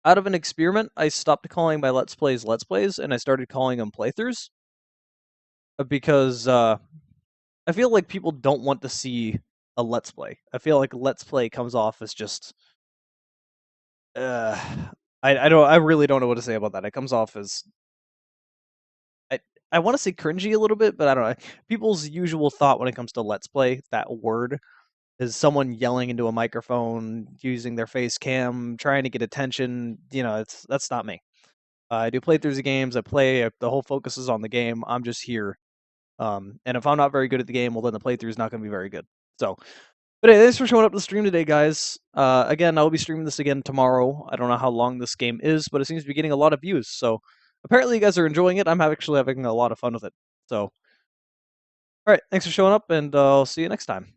Out of an experiment, I stopped calling my Let's Plays Let's Plays, and I started calling them playthroughs. Because I feel like people don't want to see a Let's Play. I feel like Let's Play comes off as just... Uh, I really don't know what to say about that. It comes off as... I want to say cringy a little bit, but I don't know. People's usual thought when it comes to Let's Play, that word, is someone yelling into a microphone, using their face cam, trying to get attention. That's not me. I do playthroughs of games. I play. The whole focus is on the game. I'm just here. And if I'm not very good at the game, well, then the playthrough is not going to be very good. So, but hey, thanks for showing up to the stream today, guys. Again, I'll be streaming this again tomorrow. I don't know how long this game is, but it seems to be getting a lot of views. So apparently you guys are enjoying it. I'm actually having a lot of fun with it. So, all right, thanks for showing up, and I'll see you next time.